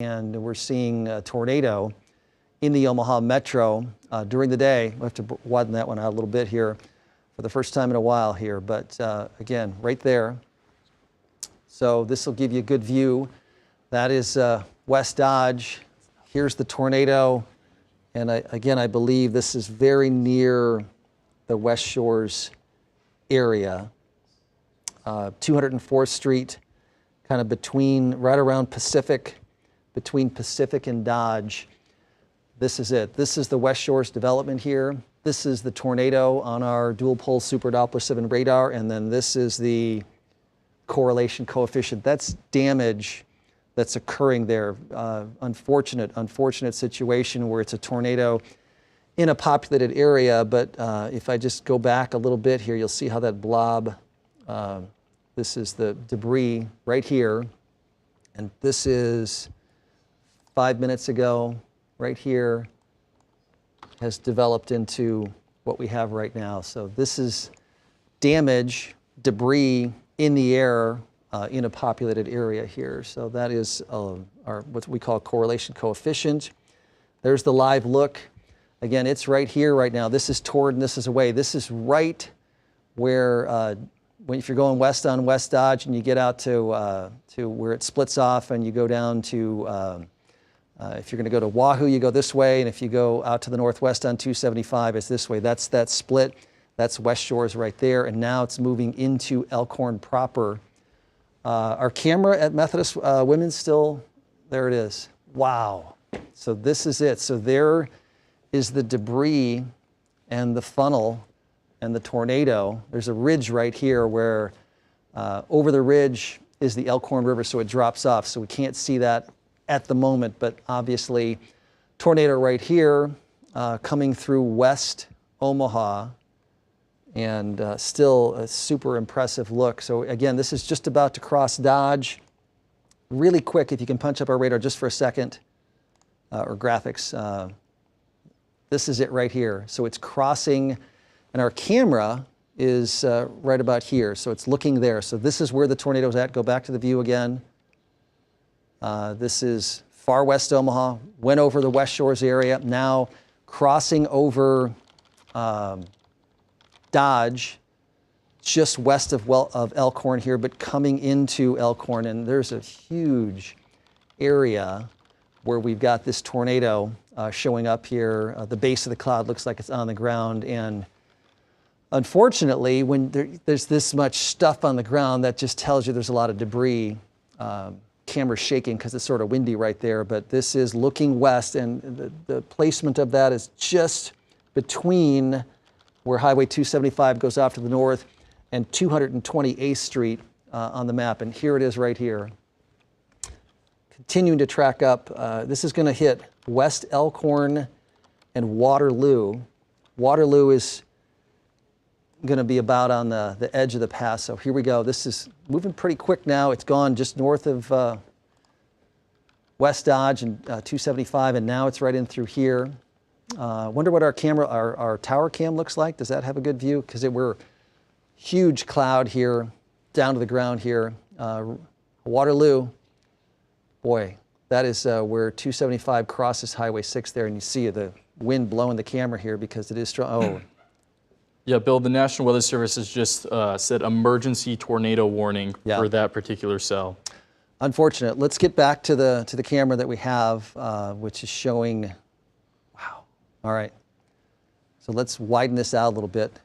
and we're seeing a tornado in the Omaha metro during the day. We'll have to widen that one out a little bit here for the first time in a while here, but again, right there. So this will give you a good view. That is West Dodge. Here's the tornado, and again, I believe this is very near the West Shores area. 204th Street, kind of between, right around Pacific, between Pacific and Dodge. This is it. This is the West Shores development here. This is the tornado on our dual pole super Doppler 7 radar, and then this is the correlation coefficient. That's damage that's occurring there. Unfortunate situation where it's a tornado in a populated area, but if I just go back a little bit here, you'll see how that blob, this is the debris right here, and this is 5 minutes ago, right here, has developed into what we have right now. So this is damage, debris in the air in a populated area here. So that is our what we call correlation coefficient. There's the live look. Again, it's right here right now. This is toward and this is away. This is right where if you're going west on West Dodge and you get out to where it splits off and you go down to, if you're going to go to Wahoo, you go this way, and if you go out to the northwest on 275, it's this way. That's that split. That's West Shores right there, and now it's moving into Elkhorn proper. Our camera at Methodist Women's still, there it is. Wow. So this is it. So there is the debris and the funnel and the tornado. There's a ridge right here where over the ridge is the Elkhorn River, so it drops off. So we can't see that at the moment, but obviously tornado right here coming through West Omaha, and still a super impressive look. So again, this is just about to cross Dodge. Really quick, if you can punch up our radar just for a second, or graphics. This is it right here. So it's crossing, and our camera is right about here. So it's looking there. So this is where the tornado's at. Go back to the view again. This is far west Omaha, went over the West Shores area, now crossing over Dodge, just west of Elkhorn here, but coming into Elkhorn, and there's a huge area where we've got this tornado showing up here. The base of the cloud looks like it's on the ground, and unfortunately, when there's this much stuff on the ground, that just tells you there's a lot of debris. Camera's shaking because it's sort of windy right there, but this is looking west, and the placement of that is just between where Highway 275 goes off to the north and 228th Street on the map, and here it is right here. Continuing to track up, this is going to hit West Elkhorn and Waterloo. Waterloo is going to be about on the edge of the pass. So here we go. This is moving pretty quick now. It's gone just north of West Dodge and 275, and now it's right in through here. Wonder what our camera, our tower cam looks like. Does that have a good view? Because we're huge cloud here, down to the ground here. Waterloo, boy, that is where 275 crosses Highway 6 there, and you see the wind blowing the camera here because it is strong. Oh. Yeah, Bill, the National Weather Service has just said emergency tornado warning for that particular cell. Unfortunate. Let's get back to the camera that we have, which is showing, wow. All right. So let's widen this out a little bit.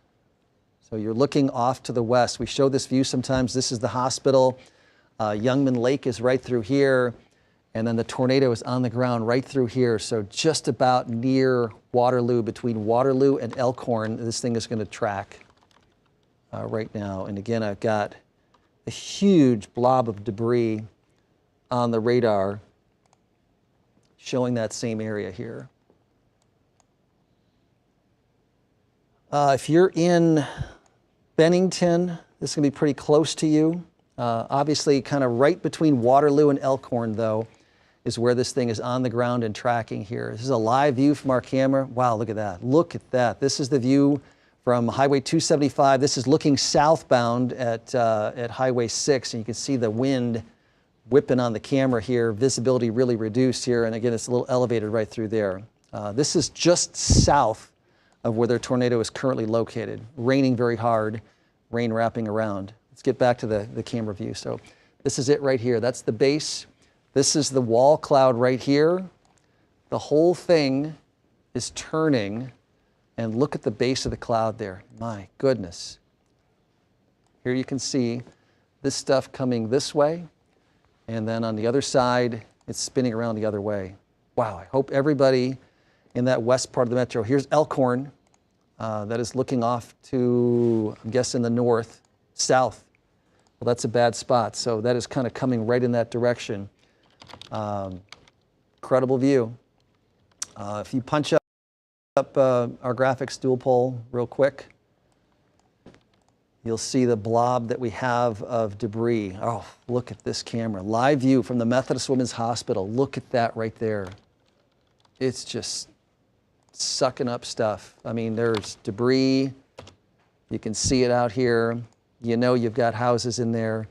So you're looking off to the west. We show this view sometimes. This is the hospital. Youngman Lake is right through here. And then the tornado is on the ground right through here. So just about near Waterloo, between Waterloo and Elkhorn, this thing is going to track right now. And again, I've got a huge blob of debris on the radar showing that same area here. If you're in Bennington, this is going to be pretty close to you. Obviously, kind of right between Waterloo and Elkhorn, though, is where this thing is on the ground and tracking here. This is a live view from our camera. Wow, look at that. Look at that. This is the view from Highway 275. This is looking southbound at Highway 6, and you can see the wind whipping on the camera here, visibility really reduced here, and again, it's a little elevated right through there. This is just south of where their tornado is currently located. Raining very hard, rain wrapping around. Let's get back to the camera view. So this is it right here. That's the base. This is the wall cloud right here. The whole thing is turning, and look at the base of the cloud there. My goodness. Here you can see this stuff coming this way, and then on the other side, it's spinning around the other way. Wow, I hope everybody in that west part of the metro, here's Elkhorn, that is looking off to, I'm guessing, the north, south. Well, that's a bad spot, so that is kind of coming right in that direction. Incredible view. If you punch up our graphics dual pole real quick, you'll see the blob that we have of debris. Oh, look at this camera. Live view from the Methodist Women's Hospital. Look at that right there. It's just sucking up stuff. I mean, there's debris. You can see it out here. You know you've got houses in there.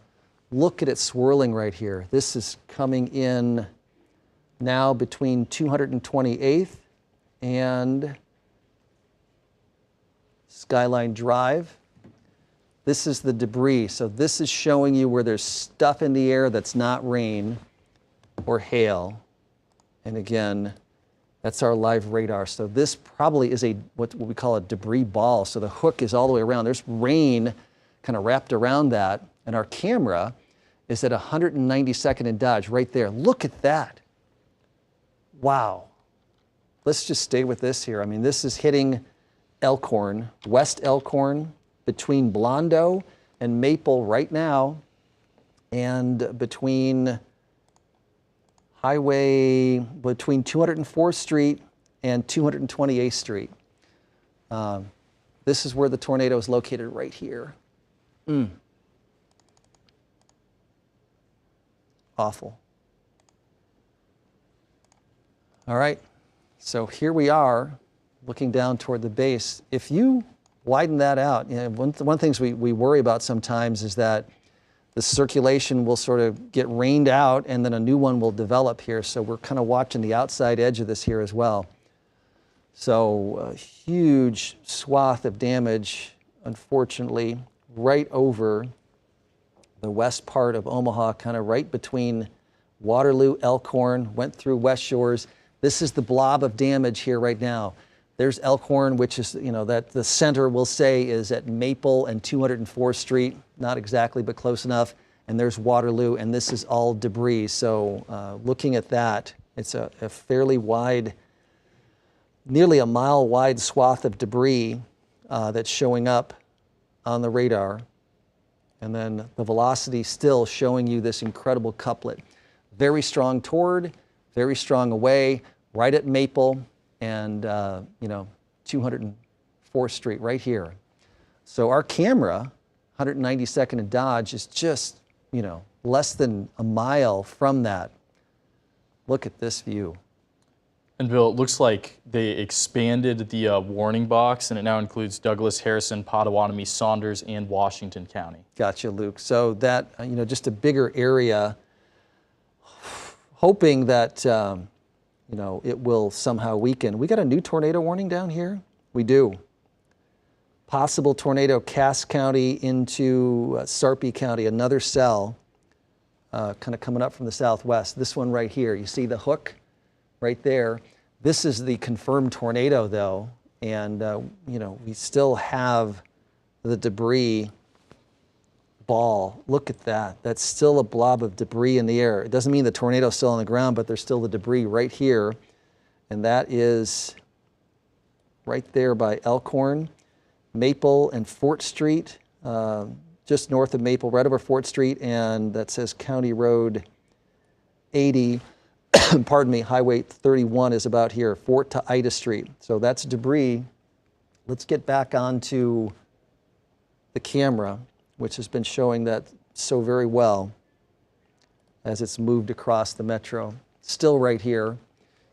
Look at it swirling right here. This is coming in now between 228th and Skyline Drive. This is the debris. So this is showing you where there's stuff in the air that's not rain or hail. And again, that's our live radar. So this probably is what we call a debris ball. So the hook is all the way around. There's rain kind of wrapped around that. And our camera is at 192nd and Dodge right there. Look at that. Wow. Let's just stay with this here. I mean, this is hitting Elkhorn, West Elkhorn, between Blondo and Maple right now, and between 204th Street and 228th Street. This is where the tornado is located right here. Awful. All right, so here we are looking down toward the base. If you widen that out, you know, one of the things we worry about sometimes is that the circulation will sort of get rained out and then a new one will develop here. So we're kind of watching the outside edge of this here as well. So a huge swath of damage, unfortunately, right over the west part of Omaha, kind of right between Waterloo, Elkhorn, went through West Shores. This is the blob of damage here right now. There's Elkhorn, which is, you know, that the center, we'll say, is at Maple and 204th Street. Not exactly, but close enough. And there's Waterloo, and this is all debris. So looking at that, it's a fairly wide, nearly a mile wide swath of debris that's showing up on the radar. And then the velocity still showing you this incredible couplet. Very strong toward, very strong away, right at Maple and 204th Street right here. So our camera, 192nd and Dodge, is just, less than a mile from that. Look at this view. And Bill, it looks like they expanded the warning box, and it now includes Douglas, Harrison, Pottawatomie, Saunders, and Washington County. Gotcha, Luke. So that, just a bigger area, hoping that, it will somehow weaken. We got a new tornado warning down here? We do. Possible tornado Cass County into Sarpy County, another cell, kind of coming up from the southwest. This one right here, you see the hook right there. This is the confirmed tornado though, and we still have the debris ball. Look at that. That's still a blob of debris in the air. It doesn't mean the tornado's still on the ground, but there's still the debris right here. And that is right there by Elkhorn, Maple and Fort Street, just north of Maple, right over Fort Street, and that says County Road 80, pardon me, Highway 31 is about here, Fort to Ida Street. So that's debris. Let's get back onto the camera, which has been showing that so very well as it's moved across the metro. Still right here,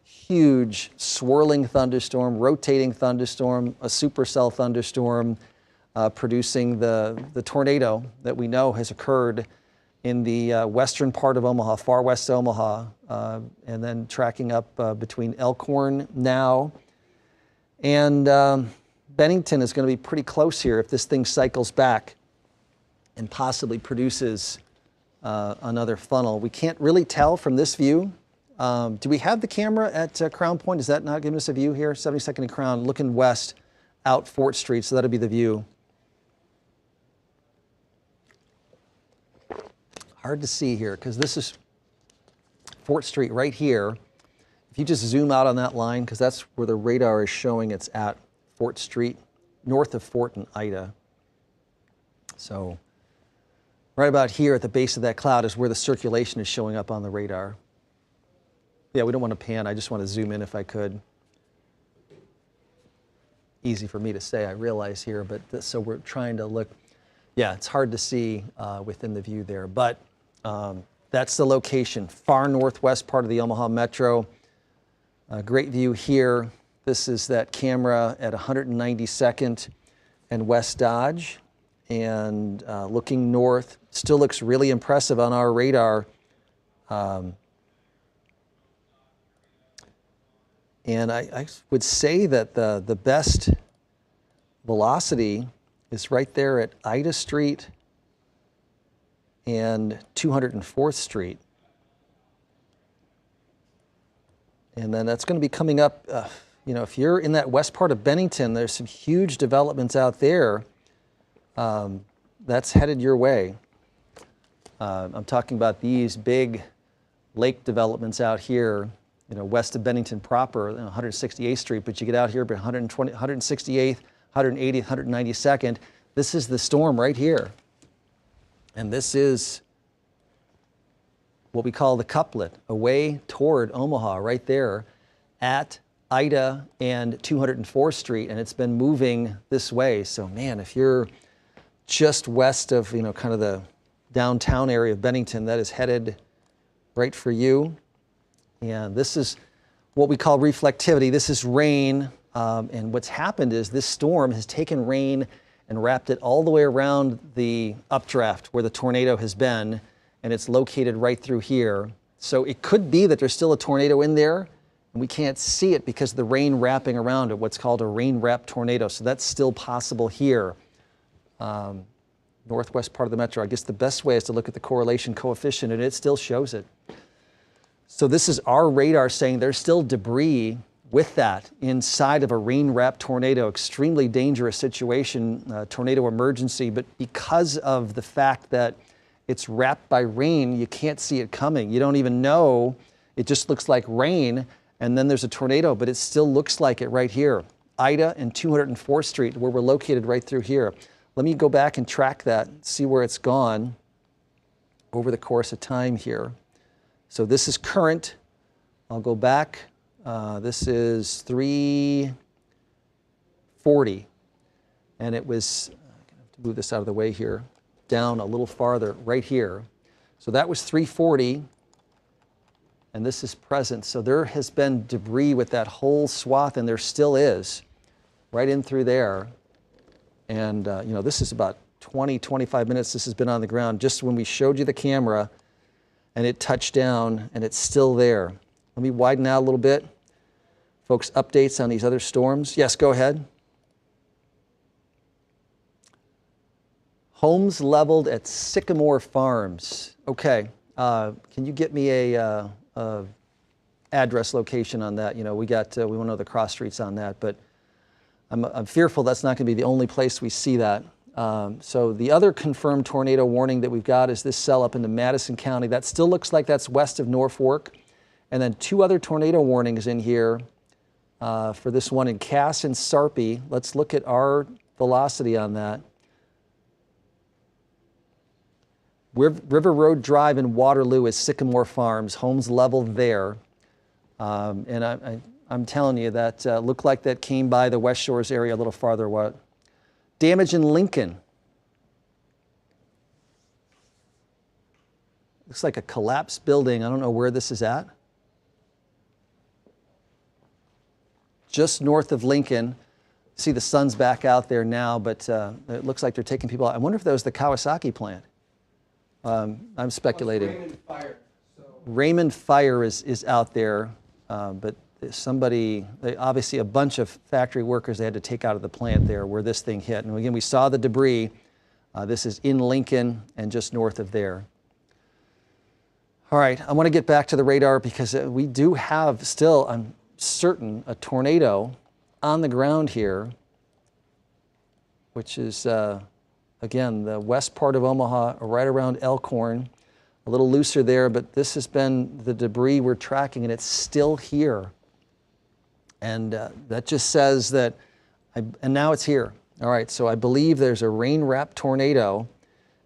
huge swirling thunderstorm, rotating thunderstorm, a supercell thunderstorm producing the tornado that we know has occurred in the western part of Omaha, far west Omaha, and then tracking up between Elkhorn now. And Bennington is going to be pretty close here if this thing cycles back and possibly produces another funnel. We can't really tell from this view. Do we have the camera at Crown Point? Is that not giving us a view here? 72nd and Crown, looking west out Fort Street, so that'll be the view. Hard to see here because this is Fort Street right here. If you just zoom out on that line, because that's where the radar is showing it's at, Fort Street, north of Fort and Ida. So right about here at the base of that cloud is where the circulation is showing up on the radar. Yeah, we don't want to pan. I just want to zoom in if I could. Easy for me to say, I realize here, but so we're trying to look. Yeah, it's hard to see within the view there, but that's the location, far northwest part of the Omaha Metro. Great view here. This is that camera at 192nd and West Dodge, and looking north. Still looks really impressive on our radar. And I would say that the best velocity is right there at Ida Street and 204th Street. And then that's going to be coming up, you know, if you're in that west part of Bennington, there's some huge developments out there. That's headed your way. I'm talking about these big lake developments out here, you know, west of Bennington proper, 168th Street, but you get out here by 168th, 180th, 192nd. This is the storm right here. And this is what we call the couplet, away toward Omaha, right there at Ida and 204th Street, and it's been moving this way. So man, if you're just west of, you know, kind of the downtown area of Bennington, that is headed right for you. And this is what we call reflectivity. This is rain, and what's happened is this storm has taken rain and wrapped it all the way around the updraft where the tornado has been, and it's located right through here. So it could be that there's still a tornado in there, and we can't see it because of the rain wrapping around it, what's called a rain-wrapped tornado. So that's still possible here. Northwest part of the metro. I guess the best way is to look at the correlation coefficient, and it still shows it. So this is our radar saying there's still debris with that inside of a rain-wrapped tornado. Extremely dangerous situation, tornado emergency, but because of the fact that it's wrapped by rain, you can't see it coming. You don't even know. It just looks like rain, and then there's a tornado, but it still looks like it right here. Ida and 204th Street, where we're located right through here. Let me go back and track that, see where it's gone over the course of time here. So this is current. I'll go back. This is 340. And it was, I'm going to have to move this out of the way here, down a little farther right here. So that was 340. And this is present. So there has been debris with that whole swath, and there still is, right in through there. And, you know, this is about 20, 25 minutes this has been on the ground, just when we showed you the camera, and it touched down, and it's still there. Let me widen out a little bit. Folks, updates on these other storms. Yes, go ahead. Homes leveled at Sycamore Farms. Okay, can you get me a address location on that? You know, we want to know the cross streets on that, but I'm fearful that's not going to be the only place we see that. So the other confirmed tornado warning that we've got is this cell up into Madison County. That still looks like that's west of Norfolk. And then two other tornado warnings in here for this one in Cass and Sarpy. Let's look at our velocity on that. River Road Drive in Waterloo is Sycamore Farms, homes leveled there. And I'm telling you that looked like that came by the West Shores area a little farther. What? Damage in Lincoln. Looks like a collapsed building. I don't know where this is at. Just north of Lincoln. See the sun's back out there now, but it looks like they're taking people out. I wonder if that was the Kawasaki plant. I'm speculating. Raymond Fire. So Raymond Fire is out there, but somebody, obviously a bunch of factory workers they had to take out of the plant there where this thing hit. And again, we saw the debris. This is in Lincoln and just north of there. All right, I want to get back to the radar because we do have still, I'm certain, a tornado on the ground here, which is, again, the west part of Omaha, right around Elkhorn. A little looser there, but this has been the debris we're tracking, and it's still here. And that just says that, and now it's here. All right, so I believe there's a rain-wrapped tornado,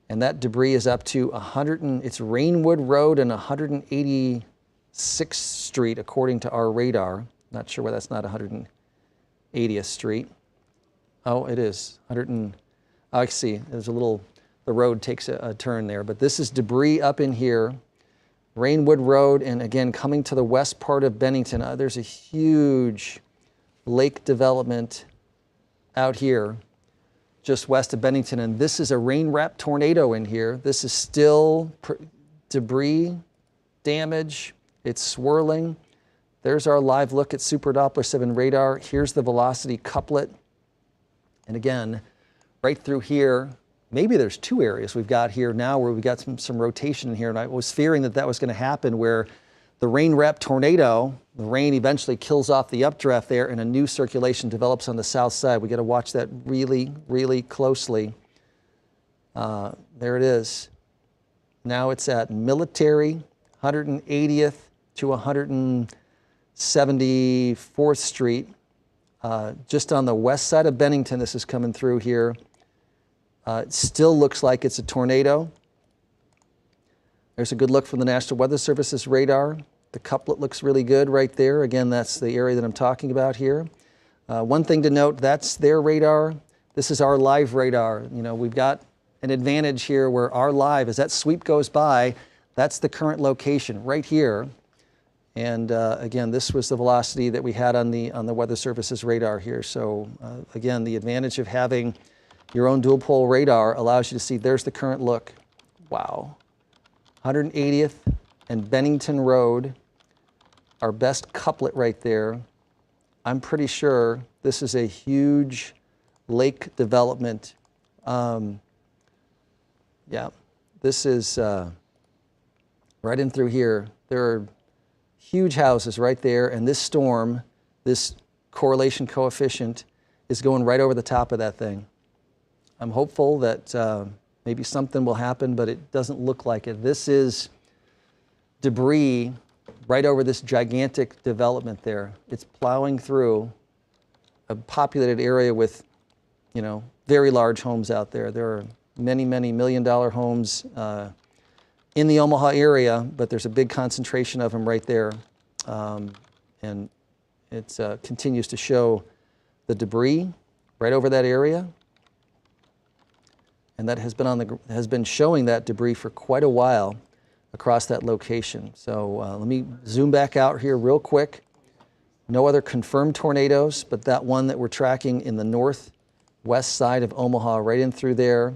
and that debris is up to it's Rainwood Road and 186th Street, according to our radar. Not sure why that's not 180th Street. Oh, it is. Oh, I see. There's a little, the road takes a turn there, but this is debris up in here. Rainwood Road, and again, coming to the west part of Bennington, there's a huge lake development out here, just west of Bennington, and this is a rain-wrapped tornado in here. This is still debris, damage, it's swirling. There's our live look at Super Doppler 7 radar. Here's the velocity couplet. And again, right through here, maybe there's two areas we've got here now where we've got some rotation in here, and I was fearing that was going to happen where the rain-wrapped tornado, the rain eventually kills off the updraft there and a new circulation develops on the south side. We got to watch that really, really closely. There it is. Now it's at Military, 180th to 174th Street. Just on the west side of Bennington, this is coming through here. It still looks like it's a tornado. There's a good look from the National Weather Service's radar. The couplet looks really good right there. Again, that's the area that I'm talking about here. One thing to note, that's their radar. This is our live radar. You know, we've got an advantage here where our live, as that sweep goes by, that's the current location right here. And again, this was the velocity that we had on the Weather Service's radar here. So again, the advantage of having your own dual pole radar allows you to see there's the current look. Wow. 180th and Bennington Road, our best couplet right there. I'm pretty sure this is a huge lake development. Yeah, this is right in through here. There are huge houses right there, and this storm, this correlation coefficient, is going right over the top of that thing. I'm hopeful that maybe something will happen, but it doesn't look like it. This is debris right over this gigantic development there. It's plowing through a populated area with, you know, very large homes out there. There are many, many million-dollar homes in the Omaha area, but there's a big concentration of them right there. And it continues to show the debris right over that area. And that has been showing that debris for quite a while across that location. So let me zoom back out here real quick. No other confirmed tornadoes, but that one that we're tracking in the northwest side of Omaha, right in through there.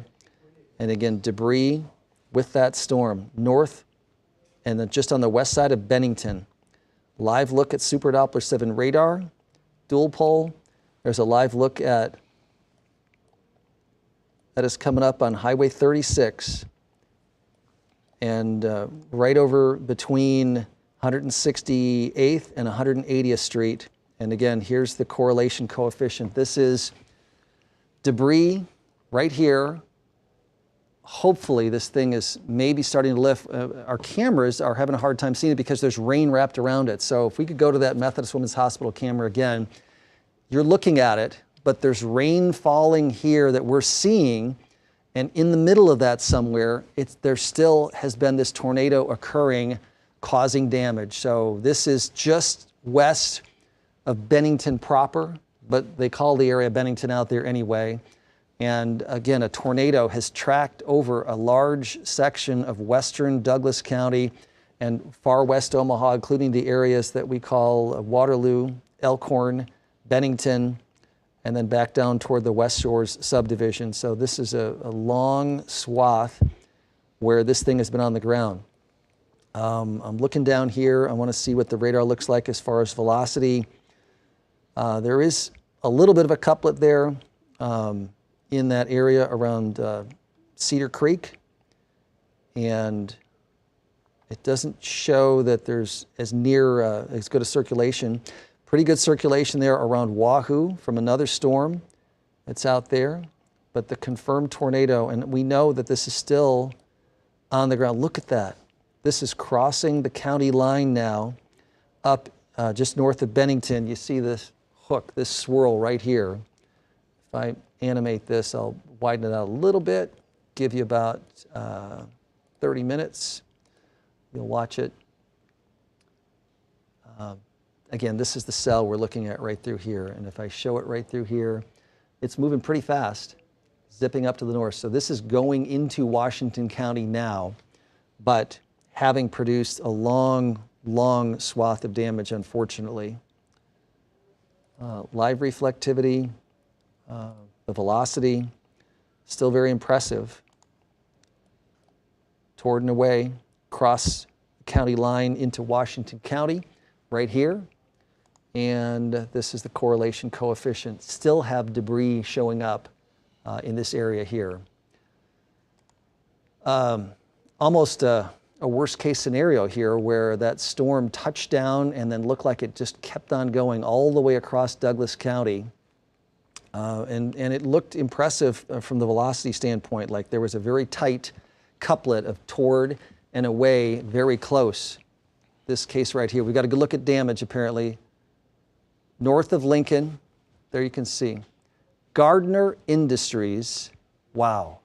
And again, debris with that storm north and then just on the west side of Bennington. Live look at Super Doppler 7 radar, dual pole. There's a live look at that is coming up on Highway 36 and right over between 168th and 180th Street. And again, here's the correlation coefficient. This is debris right here. Hopefully this thing is maybe starting to lift. Our cameras are having a hard time seeing it because there's rain wrapped around it. So if we could go to that Methodist Women's Hospital camera again, you're looking at it, but there's rain falling here that we're seeing, and in the middle of that somewhere, there still has been this tornado occurring, causing damage. So this is just west of Bennington proper, but they call the area Bennington out there anyway. And again, a tornado has tracked over a large section of western Douglas County and far west Omaha, including the areas that we call Waterloo, Elkhorn, Bennington, and then back down toward the West Shores subdivision. So this is a long swath where this thing has been on the ground. I'm looking down here. I want to see what the radar looks like as far as velocity. There is a little bit of a couplet there in that area around Cedar Creek, and it doesn't show that there's as good a circulation. Pretty good circulation there around Wahoo from another storm that's out there, but the confirmed tornado, and we know that this is still on the ground. Look at that. This is crossing the county line now up just north of Bennington. You see this hook, this swirl right here. If I animate this, I'll widen it out a little bit, give you about 30 minutes. You'll watch it. Again, this is the cell we're looking at right through here. And if I show it right through here, it's moving pretty fast, zipping up to the north. So this is going into Washington County now, but having produced a long, long swath of damage, unfortunately. Live reflectivity, the velocity, still very impressive. Toward and away, cross county line into Washington County, right here. And this is the correlation coefficient. Still have debris showing up in this area here. Almost a worst case scenario here where that storm touched down and then looked like it just kept on going all the way across Douglas County. And it looked impressive from the velocity standpoint, like there was a very tight couplet of toward and away, very close. This case right here, we've got a good look at damage apparently. North of Lincoln, there you can see. Gardner Industries, wow.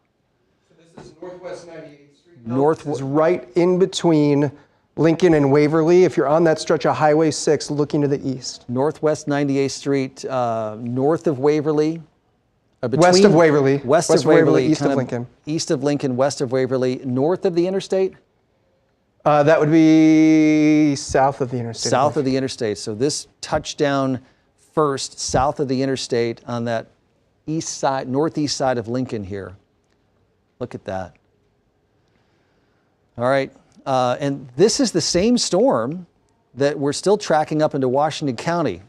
So this is Northwest 98th Street? Northwest. It's right in between Lincoln and Waverly, if you're on that stretch of Highway 6 looking to the east. Northwest 98th Street, north of Waverly. West of Waverly. West of Waverly, east kind of Lincoln. East of Lincoln, west of Waverly, north of the interstate? That would be south of the interstate. South of the interstate. So this touchdown first south of the interstate on that east side, northeast side of Lincoln here. Look at that. All right. And this is the same storm that we're still tracking up into Washington County.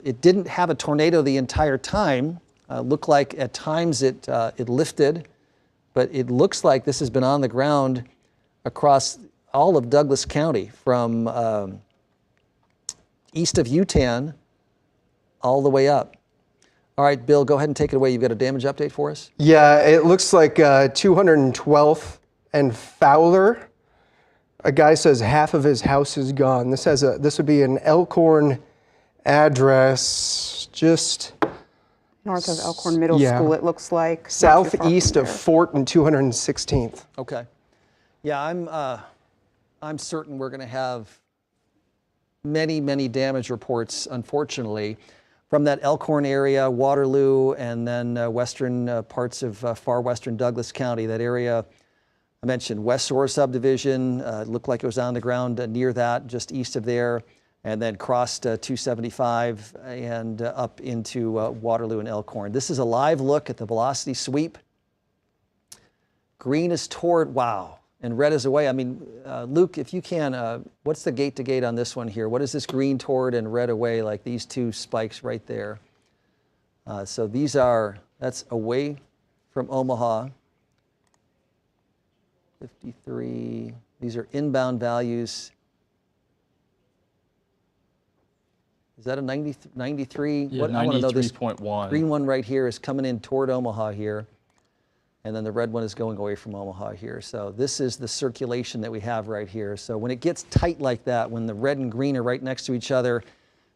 It didn't have a tornado the entire time. Looked like at times it lifted, but it looks like this has been on the ground across all of Douglas County from east of Utan all the way up. All right, Bill, go ahead and take it away. You've got a damage update for us? Yeah, it looks like 212th and Fowler. A guy says half of his house is gone. This would be an Elkhorn address, just north of Elkhorn Middle School, it looks like. Southeast of Fort and 216th. Okay. Yeah, I'm certain we're going to have many, many damage reports, unfortunately, from that Elkhorn area, Waterloo, and then western parts of far western Douglas County. That area I mentioned, West Shore subdivision, looked like it was on the ground near that, just east of there, and then crossed 275 and up into Waterloo and Elkhorn. This is a live look at the velocity sweep. Green is toward, wow, and red is away. I mean, Luke, if you can, what's the gate to gate on this one here? What is this green toward and red away, like these two spikes right there? So these are, that's away from Omaha. 53, these are inbound values. Is that a 93? Yeah, what, I want to know this 93.1. green one right here is coming in toward Omaha here. And then the red one is going away from Omaha here. So this is the circulation that we have right here. So when it gets tight like that, when the red and green are right next to each other,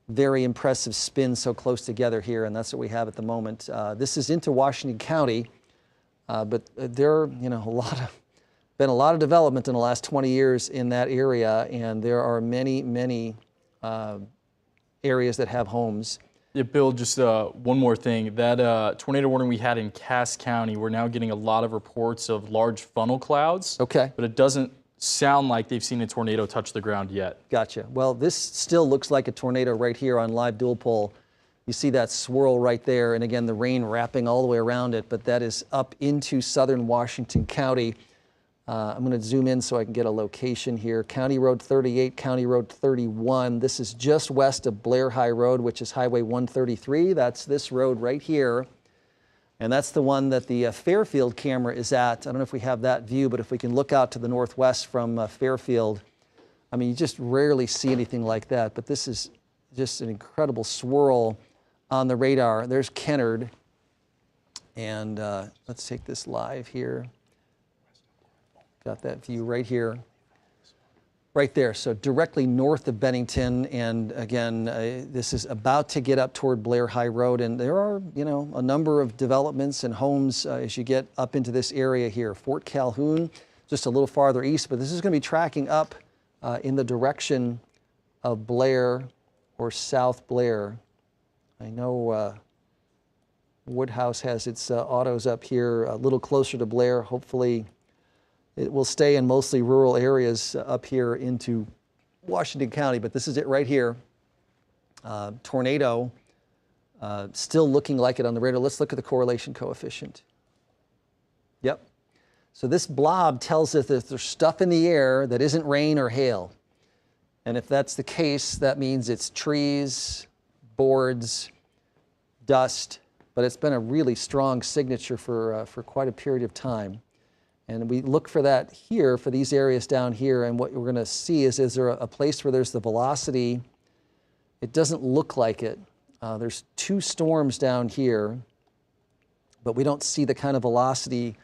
very impressive spin so close together here, and that's what we have at the moment. This is into Washington County, but there are, you know, been a lot of development in the last 20 years in that area, and there are many, many areas that have homes. Yeah, Bill, just one more thing. That tornado warning we had in Cass County, we're now getting a lot of reports of large funnel clouds. Okay. But it doesn't sound like they've seen a tornado touch the ground yet. Gotcha. Well, this still looks like a tornado right here on live dual pol. You see that swirl right there, and again, the rain wrapping all the way around it, but that is up into southern Washington County. I'm going to zoom in so I can get a location here. County Road 38, County Road 31. This is just west of Blair High Road, which is Highway 133. That's this road right here. And that's the one that the Fairfield camera is at. I don't know if we have that view, but if we can look out to the northwest from Fairfield, I mean, you just rarely see anything like that. But this is just an incredible swirl on the radar. There's Kennard. And let's take this live here. Got that view right here, right there. So directly north of Bennington, and again, this is about to get up toward Blair High Road, and there are, you know, a number of developments and homes as you get up into this area here. Fort Calhoun, just a little farther east, but this is going to be tracking up in the direction of Blair or South Blair. I know Woodhouse has its autos up here a little closer to Blair. Hopefully it will stay in mostly rural areas up here into Washington County, but this is it right here. Tornado, still looking like it on the radar. Let's look at the correlation coefficient. Yep. So this blob tells us that there's stuff in the air that isn't rain or hail. And if that's the case, that means it's trees, boards, dust, but it's been a really strong signature for quite a period of time. And we look for that here, for these areas down here, and what we're going to see is there a place where there's the velocity? It doesn't look like it. There's two storms down here, but we don't see the kind of velocity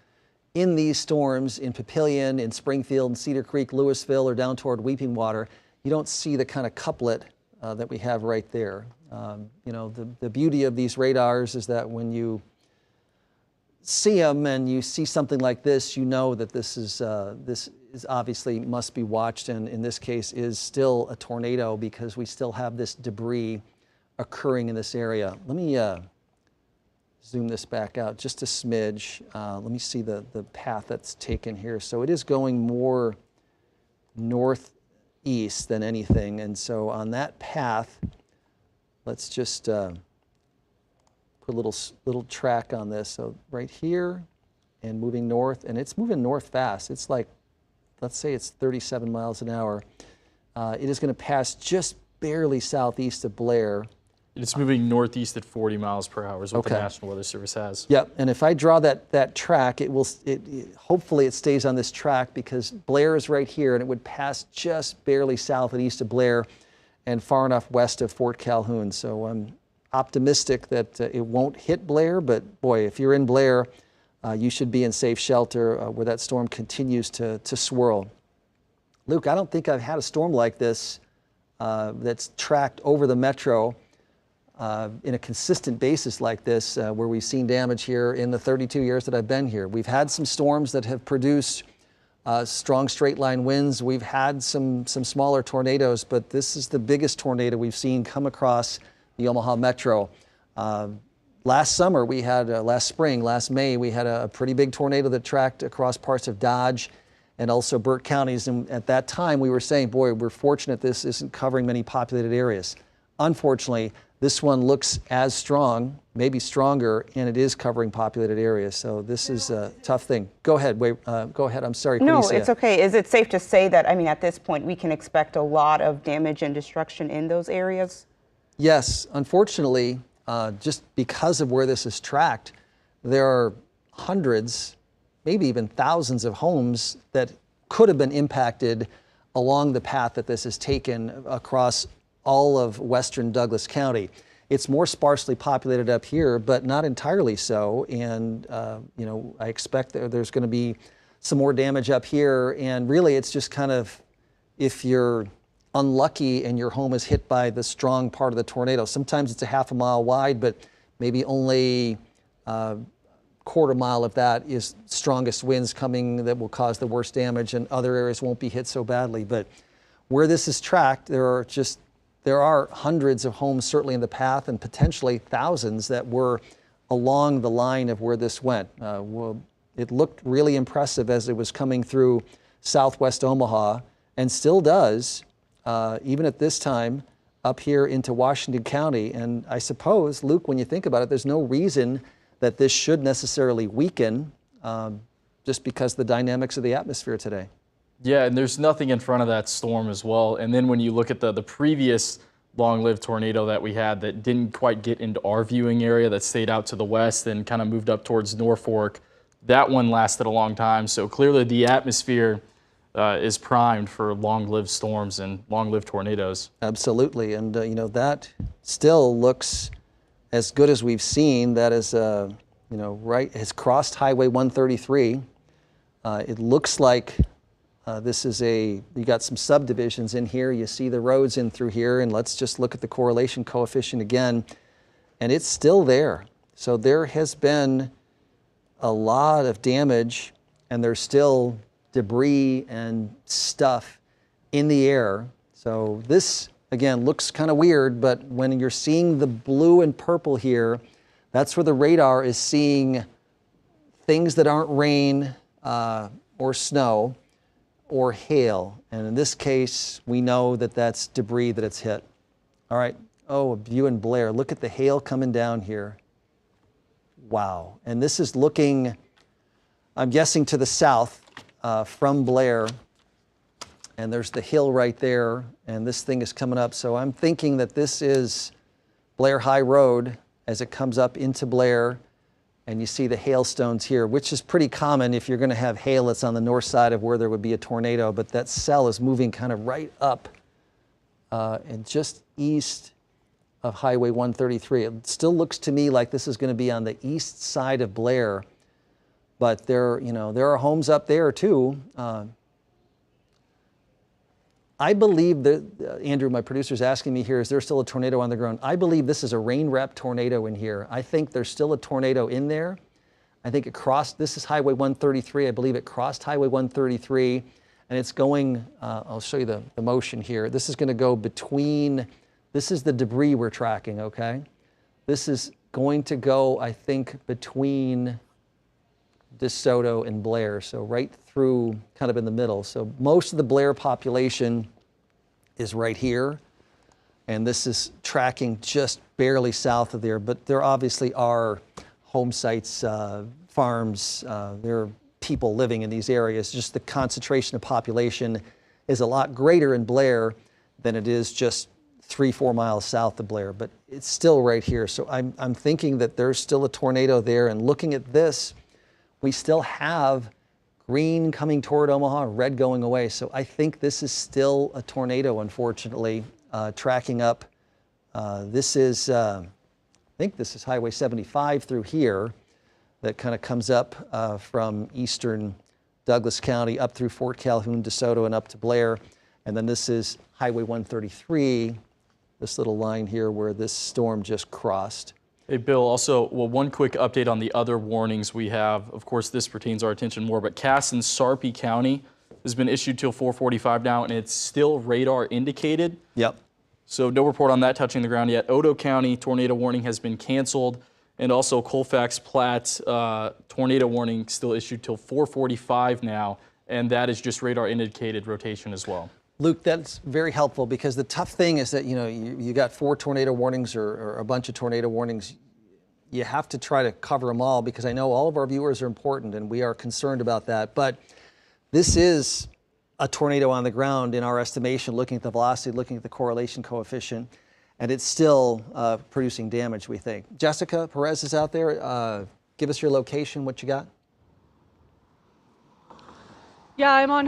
in these storms in Papillion, in Springfield, in Cedar Creek, Louisville, or down toward Weeping Water. You don't see the kind of couplet that we have right there. You know, the beauty of these radars is that when you see them and you see something like this, you know that this is obviously must be watched, and in this case is still a tornado because we still have this debris occurring in this area. Let me zoom this back out just a smidge. Let me see the path that's taken here. So it is going more northeast than anything, and so on that path, let's just put a little track on this. So right here and moving north, and it's moving north fast. It's like, let's say it's 37 miles an hour. It is going to pass just barely southeast of Blair. It's moving northeast at 40 miles per hour is what the National Weather Service has. Yep, and if I draw that track, hopefully it stays on this track because Blair is right here, and it would pass just barely south and east of Blair and far enough west of Fort Calhoun. So I'm optimistic that it won't hit Blair, but boy, if you're in Blair, you should be in safe shelter where that storm continues to swirl. Luke, I don't think I've had a storm like this that's tracked over the metro in a consistent basis like this, where we've seen damage here in the 32 years that I've been here. We've had some storms that have produced strong straight line winds. We've had some smaller tornadoes, but this is the biggest tornado we've seen come across the Omaha Metro. Last summer, we had, last May, we had a pretty big tornado that tracked across parts of Dodge and also Burt counties. And at that time, we were saying, boy, we're fortunate this isn't covering many populated areas. Unfortunately, this one looks as strong, maybe stronger, and it is covering populated areas. So this is a tough thing. Go ahead, go ahead. I'm sorry. No, it's okay. Is it safe to say that, I mean, at this point, we can expect a lot of damage and destruction in those areas? Yes, unfortunately, just because of where this is tracked, there are hundreds, maybe even thousands of homes that could have been impacted along the path that this has taken across all of western Douglas County. It's more sparsely populated up here, but not entirely so. And you know, I expect that there's going to be some more damage up here. And really, it's just kind of, if you're unlucky and your home is hit by the strong part of the tornado, sometimes it's a half a mile wide, but maybe only quarter mile of that is strongest winds coming that will cause the worst damage, and other areas won't be hit so badly. But where this is tracked, there are hundreds of homes certainly in the path, and potentially thousands that were along the line of where this went. It looked really impressive as it was coming through southwest Omaha, and still does, even at this time, up here into Washington County. And I suppose, Luke, when you think about it, there's no reason that this should necessarily weaken. just because of the dynamics of the atmosphere today. Yeah, and there's nothing in front of that storm as well. And then when you look at the previous long-lived tornado that we had that didn't quite get into our viewing area, that stayed out to the west and kind of moved up towards Norfolk, that one lasted a long time. So clearly the atmosphere is primed for long-lived storms and long-lived tornadoes. Absolutely, and you know, that still looks as good as we've seen. That is, you know, right, has crossed Highway 133. It looks like this is you got some subdivisions in here. You see the roads in through here, and let's just look at the correlation coefficient again, and it's still there. So there has been a lot of damage, and there's still debris and stuff in the air. So this, again, looks kind of weird, but when you're seeing the blue and purple here, that's where the radar is seeing things that aren't rain or snow or hail. And in this case, we know that that's debris that it's hit. All right, oh, a view in Blair. Look at the hail coming down here. Wow, and this is looking, I'm guessing, to the south from Blair. And there's the hill right there, and this thing is coming up. So I'm thinking that this is Blair High Road as it comes up into Blair, and you see the hailstones here, which is pretty common if you're going to have hail. It's on the north side of where there would be a tornado, but that cell is moving kind of right up and just east of Highway 133. It still looks to me like this is going to be on the east side of Blair, but there, you know, there are homes up there too. I believe that, Andrew, my producer's asking me here, is there still a tornado on the ground? I believe this is a rain rep tornado in here. I think there's still a tornado in there. I think it crossed, this is Highway 133. I believe it crossed Highway 133, and it's going, I'll show you the motion here. This is going to go between, this is the debris we're tracking, okay? This is going to go, I think, between DeSoto and Blair, so right through, kind of in the middle. So most of the Blair population is right here, and this is tracking just barely south of there, but there obviously are home sites, farms, there are people living in these areas. Just the concentration of population is a lot greater in Blair than it is just 3-4 miles south of Blair, but it's still right here. So I'm thinking that there's still a tornado there, and looking at this, we still have green coming toward Omaha, red going away. So I think this is still a tornado, unfortunately, tracking up. This is, I think this is Highway 75 through here that kind of comes up from eastern Douglas County up through Fort Calhoun, DeSoto, and up to Blair. And then this is Highway 133, this little line here where this storm just crossed. Hey, Bill, also, well, one quick update on the other warnings we have. Of course, this pertains our attention more, but Cass and Sarpy County has been issued till 4:45 now, and it's still radar indicated. Yep. So no report on that touching the ground yet. Odo County tornado warning has been canceled, and also Colfax Platte tornado warning still issued till 4:45 now, and that is just radar indicated rotation as well. Luke, that's very helpful, because the tough thing is that, you know, you got 4 tornado warnings or a bunch of tornado warnings. You have to try to cover them all, because I know all of our viewers are important and we are concerned about that. But this is a tornado on the ground in our estimation, looking at the velocity, looking at the correlation coefficient, and it's still producing damage, we think. Jessica Perez is out there. Give us your location, what you got. Yeah, I'm on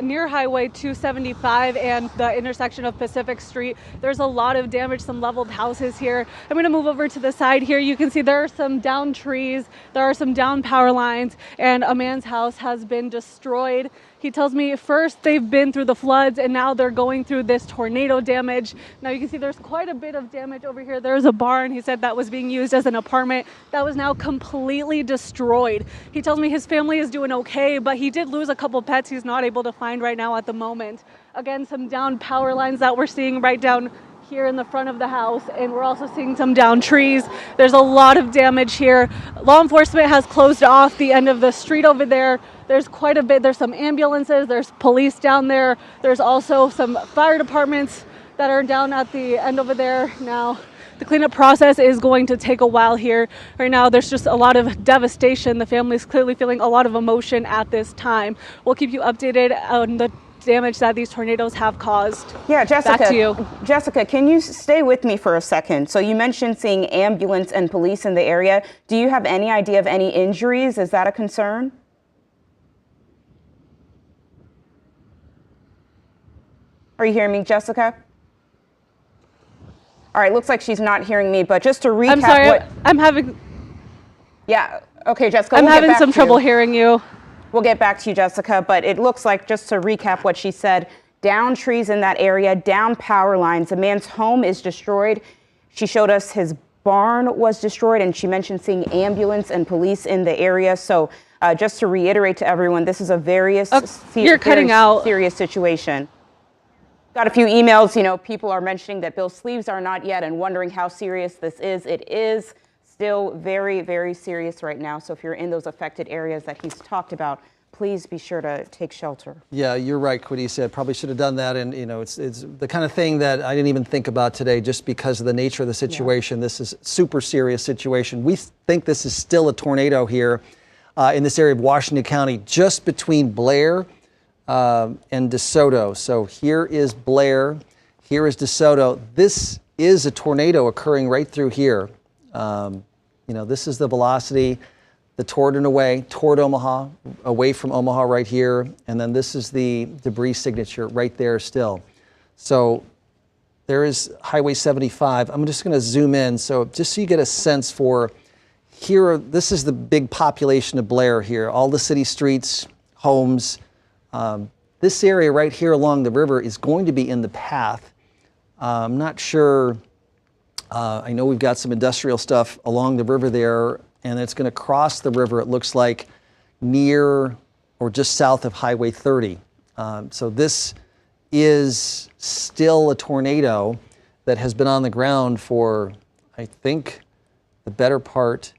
near Highway 275 and the intersection of Pacific Street. There's a lot of damage, some leveled houses here. I'm going to move over to the side here. You can see there are some down trees, there are some down power lines, and a man's house has been destroyed. He tells me first they've been through the floods and now they're going through this tornado damage. Now you can see there's quite a bit of damage over here. There's a barn, he said, that was being used as an apartment that was now completely destroyed. He tells me his family is doing okay, but he did lose a couple pets he's not able to find right now at the moment. Again, some down power lines that we're seeing right down here in the front of the house, and we're also seeing some down trees. There's a lot of damage here. Law enforcement has closed off the end of the street over there. There's quite a bit. There's some ambulances, there's police down there. There's also some fire departments that are down at the end over there. Now, The cleanup process is going to take a while here. Right now, there's just a lot of devastation. The family's clearly feeling a lot of emotion at this time. We'll keep you updated on the damage that these tornadoes have caused. Yeah, Jessica. Back to you. Jessica, can you stay with me for a second? So you mentioned seeing ambulance and police in the area. Do you have any idea of any injuries? Is that a concern? Are you hearing me, Jessica? All right, looks like she's not hearing me, but just to recap. I'm sorry, I'm having. Yeah, okay, Jessica. I'm having some trouble hearing you. We'll get back to you, Jessica, but it looks like, just to recap what she said, down trees in that area, down power lines. A man's home is destroyed. She showed us his barn was destroyed, and she mentioned seeing ambulance and police in the area. So just to reiterate to everyone, this is a very serious situation. Got a few emails, people are mentioning that Bill's sleeves are not yet and wondering how serious this is. It is still very, very serious right now. So if you're in those affected areas that he's talked about, please be sure to take shelter. Yeah, you're right, Quiddy said. Probably should have done that. And, it's the kind of thing that I didn't even think about today just because of the nature of the situation. Yeah. This is a super serious situation. We think this is still a tornado here in this area of Washington County, just between Blair and DeSoto. So here is Blair, here is DeSoto. This is a tornado occurring right through here. This is the velocity, the toward and away, toward Omaha, away from Omaha right here. And then this is the debris signature right there still. So there is Highway 75. I'm just going to zoom in. So just so you get a sense for here, this is the big population of Blair here. All the city streets, homes. This area right here along the river is going to be in the path. I'm not sure. I know we've got some industrial stuff along the river there, and it's going to cross the river, it looks like, near or just south of Highway 30. So this is still a tornado that has been on the ground for, I think, the better part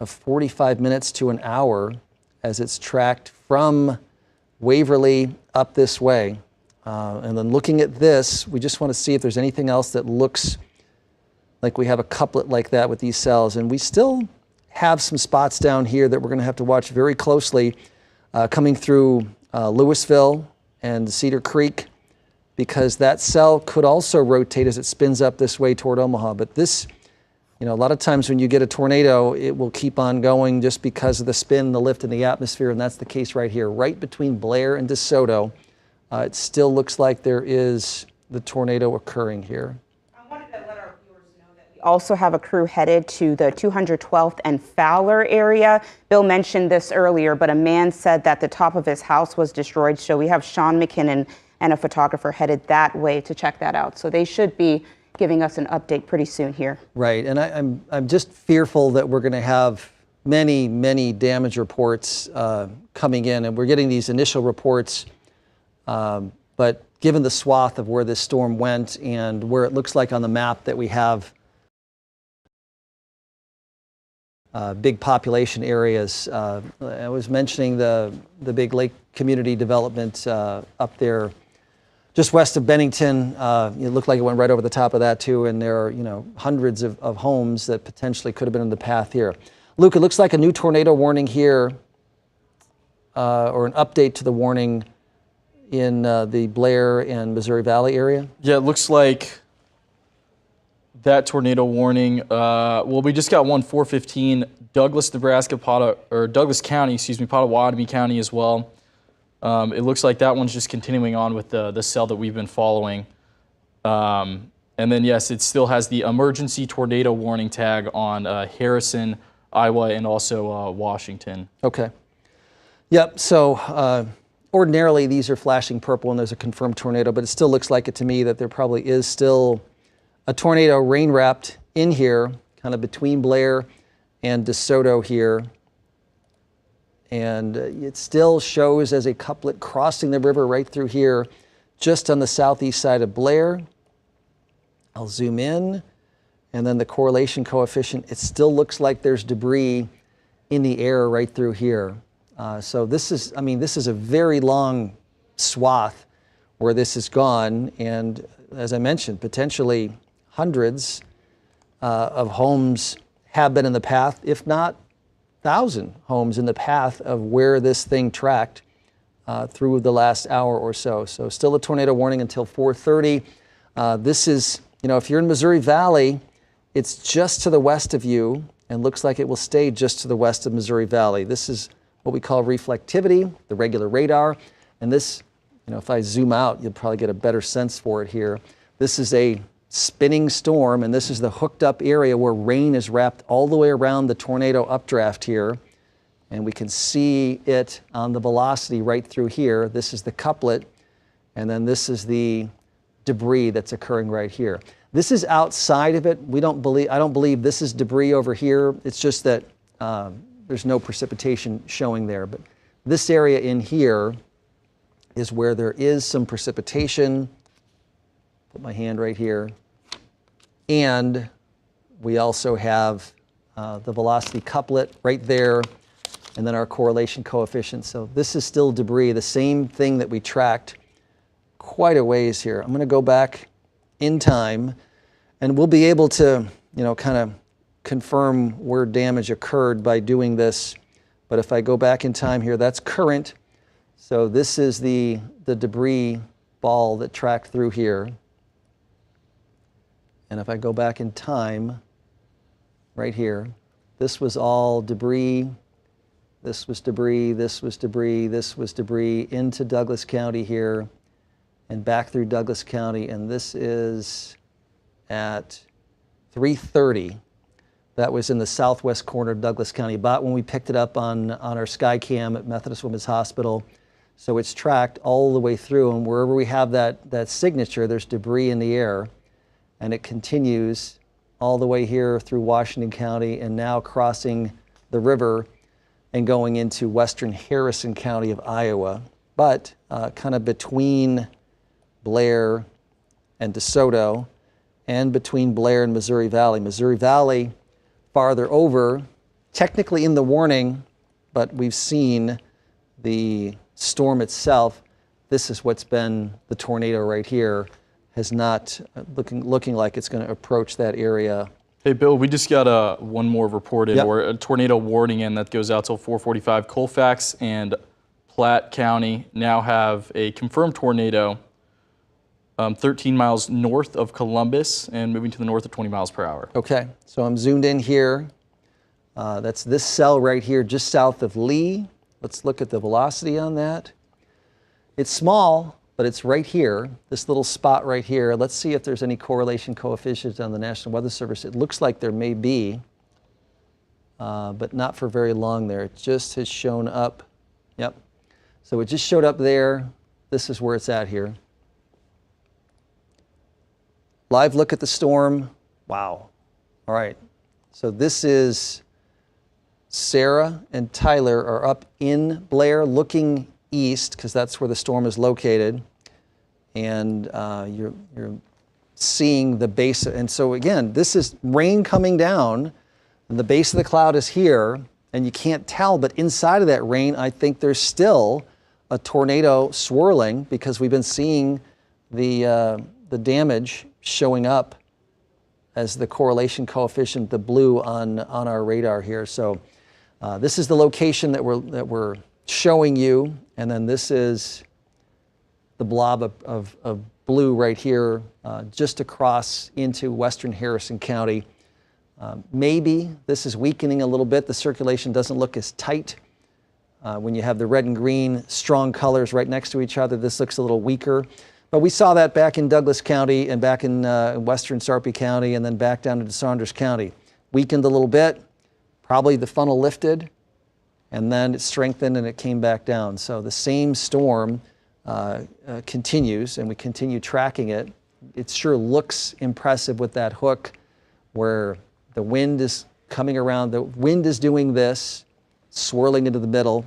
of 45 minutes to an hour as it's tracked from Waverly up this way. And then looking at this, we just want to see if there's anything else that looks like we have a couplet like that with these cells. And we still have some spots down here that we're going to have to watch very closely coming through Louisville and Cedar Creek, because that cell could also rotate as it spins up this way toward Omaha. But this, a lot of times when you get a tornado, it will keep on going just because of the spin, the lift in the atmosphere, and that's the case right here. Right between Blair and DeSoto, it still looks like there is the tornado occurring here. Also have a crew headed to the 212th and Fowler area. Bill mentioned this earlier, but a man said that the top of his house was destroyed. So we have Sean McKinnon and a photographer headed that way to check that out. So they should be giving us an update pretty soon here. Right, and I'm just fearful that we're going to have many damage reports coming in, and we're getting these initial reports, but given the swath of where this storm went and where it looks like on the map that we have big population areas. I was mentioning the big lake community development up there just west of Bennington. It looked like it went right over the top of that too, and there are hundreds of homes that potentially could have been in the path here. Luke, it looks like a new tornado warning here, or an update to the warning in the Blair and Missouri Valley area. Yeah, it looks like that tornado warning. Well, we just got one 415 Douglas, Nebraska, Douglas County, Pottawatomie County as well. It looks like that one's just continuing on with the cell that we've been following. And then yes, it still has the emergency tornado warning tag on Harrison, Iowa, and also Washington. Okay. Yep. So ordinarily these are flashing purple and there's a confirmed tornado, but it still looks like it to me that there probably is still a tornado rain wrapped in here, kind of between Blair and DeSoto here. And it still shows as a couplet crossing the river right through here, just on the southeast side of Blair. I'll zoom in, and then the correlation coefficient, it still looks like there's debris in the air right through here. So this is a very long swath where this has gone, and as I mentioned, potentially hundreds of homes have been in the path, if not 1,000 homes in the path of where this thing tracked through the last hour or so. So still a tornado warning until 4:30. This is, if you're in Missouri Valley, it's just to the west of you and looks like it will stay just to the west of Missouri Valley. This is what we call reflectivity, the regular radar. And this, if I zoom out, you'll probably get a better sense for it here. This is a spinning storm, and this is the hooked up area where rain is wrapped all the way around the tornado updraft here. And we can see it on the velocity right through here. This is the couplet, and then this is the debris that's occurring right here. This is outside of it. I don't believe this is debris over here. It's just that there's no precipitation showing there. But this area in here is where there is some precipitation. Put my hand right here. And we also have the velocity couplet right there, and then our correlation coefficient. So this is still debris, the same thing that we tracked quite a ways here. I'm going to go back in time, and we'll be able to, kind of confirm where damage occurred by doing this. But if I go back in time here, that's current. So this is the debris ball that tracked through here. And if I go back in time, right here, this was all debris. This was debris, this was debris, this was debris into Douglas County here and back through Douglas County. And this is at 3:30. That was in the southwest corner of Douglas County, about when we picked it up on our Skycam at Methodist Women's Hospital. So it's tracked all the way through, and wherever we have that signature, there's debris in the air. And it continues all the way here through Washington County and now crossing the river and going into western Harrison County of Iowa. But kind of between Blair and DeSoto and between Blair and Missouri Valley. Missouri Valley farther over, technically in the warning, but we've seen the storm itself. This is what's been the tornado right here. Has not looking like it's going to approach that area. Hey, Bill, we just got one more report in, Yep. or a tornado warning in that goes out till 4:45. Colfax and Platte County now have a confirmed tornado 13 miles north of Columbus and moving to the north at 20 miles per hour. Okay, so I'm zoomed in here. That's this cell right here, just south of Lee. Let's look at the velocity on that. It's small, but it's right here, this little spot right here. Let's see if there's any correlation coefficients on the National Weather Service. It looks like there may be, but not for very long there. It just has shown up. Yep. So it just showed up there. This is where it's at here. Live look at the storm. Wow. All right. So this is Sarah and Tyler are up in Blair looking east, because that's where the storm is located, and you're seeing the base. And so again, this is rain coming down, and the base of the cloud is here, and you can't tell, but inside of that rain, I think there's still a tornado swirling, because we've been seeing the damage showing up as the correlation coefficient, the blue on our radar here. So this is the location that we're showing you, and then this is the blob of blue right here, just across into western Harrison County. Maybe this is weakening a little bit. The circulation doesn't look as tight. When you have the red and green strong colors right next to each other, this looks a little weaker. But we saw that back in Douglas County and back in western Sarpy County, and then back down into Saunders County. Weakened a little bit, probably the funnel lifted, and then it strengthened and it came back down. So the same storm continues, and we continue tracking it. It sure looks impressive with that hook where the wind is coming around. The wind is doing this, swirling into the middle,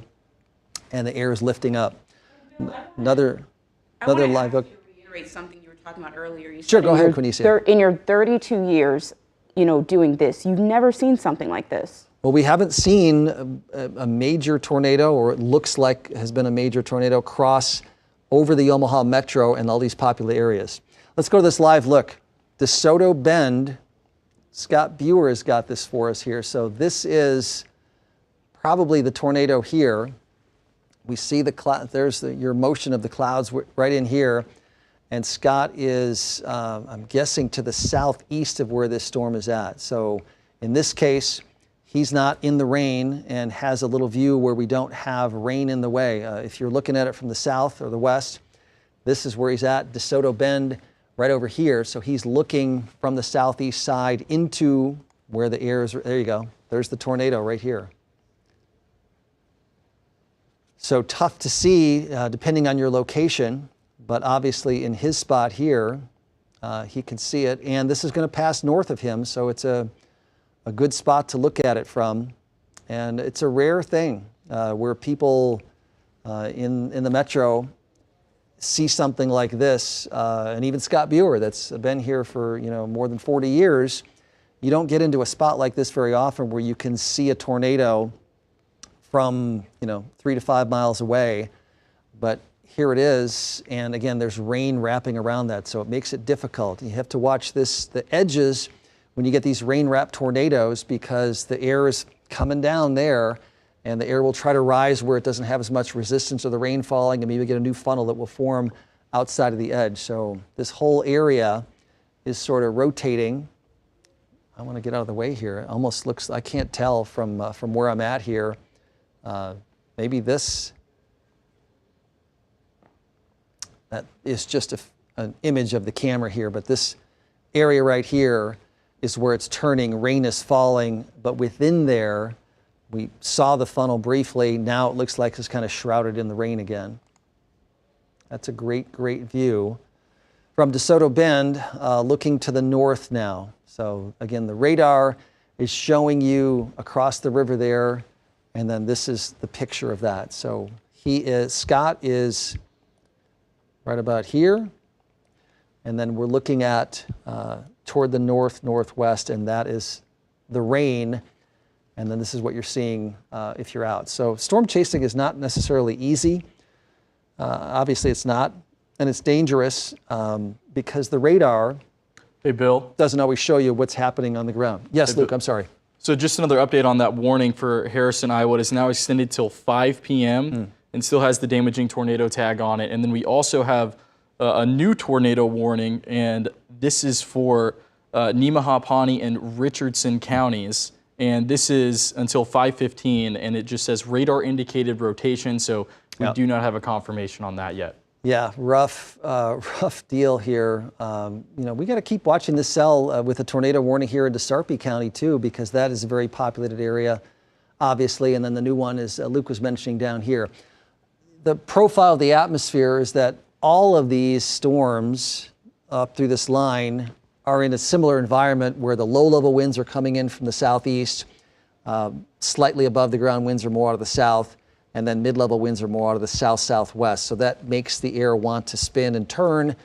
and the air is lifting up. Another live hook. To reiterate something you were talking about earlier. You Sure, said go ahead, Quinicia. In your 32 years, doing this, you've never seen something like this. Well, we haven't seen a major tornado, or it looks like has been a major tornado, cross over the Omaha Metro and all these popular areas. Let's go to this live look. DeSoto Bend Scott Buer has got this for us here. So this is probably the tornado here. We see the cloud, there's your motion of the clouds right in here. And Scott is, I'm guessing, to the southeast of where this storm is at. So in this case, he's not in the rain and has a little view where we don't have rain in the way. If you're looking at it from the south or the west, this is where he's at, DeSoto Bend, right over here. So he's looking from the southeast side into where the air is. There you go. There's the tornado right here. So tough to see depending on your location, but obviously in his spot here, he can see it. And this is going to pass north of him, so it's a good spot to look at it from. And it's a rare thing where people in the metro see something like this, and even Scott Buer, that's been here for more than 40 years. You don't get into a spot like this very often where you can see a tornado from 3 to 5 miles away, but here it is, and again, there's rain wrapping around that, so it makes it difficult. You have to watch the edges when you get these rain-wrapped tornadoes, because the air is coming down there, and the air will try to rise where it doesn't have as much resistance to the rain falling, and maybe get a new funnel that will form outside of the edge. So this whole area is sort of rotating. I want to get out of the way here. It almost looks, I can't tell from where I'm at here. Maybe this, that is just an image of the camera here, but this area right here is where it's turning, rain is falling, but within there, we saw the funnel briefly. Now it looks like it's kind of shrouded in the rain again. That's a great, great view. From DeSoto Bend, looking to the north now. So again, the radar is showing you across the river there, and then this is the picture of that. So Scott is right about here, and then we're looking at toward the northwest, and that is the rain, and then this is what you're seeing if you're out. So storm chasing is not necessarily easy. Obviously it's not, and it's dangerous because the radar, hey, Bill, doesn't always show you what's happening on the ground. Yes, Luke, I'm sorry. So just another update on that warning for Harrison, Iowa. It is now extended till 5 p.m. And still has the damaging tornado tag on it. And then we also have a new tornado warning, and this is for Nemaha, Pawnee, and Richardson counties. And this is until 5:15, and it just says radar indicated rotation. So we do not have a confirmation on that yet. Yeah, rough deal here. We got to keep watching this cell with a tornado warning here into Sarpy County too, because that is a very populated area, obviously. And then the new one is Luke was mentioning down here. The profile of the atmosphere is that all of these storms up through this line are in a similar environment where the low-level winds are coming in from the southeast, slightly above the ground winds are more out of the south, and then mid-level winds are more out of the south-southwest. So that makes the air want to spin and turn,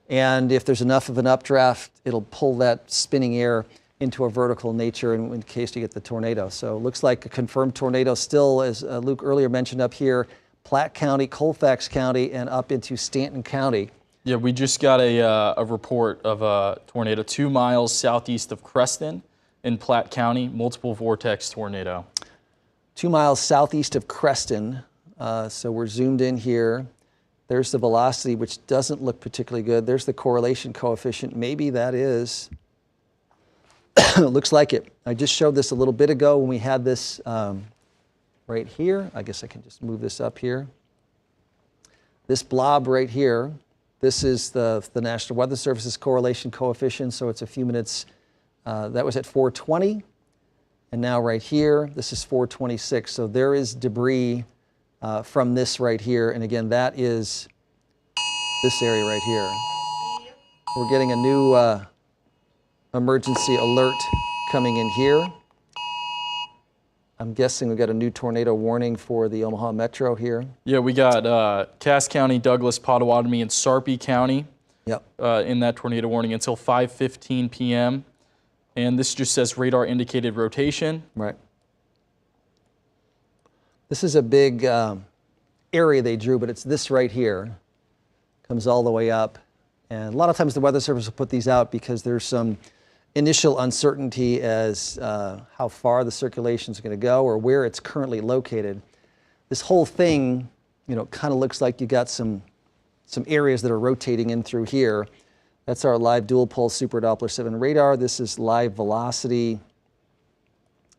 and if there's enough of an updraft, it'll pull that spinning air into a vertical nature in case you get the tornado. So it looks like a confirmed tornado still, as Luke earlier mentioned, up here, Platte County, Colfax County, and up into Stanton County. Yeah, we just got a report of a tornado 2 miles southeast of Creston in Platte County, multiple vortex tornado. 2 miles southeast of Creston. So we're zoomed in here. There's the velocity, which doesn't look particularly good. There's the correlation coefficient. Maybe that is, looks like it. I just showed this a little bit ago when we had this right here. I guess I can just move this up here. This blob right here, this is the National Weather Service's correlation coefficient, so it's a few minutes. That was at 4:20. And now right here, this is 4:26. So there is debris from this right here. And again, that is this area right here. We're getting a new emergency alert coming in here. I'm guessing we've got a new tornado warning for the Omaha Metro here. Yeah, we got Cass County, Douglas, Potawatomi, and Sarpy County in that tornado warning until 5:15 p.m. And this just says radar indicated rotation. Right. This is a big area they drew, but it's this right here. Comes all the way up. And a lot of times the Weather Service will put these out because there's some initial uncertainty as how far the circulation is going to go or where it's currently located. This whole thing, kind of looks like you got some areas that are rotating in through here. That's our live dual pulse Super Doppler 7 radar. This is live velocity.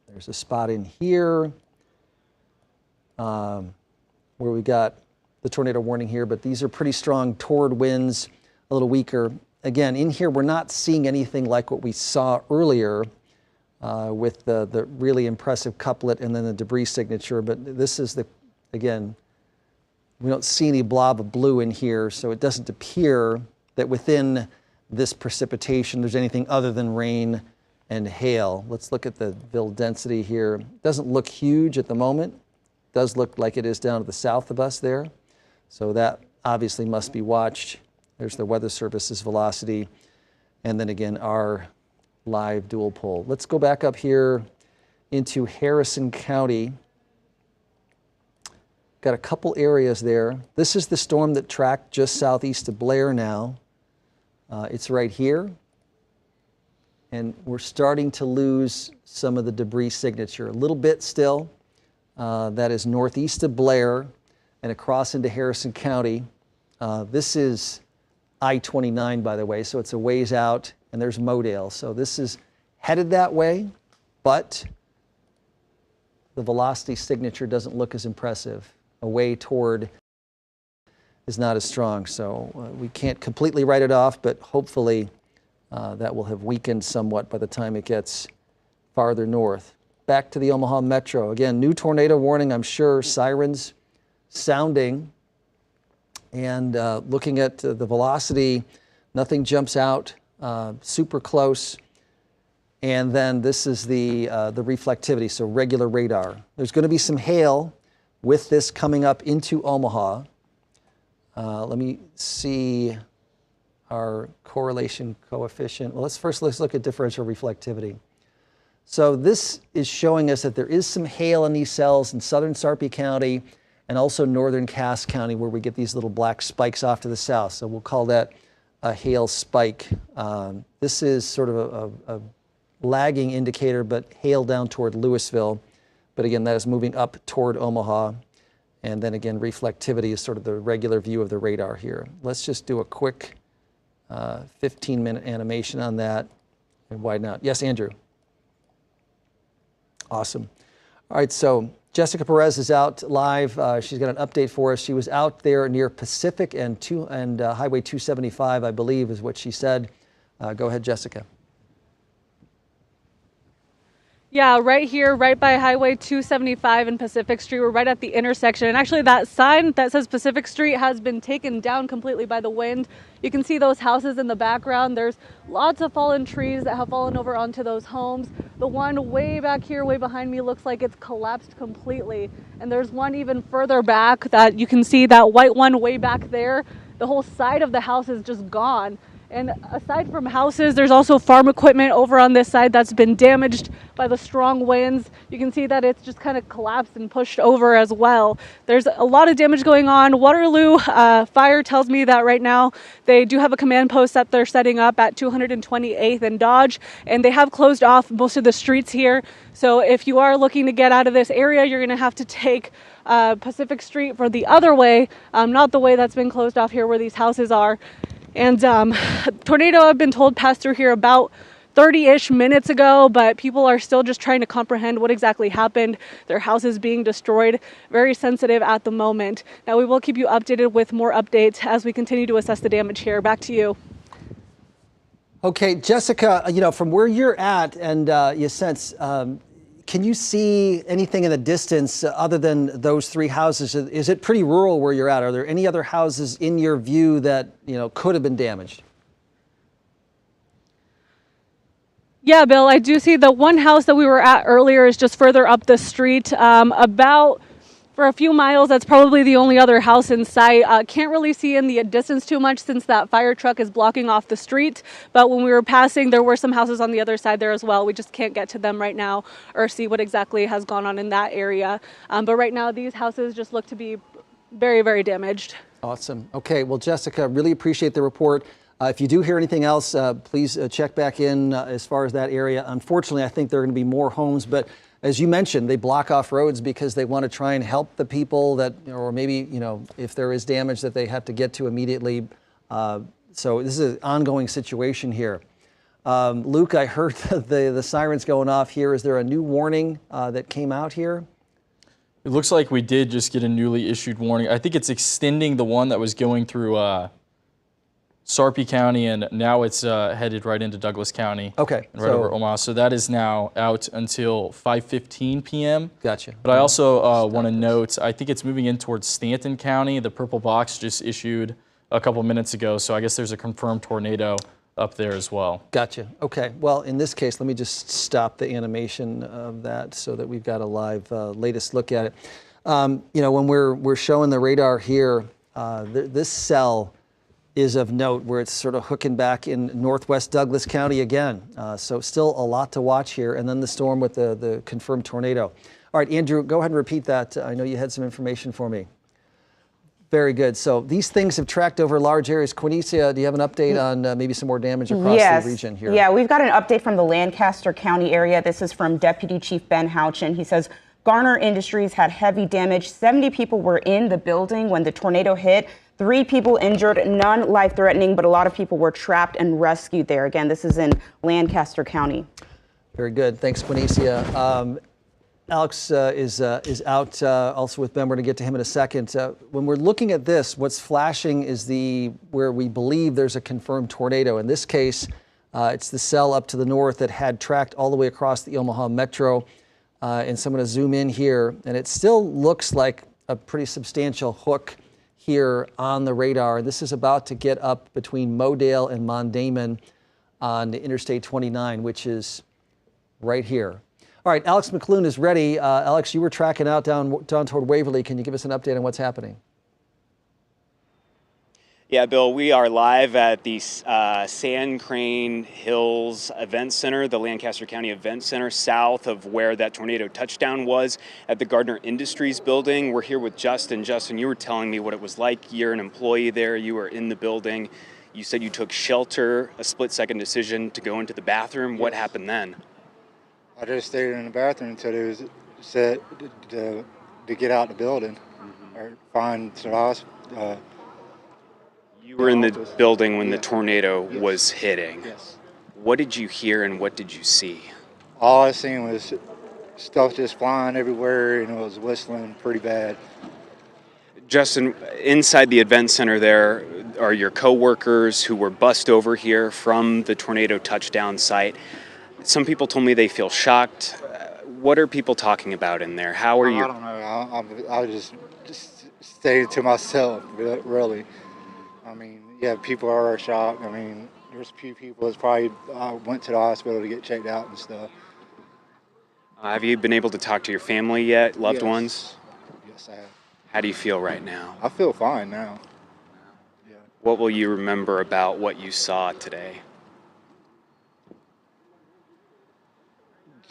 There's a spot in here where we got the tornado warning here, but these are pretty strong toward winds, a little weaker. Again, in here, we're not seeing anything like what we saw earlier with the really impressive couplet and then the debris signature, but this is again, we don't see any blob of blue in here, so it doesn't appear that within this precipitation there's anything other than rain and hail. Let's look at the Ville density here. It doesn't look huge at the moment. It does look like it is down to the south of us there, so that obviously must be watched. There's the Weather Service's velocity, and then again our live dual pole. Let's go back up here into Harrison County. Got a couple areas there. This is the storm that tracked just southeast of Blair now. It's right here, and we're starting to lose some of the debris signature. A little bit still. That is northeast of Blair and across into Harrison County. This is I-29, by the way, so it's a ways out, and there's Modale. So this is headed that way, but the velocity signature doesn't look as impressive. Away toward is not as strong, so we can't completely write it off, but hopefully that will have weakened somewhat by the time it gets farther north. Back to the Omaha Metro. Again, new tornado warning, I'm sure, sirens sounding. And looking at the velocity, nothing jumps out, super close. And then this is the reflectivity, so regular radar. There's going to be some hail with this coming up into Omaha. Let me see our correlation coefficient. Well, let's look at differential reflectivity. So this is showing us that there is some hail in these cells in southern Sarpy County and also northern Cass County, where we get these little black spikes off to the south. So we'll call that a hail spike. This is sort of a lagging indicator, but hail down toward Louisville. But again, that is moving up toward Omaha. And then again, reflectivity is sort of the regular view of the radar here. Let's just do a quick 15-minute animation on that and widen out. Yes, Andrew. Awesome. All right, so Jessica Perez is out live. She's got an update for us. She was out there near Pacific and Highway 275, I believe, is what she said. Go ahead, Jessica. Yeah, right here, right by Highway 275 and Pacific Street. We're right at the intersection. And actually that sign that says Pacific Street has been taken down completely by the wind. You can see those houses in the background. There's lots of fallen trees that have fallen over onto those homes. The one way back here, way behind me, looks like it's collapsed completely. And there's one even further back that you can see, that white one way back there. The whole side of the house is just gone. And aside from houses, there's also farm equipment over on this side that's been damaged by the strong winds. You can see that it's just kind of collapsed and pushed over as well. There's a lot of damage going on. Waterloo Fire tells me that right now they do have a command post that they're setting up at 228th and Dodge, and they have closed off most of the streets here. So if you are looking to get out of this area, you're going to have to take Pacific Street for the other way, not the way that's been closed off here where these houses are. And tornado, I've been told, passed through here about 30-ish minutes ago, but people are still just trying to comprehend what exactly happened. Their houses being destroyed. Very sensitive at the moment. Now, we will keep you updated with more updates as we continue to assess the damage here. Back to you. Okay, Jessica, from where you're at and you sense, can you see anything in the distance other than those three houses? Is it pretty rural where you're at? Are there any other houses in your view that could have been damaged? Yeah, Bill, I do see the one house that we were at earlier is just further up the street, about for a few miles. That's probably the only other house in sight. Can't really see in the distance too much since that fire truck is blocking off the street. But when we were passing, there were some houses on the other side there as well. We just can't get to them right now or see what exactly has gone on in that area. But right now, these houses just look to be very, very damaged. Awesome. Okay, well, Jessica, really appreciate the report. If you do hear anything else, please check back in as far as that area. Unfortunately, I think there are going to be more homes, but as you mentioned, they block off roads because they want to try and help the people that, or maybe, if there is damage that they have to get to immediately. So this is an ongoing situation here. Luke, I heard the sirens going off here. Is there a new warning that came out here? It looks like we did just get a newly issued warning. I think it's extending the one that was going through Sarpy County, and now it's headed right into Douglas County. Okay. And right over Omaha. So that is now out until 5:15 p.m. Gotcha. But I also want to note, I think it's moving in towards Stanton County. The purple box just issued a couple minutes ago, so I guess there's a confirmed tornado up there as well. Gotcha. Okay. Well, in this case, let me just stop the animation of that so that we've got a live latest look at it. When we're showing the radar here, this cell is of note where it's sort of hooking back in northwest Douglas County again. So still a lot to watch here. And then the storm with the confirmed tornado. All right, Andrew, go ahead and repeat that. I know you had some information for me. Very good. So these things have tracked over large areas. Quinicia, do you have an update on maybe some more damage across the region here? Yeah, we've got an update from the Lancaster County area. This is from Deputy Chief Ben Houchin. He says Garner Industries had heavy damage. 70 people were in the building when the tornado hit. 3 people injured, none life-threatening, but a lot of people were trapped and rescued there. Again, this is in Lancaster County. Very good. Thanks, Quinicia. Alex is out also with Ben. We're going to get to him in a second. When we're looking at this, what's flashing is where we believe there's a confirmed tornado. In this case, it's the cell up to the north that had tracked all the way across the Omaha Metro. And so I'm going to zoom in here, and it still looks like a pretty substantial hook here on the radar. This is about to get up between Modale and Mondamon on Interstate 29, which is right here. All right, Alex McClune is ready. Alex, you were tracking out down toward Waverly. Can you give us an update on what's happening? Yeah, Bill, we are live at the Sand Crane Hills Event Center, the Lancaster County Event Center, south of where that tornado touchdown was at the Gardner Industries building. We're here with Justin. Justin, you were telling me what it was like. You're an employee there. You were in the building. You said you took shelter, a split-second decision to go into the bathroom. What happened then? I just stayed in the bathroom until it was set to get out the building or find some hospital. You were in the building when the tornado was hitting. Yes. What did you hear and what did you see? All I seen was stuff just flying everywhere and it was whistling pretty bad. Justin, inside the event center there are your coworkers who were bussed over here from the tornado touchdown site. Some people told me they feel shocked. What are people talking about in there? How are you? I don't know. I just stayed to myself, really. I mean, yeah, people are shocked. I mean, there's a few people that probably went to the hospital to get checked out and stuff. Have you been able to talk to your family yet, loved ones? Yes, I have. How do you feel right now? I feel fine now. Yeah. What will you remember about what you saw today?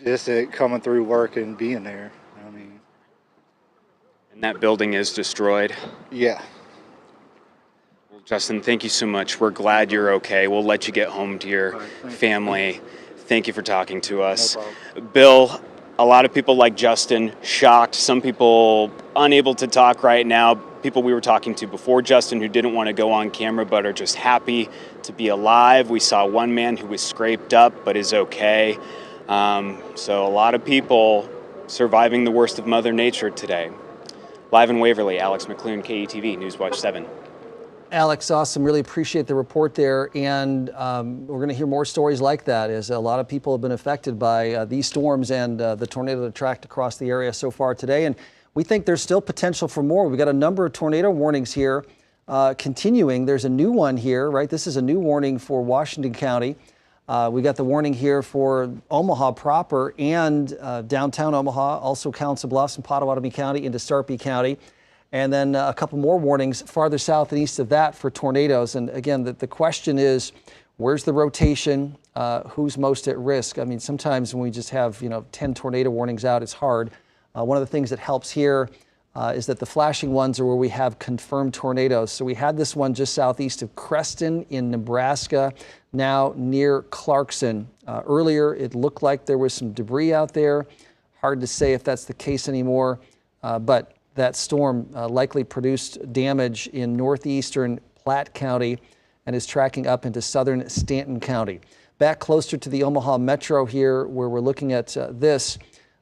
Just it coming through work and being there. I mean. And that building is destroyed? Yeah. Well, Justin, thank you so much. We're glad you're okay. We'll let you get home to your family. Thank you for talking to us. No problem. Bill, a lot of people like Justin, shocked. Some people unable to talk right now. People we were talking to before Justin who didn't want to go on camera but are just happy to be alive. We saw one man who was scraped up but is okay. So a lot of people surviving the worst of Mother Nature today. Live in Waverly, Alex McClune, KETV, Newswatch 7. Alex, awesome. Really appreciate the report there. And we're going to hear more stories like that as a lot of people have been affected by these storms and the tornado that tracked across the area so far today. And we think there's still potential for more. We've got a number of tornado warnings here continuing. There's a new one here, right? This is a new warning for Washington County. We got the warning here for Omaha proper and downtown Omaha, also Council Bluffs and Pottawatomie County into Sarpy County. And then a couple more warnings farther south and east of that for tornadoes. And again, the question is, where's the rotation? Who's most at risk? I mean, sometimes when we just have, 10 tornado warnings out, it's hard. One of the things that helps here is that the flashing ones are where we have confirmed tornadoes. So we had this one just southeast of Creston in Nebraska, now near Clarkson. Earlier, it looked like there was some debris out there. Hard to say if that's the case anymore, but that storm likely produced damage in northeastern Platte County and is tracking up into southern Stanton County. Back closer to the Omaha Metro here, where we're looking at this,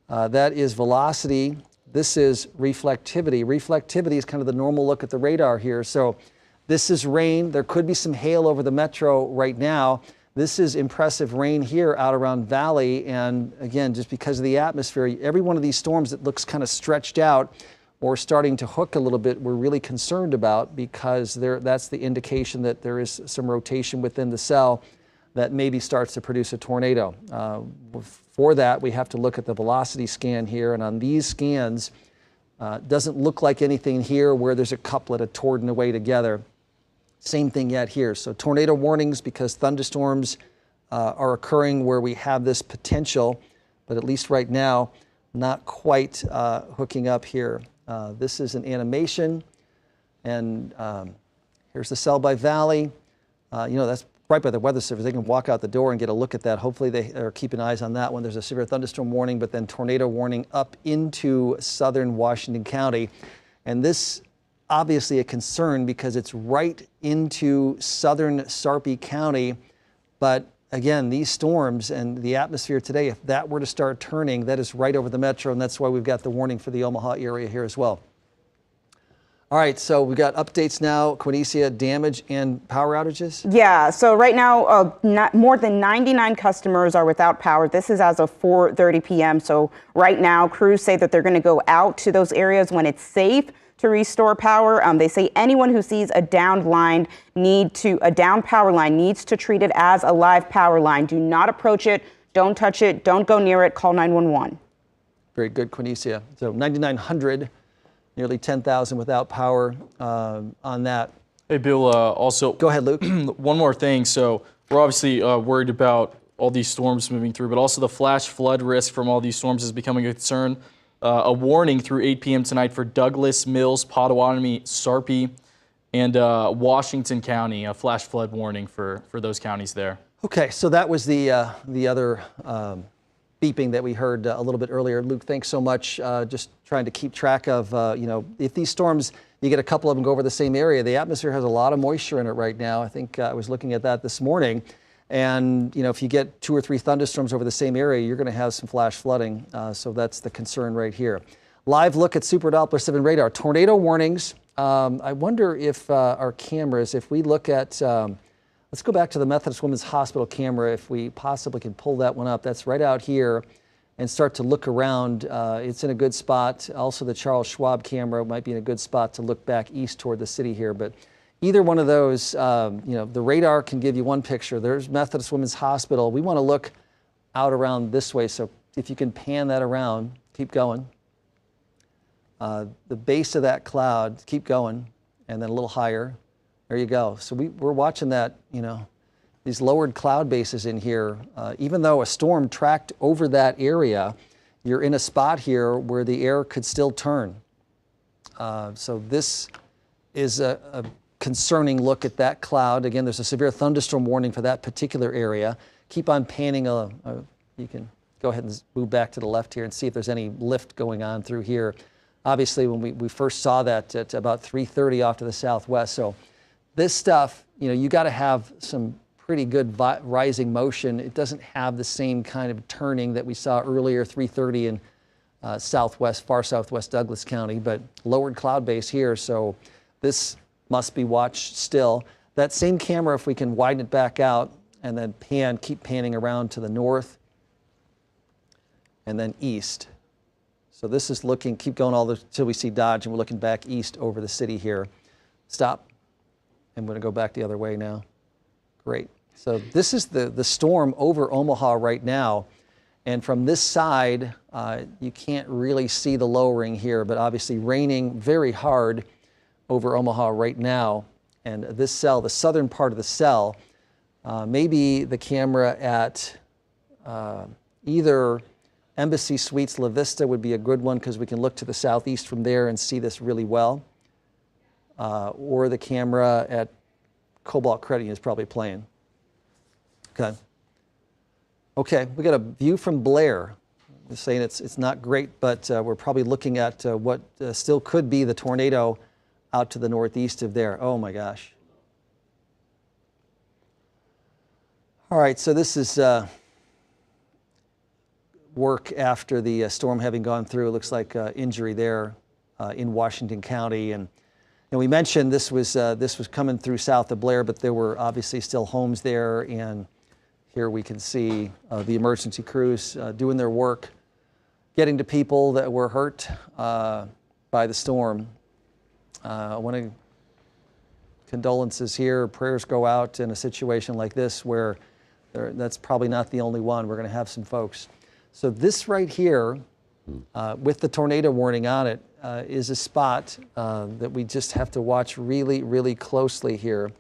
that is velocity. This is reflectivity. Reflectivity is kind of the normal look at the radar here. So this is rain. There could be some hail over the metro right now. This is impressive rain here out around Valley. And again, just because of the atmosphere, every one of these storms that looks kind of stretched out or starting to hook a little bit, we're really concerned about, because that's the indication that there is some rotation within the cell that maybe starts to produce a tornado. For that, we have to look at the velocity scan here, and on these scans, doesn't look like anything here where there's a couplet of toward and away together. Same thing yet here. So tornado warnings, because thunderstorms are occurring where we have this potential, but at least right now, not quite hooking up here. This is an animation, and here's the cell by Valley. That's right by the Weather Service. They can walk out the door and get a look at that. Hopefully they are keeping eyes on that one. There's a severe thunderstorm warning, but then tornado warning up into southern Washington County. And this obviously a concern because it's right into southern Sarpy County. But again, these storms and the atmosphere today, if that were to start turning, that is right over the metro, and that's why we've got the warning for the Omaha area here as well. All right, so we've got updates now, Quinicia, damage and power outages? Yeah, so right now, more than 99 customers are without power. This is as of 4:30 p.m. So right now, crews say that they're going to go out to those areas when it's safe to restore power. They say anyone who sees a downed line a downed power line needs to treat it as a live power line. Do not approach it. Don't touch it. Don't go near it. Call 911. Very good, Quinicia. So 9,900. Nearly 10,000 without power on that. Hey, Bill, also. Go ahead, Luke. One more thing. So we're obviously worried about all these storms moving through, but also the flash flood risk from all these storms is becoming a concern. A warning through 8 p.m. tonight for Douglas, Mills, Potawatomi, Sarpy, and Washington County. A flash flood warning for those counties there. Okay, so that was the other beeping that we heard a little bit earlier. Luke, thanks so much. Just trying to keep track of, if these storms, you get a couple of them go over the same area, the atmosphere has a lot of moisture in it right now. I think I was looking at that this morning. And, if you get 2 or 3 thunderstorms over the same area, you're going to have some flash flooding. So that's the concern right here. Live look at Super Doppler 7 radar. Tornado warnings. I wonder if our cameras, if we look at, let's go back to the Methodist Women's Hospital camera, if we possibly can pull that one up. That's right out here, and start to look around. It's in a good spot. Also, the Charles Schwab camera might be in a good spot to look back east toward the city here. But either one of those, the radar can give you one picture. There's Methodist Women's Hospital. We want to look out around this way. So if you can pan that around, keep going. The base of that cloud, keep going, and then a little higher. There you go. So we're watching that, these lowered cloud bases in here. Even though a storm tracked over that area, you're in a spot here where the air could still turn. So this is a concerning look at that cloud. Again, there's a severe thunderstorm warning for that particular area. Keep on panning. You can go ahead and move back to the left here and see if there's any lift going on through here. Obviously, when we first saw that at about 3:30 off to the southwest. So this stuff, you got to have some pretty good rising motion. It doesn't have the same kind of turning that we saw earlier, 3:30 in far southwest Douglas County, but lowered cloud base here. So this must be watched still. That same camera, if we can widen it back out and then keep panning around to the north and then east. So this is looking, keep going until we see Dodge, and we're looking back east over the city here. Stop. I'm going to go back the other way now. Great. So this is the storm over Omaha right now. And from this side, you can't really see the lowering here, but obviously raining very hard over Omaha right now. And this cell, the southern part of the cell, maybe the camera at either Embassy Suites La Vista would be a good one because we can look to the southeast from there and see this really well. Or the camera at Cobalt Credit is probably playing. Okay. Okay, we got a view from Blair. We're saying it's not great, but we're probably looking at what still could be the tornado out to the northeast of there. Oh my gosh. All right, so this is work after the storm having gone through. It looks like injury there in Washington County, and we mentioned this was coming through south of Blair, but there were obviously still homes there, and here we can see the emergency crews doing their work, getting to people that were hurt by the storm. I want to condolences here. Prayers go out in a situation like this where that's probably not the only one. We're going to have some folks. So this right here, with the tornado warning on it, is a spot that we just have to watch really, really closely here.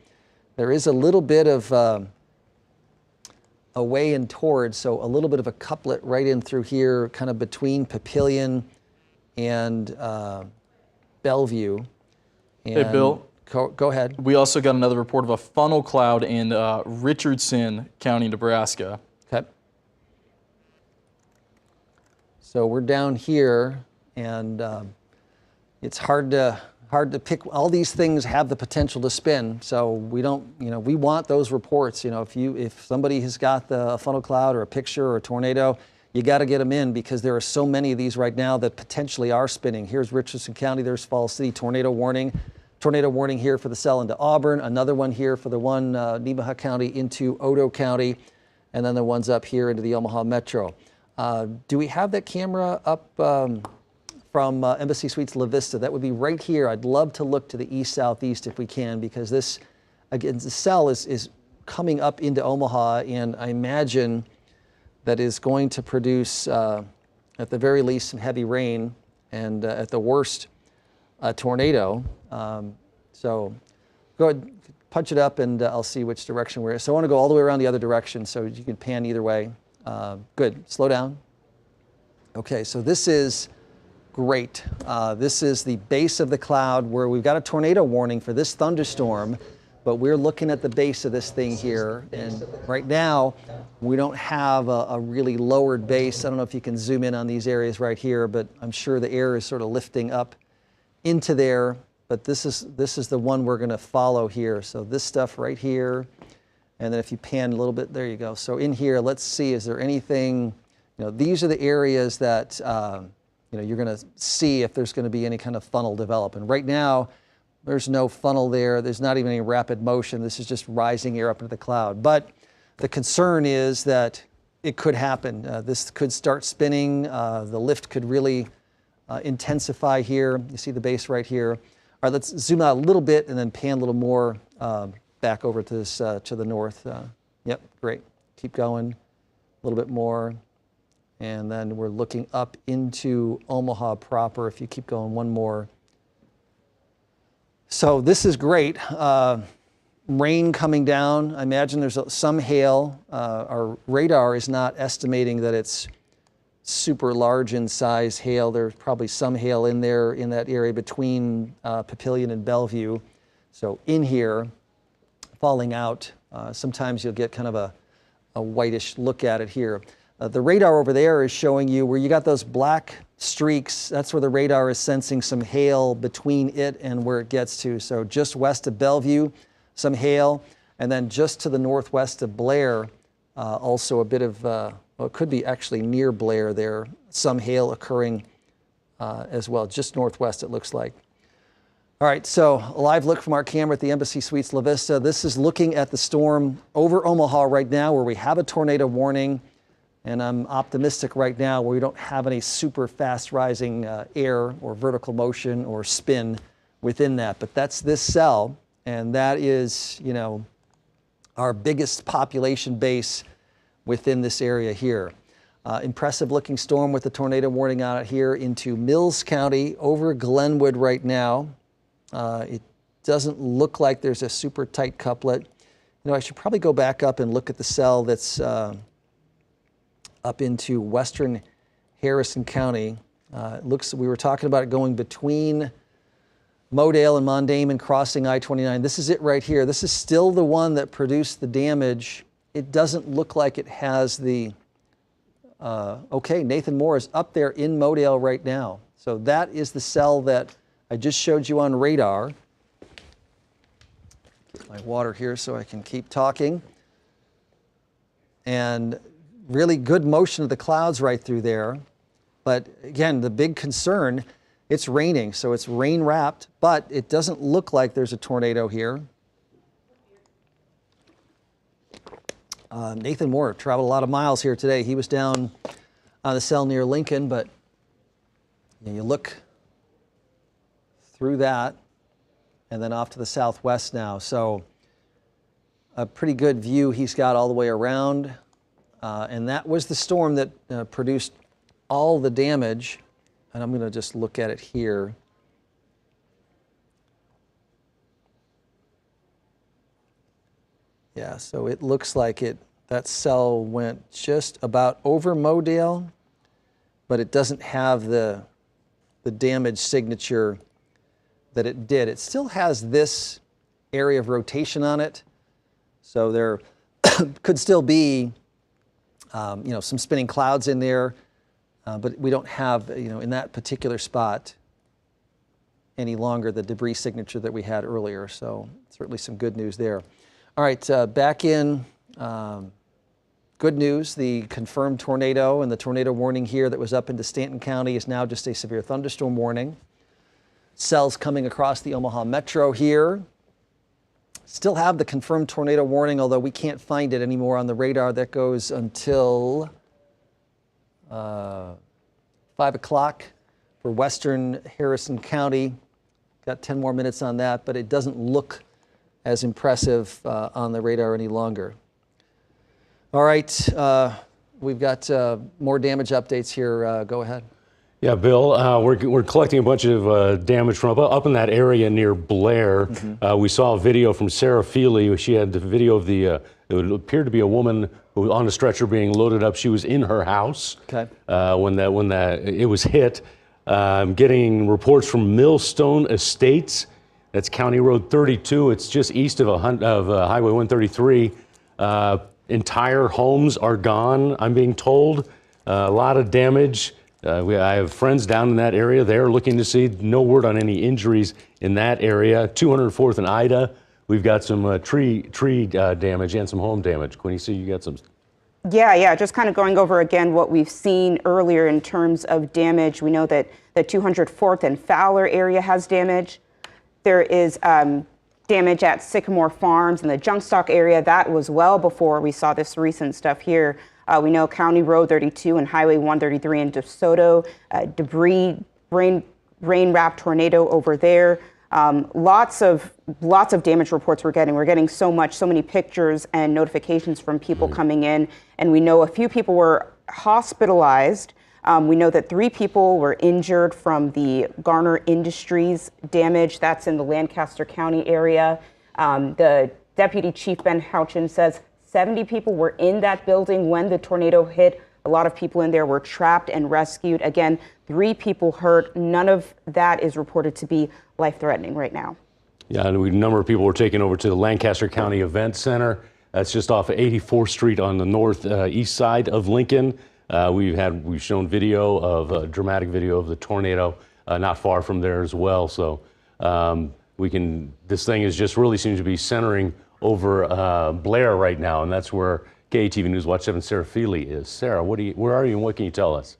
There is a little bit of away and towards, so a little bit of a couplet right in through here, kind of between Papillion and Bellevue. And Hey, Bill. Go ahead. We also got another report of a funnel cloud in Richardson County, Nebraska. Okay. So we're down here, and it's hard to pick. All these things have the potential to spin, so we don't, we want those reports. If somebody has got the funnel cloud or a picture or a tornado, you got to get them in because there are so many of these right now that potentially are spinning. Here's Richardson County. There's Falls City tornado warning. Tornado warning here for the cell into Auburn. Another one here for the one Nemaha County into Odo County, and then the ones up here into the Omaha Metro. Do we have that camera up from Embassy Suites La Vista? That would be right here. I'd love to look to the east-southeast if we can, because this, again, the cell is coming up into Omaha, and I imagine that is going to produce, at the very least, some heavy rain, and at the worst, a tornado. So go ahead, punch it up, and I'll see which direction we're in. So I want to go all the way around the other direction, so you can pan either way. Good. Slow down. Okay, so this is great. This is the base of the cloud where we've got a tornado warning for this thunderstorm, but we're looking at the base of this thing here. And right now, we don't have a really lowered base. I don't know if you can zoom in on these areas right here, but I'm sure the air is sort of lifting up into there. But this is the one we're going to follow here. So this stuff right here. And then if you pan a little bit, there you go. So in here, let's see, is there anything, these are the areas that, you're going to see if there's going to be any kind of funnel develop. And right now, there's no funnel there. There's not even any rapid motion. This is just rising air up into the cloud. But the concern is that it could happen. This could start spinning. The lift could really intensify here. You see the base right here. All right, let's zoom out a little bit and then pan a little more back over to this to the north. Yep, great. Keep going a little bit more. And then we're looking up into Omaha proper. If you keep going one more. So this is great. Rain coming down. I imagine there's some hail. Our radar is not estimating that it's super large in size hail. There's probably some hail in there in that area between Papillion and Bellevue. So in here, falling out. Sometimes you'll get kind of a whitish look at it here. The radar over there is showing you where you got those black streaks. That's where the radar is sensing some hail between it and where it gets to. So just west of Bellevue, some hail. And then just to the northwest of Blair, also a bit of, well, it could be actually near Blair there, some hail occurring as well, just northwest it looks like. All right, so a live look from our camera at the Embassy Suites La Vista. This is looking at the storm over Omaha right now where we have a tornado warning. And I'm optimistic right now where we don't have any super fast rising air or vertical motion or spin within that. But that's this cell, and that is, our biggest population base within this area here. Impressive looking storm with the tornado warning on it here into Mills County over Glenwood right now. It doesn't look like there's a super tight couplet. I should probably go back up and look at the cell that's up into western Harrison County. We were talking about it going between Modale and Mondayne crossing I-29. This is it right here. This is still the one that produced the damage. It doesn't look like it has the, okay, Nathan Moore is up there in Modale right now. So that is the cell that I just showed you on radar. Get my water here so I can keep talking. And really good motion of the clouds right through there. But again, the big concern, it's raining, so it's rain wrapped, but it doesn't look like there's a tornado here. Nathan Moore traveled a lot of miles here today. He was down on the cell near Lincoln, but you look through that and then off to the southwest now. So a pretty good view he's got all the way around. And that was the storm that produced all the damage. And I'm going to just look at it here. Yeah, so it looks like that cell went just about over Modale, but it doesn't have the damage signature that it did. It still has this area of rotation on it, so there could still be some spinning clouds in there, but we don't have, in that particular spot any longer the debris signature that we had earlier. So certainly some good news there. All right, back in good news. The confirmed tornado and the tornado warning here that was up into Stanton County is now just a severe thunderstorm warning. Cells coming across the Omaha Metro here. Still have the confirmed tornado warning, although we can't find it anymore on the radar. That goes until 5 o'clock for western Harrison County. Got 10 more minutes on that, but it doesn't look as impressive on the radar any longer. All right, we've got more damage updates here. Go ahead. Yeah, Bill, we're collecting a bunch of damage from up in that area near Blair. Mm-hmm. We saw a video from Sarah Feely. She had the video of it appeared to be a woman who was on a stretcher being loaded up. She was in her house when it was hit. Getting reports from Millstone Estates. That's County Road 32. It's just east of Highway 133. Entire homes are gone, I'm being told. A lot of damage. I have friends down in that area. They're looking to see. No word on any injuries in that area. 204th and Ida. We've got some tree damage and some home damage. Quinny, see, you got some. Yeah, just kind of going over again what we've seen earlier in terms of damage. We know that the 204th and Fowler area has damage. There is damage at Sycamore Farms in the junk stock area. That was well before we saw this recent stuff here. We know County Road 32 and Highway 133 in DeSoto, debris, rain-wrapped tornado over there. Lots of damage reports we're getting. We're getting so many pictures and notifications from people coming in, and we know a few people were hospitalized. We know that 3 people were injured from the Garner Industries damage. That's in the Lancaster County area. The Deputy Chief Ben Houchin says 70 people were in that building when the tornado hit. A lot of people in there were trapped and rescued. Again, 3 people hurt. None of that is reported to be life-threatening right now. Yeah, and a number of people were taken over to the Lancaster County Event Center. That's just off of 84th Street on the northeast side of Lincoln. We've shown video of a dramatic video of the tornado not far from there as well. So this thing is just really seems to be centering over Blair right now, and that's where KATV News Watch 7 Sarah Feely is. Sarah, where are you and what can you tell us?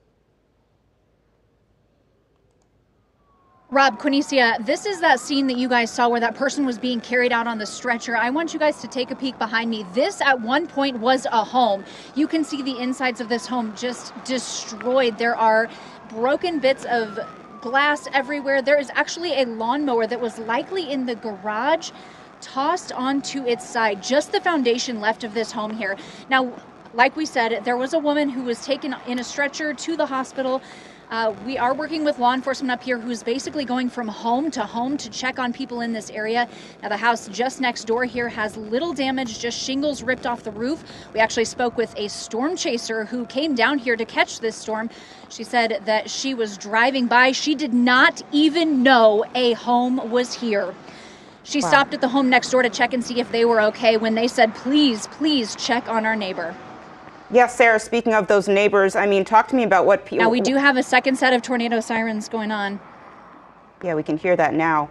Rob, Quinicia, this is that scene that you guys saw where that person was being carried out on the stretcher. I want you guys to take a peek behind me. This at one point was a home. You can see the insides of this home just destroyed. There are broken bits of glass everywhere. There is actually a lawnmower that was likely in the garage, tossed onto its side. Just the foundation left of this home here. Now, like we said, there was a woman who was taken in a stretcher to the hospital. We are working with law enforcement up here who's basically going from home to check on people in this area. Now, the house just next door here has little damage, just shingles ripped off the roof. We actually spoke with a storm chaser who came down here to catch this storm. She said that she was driving by. She did not even know a home was here. She stopped at the home next door to check and see if they were okay when they said, please, please check on our neighbor. Yes, Sarah, speaking of those neighbors, I mean, talk to me about what people... Now, we do have a second set of tornado sirens going on. Yeah, we can hear that now.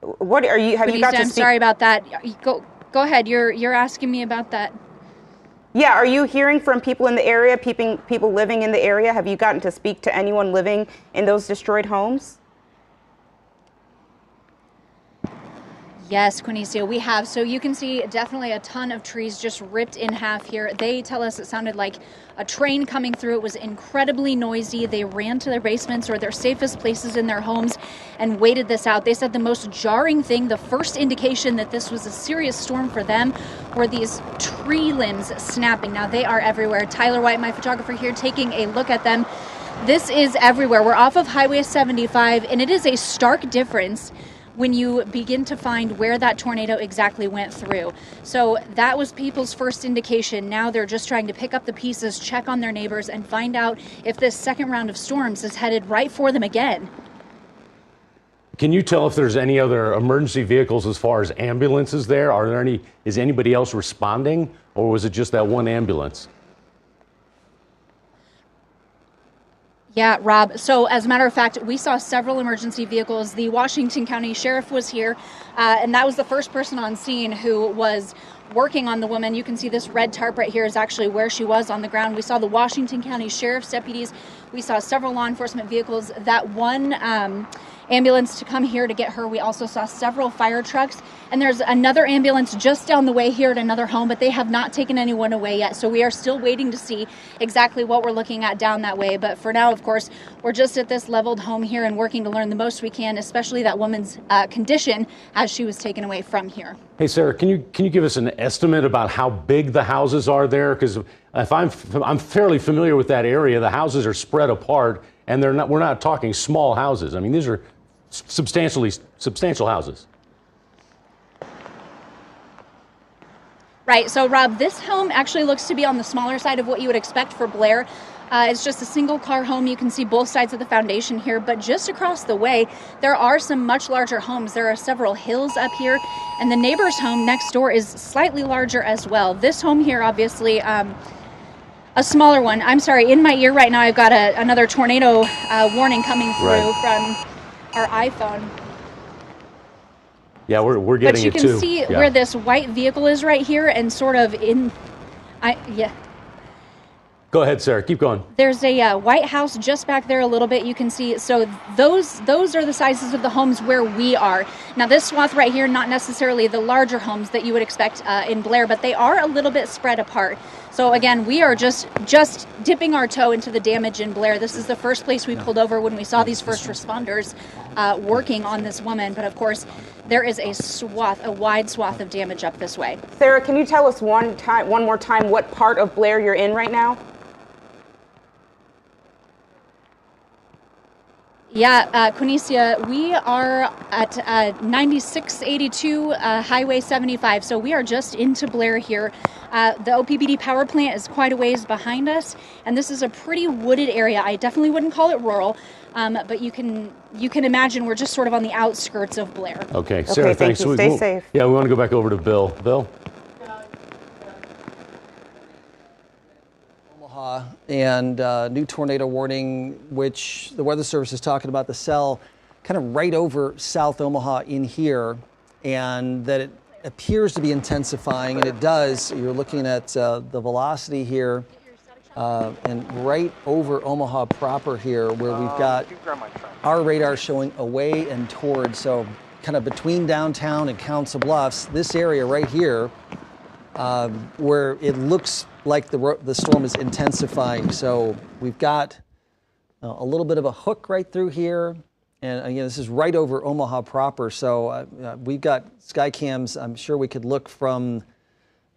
What are you, have you got to I'm sorry about that. Go ahead. You're asking me about that. Yeah, are you hearing from people in the area, people living in the area? Have you gotten to speak to anyone living in those destroyed homes? Yes, Quinicia, we have. So you can see definitely a ton of trees just ripped in half here. They tell us it sounded like a train coming through. It was incredibly noisy. They ran to their basements or their safest places in their homes and waited this out. They said the most jarring thing, the first indication that this was a serious storm for them, were these tree limbs snapping. Now, they are everywhere. Tyler White, my photographer here, taking a look at them. This is everywhere. We're off of Highway 75, and it is a stark difference when you begin to find where that tornado exactly went through. So that was people's first indication. Now they're just trying to pick up the pieces, check on their neighbors, and find out if this second round of storms is headed right for them again. Can you tell if there's any other emergency vehicles as far as ambulances there? Are there any, is anybody else responding, or was it just that one ambulance? Yeah, Rob. So as a matter of fact, we saw several emergency vehicles. The Washington County Sheriff was here, and that was the first person on scene who was working on the woman. You can see this red tarp right here is actually where she was on the ground. We saw the Washington County Sheriff's deputies. We saw several law enforcement vehicles. That one ambulance to come here to get her. We also saw several fire trucks, and there's another ambulance just down the way here at another home, but they have not taken anyone away yet. So we are still waiting to see exactly what we're looking at down that way. But for now, of course, we're just at this leveled home here and working to learn the most we can, especially that woman's condition as she was taken away from here. Hey, Sarah, can you give us an estimate about how big the houses are there? Because if I'm fairly familiar with that area, the houses are spread apart, and we're not talking small houses. I mean, these are substantial houses. Right. So, Rob, this home actually looks to be on the smaller side of what you would expect for Blair. It's just a single car home. You can see both sides of the foundation here, but just across the way, there are some much larger homes. There are several hills up here, and the neighbor's home next door is slightly larger as well. This home here, obviously, a smaller one. I'm sorry, in my ear right now, I've got another tornado warning coming through from our iPhone. Yeah, we're getting it too. But you can see where this white vehicle is right here, and sort of yeah. Go ahead, Sarah. Keep going. There's a White House just back there a little bit. You can see. So those are the sizes of the homes where we are. Now, this swath right here, not necessarily the larger homes that you would expect in Blair, but they are a little bit spread apart. So again, we are just dipping our toe into the damage in Blair. This is the first place we pulled over when we saw these first responders working on this woman. But of course, there is a wide swath of damage up this way. Sarah, can you tell us one more time what part of Blair you're in right now? Yeah, Quinicia, we are at 9682 Highway 75, so we are just into Blair here. The OPPD power plant is quite a ways behind us, and this is a pretty wooded area. I definitely wouldn't call it rural, but you can imagine we're just sort of on the outskirts of Blair. Okay, Sarah, thanks. Thank you. Stay safe. Yeah, we want to go back over to Bill. Bill? And new tornado warning, which the Weather Service is talking about the cell kind of right over South Omaha in here, and that it appears to be intensifying, and it does. You're looking at the velocity here, and right over Omaha proper here, where we've got our radar showing away and towards, so kind of between downtown and Council Bluffs, this area right here, where it looks like the storm is intensifying. So we've got a little bit of a hook right through here. And again, this is right over Omaha proper. So we've got sky cams. I'm sure we could look from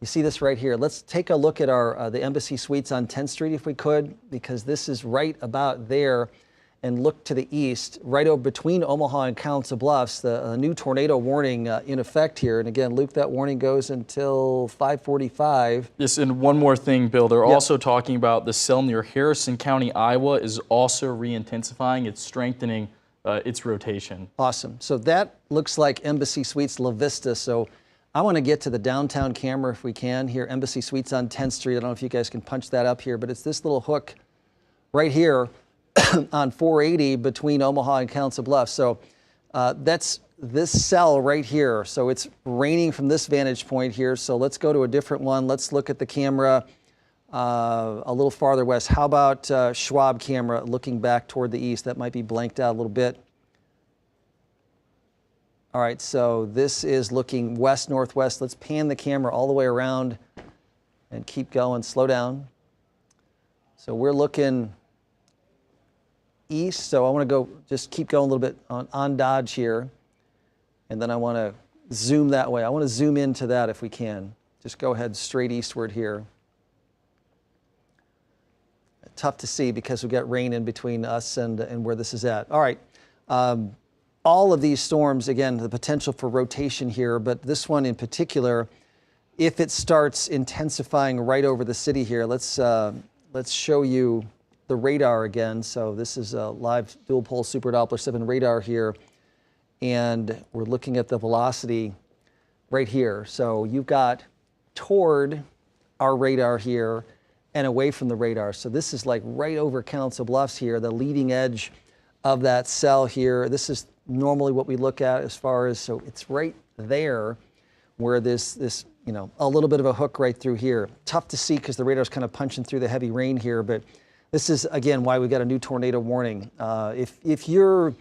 You see this right here. Let's take a look at our the Embassy Suites on 10th Street if we could, because this is right about there. And look to the east, right over between Omaha and Council Bluffs, the new tornado warning in effect here. And again, Luke, that warning goes until 5:45. Yes, and one more thing, Bill. They're also talking about the cell near Harrison County, Iowa, is also re-intensifying. It's strengthening its rotation. Awesome. So that looks like Embassy Suites La Vista. So I want to get to the downtown camera if we can here. Embassy Suites on 10th Street. I don't know if you guys can punch that up here, but it's this little hook right here on 480 between Omaha and Council Bluffs. So that's this cell right here. So it's raining from this vantage point here. So let's go to a different one. Let's look at the camera a little farther west. How about Schwab camera looking back toward the east? That might be blanked out a little bit. All right, so this is looking west-northwest. Let's pan the camera all the way around and keep going. Slow down. So we're looking east, so I want to go, just keep going a little bit on Dodge here, and then I want to zoom that way. I want to zoom into that if we can. Just go ahead straight eastward here. Tough to see because we've got rain in between us and where this is at. All right, all of these storms, again, the potential for rotation here, but this one in particular, if it starts intensifying right over the city here, let's show you the radar again. So this is a live dual pole Super Doppler 7 radar here, and we're looking at the velocity right here. So you've got toward our radar here and away from the radar. So this is like right over Council Bluffs here, the leading edge of that cell here. This is normally what we look at as far as, so it's right there where this you know, a little bit of a hook right through here. Tough to see because the radar's kind of punching through the heavy rain here, but this is, again, why we've got a new tornado warning. If you're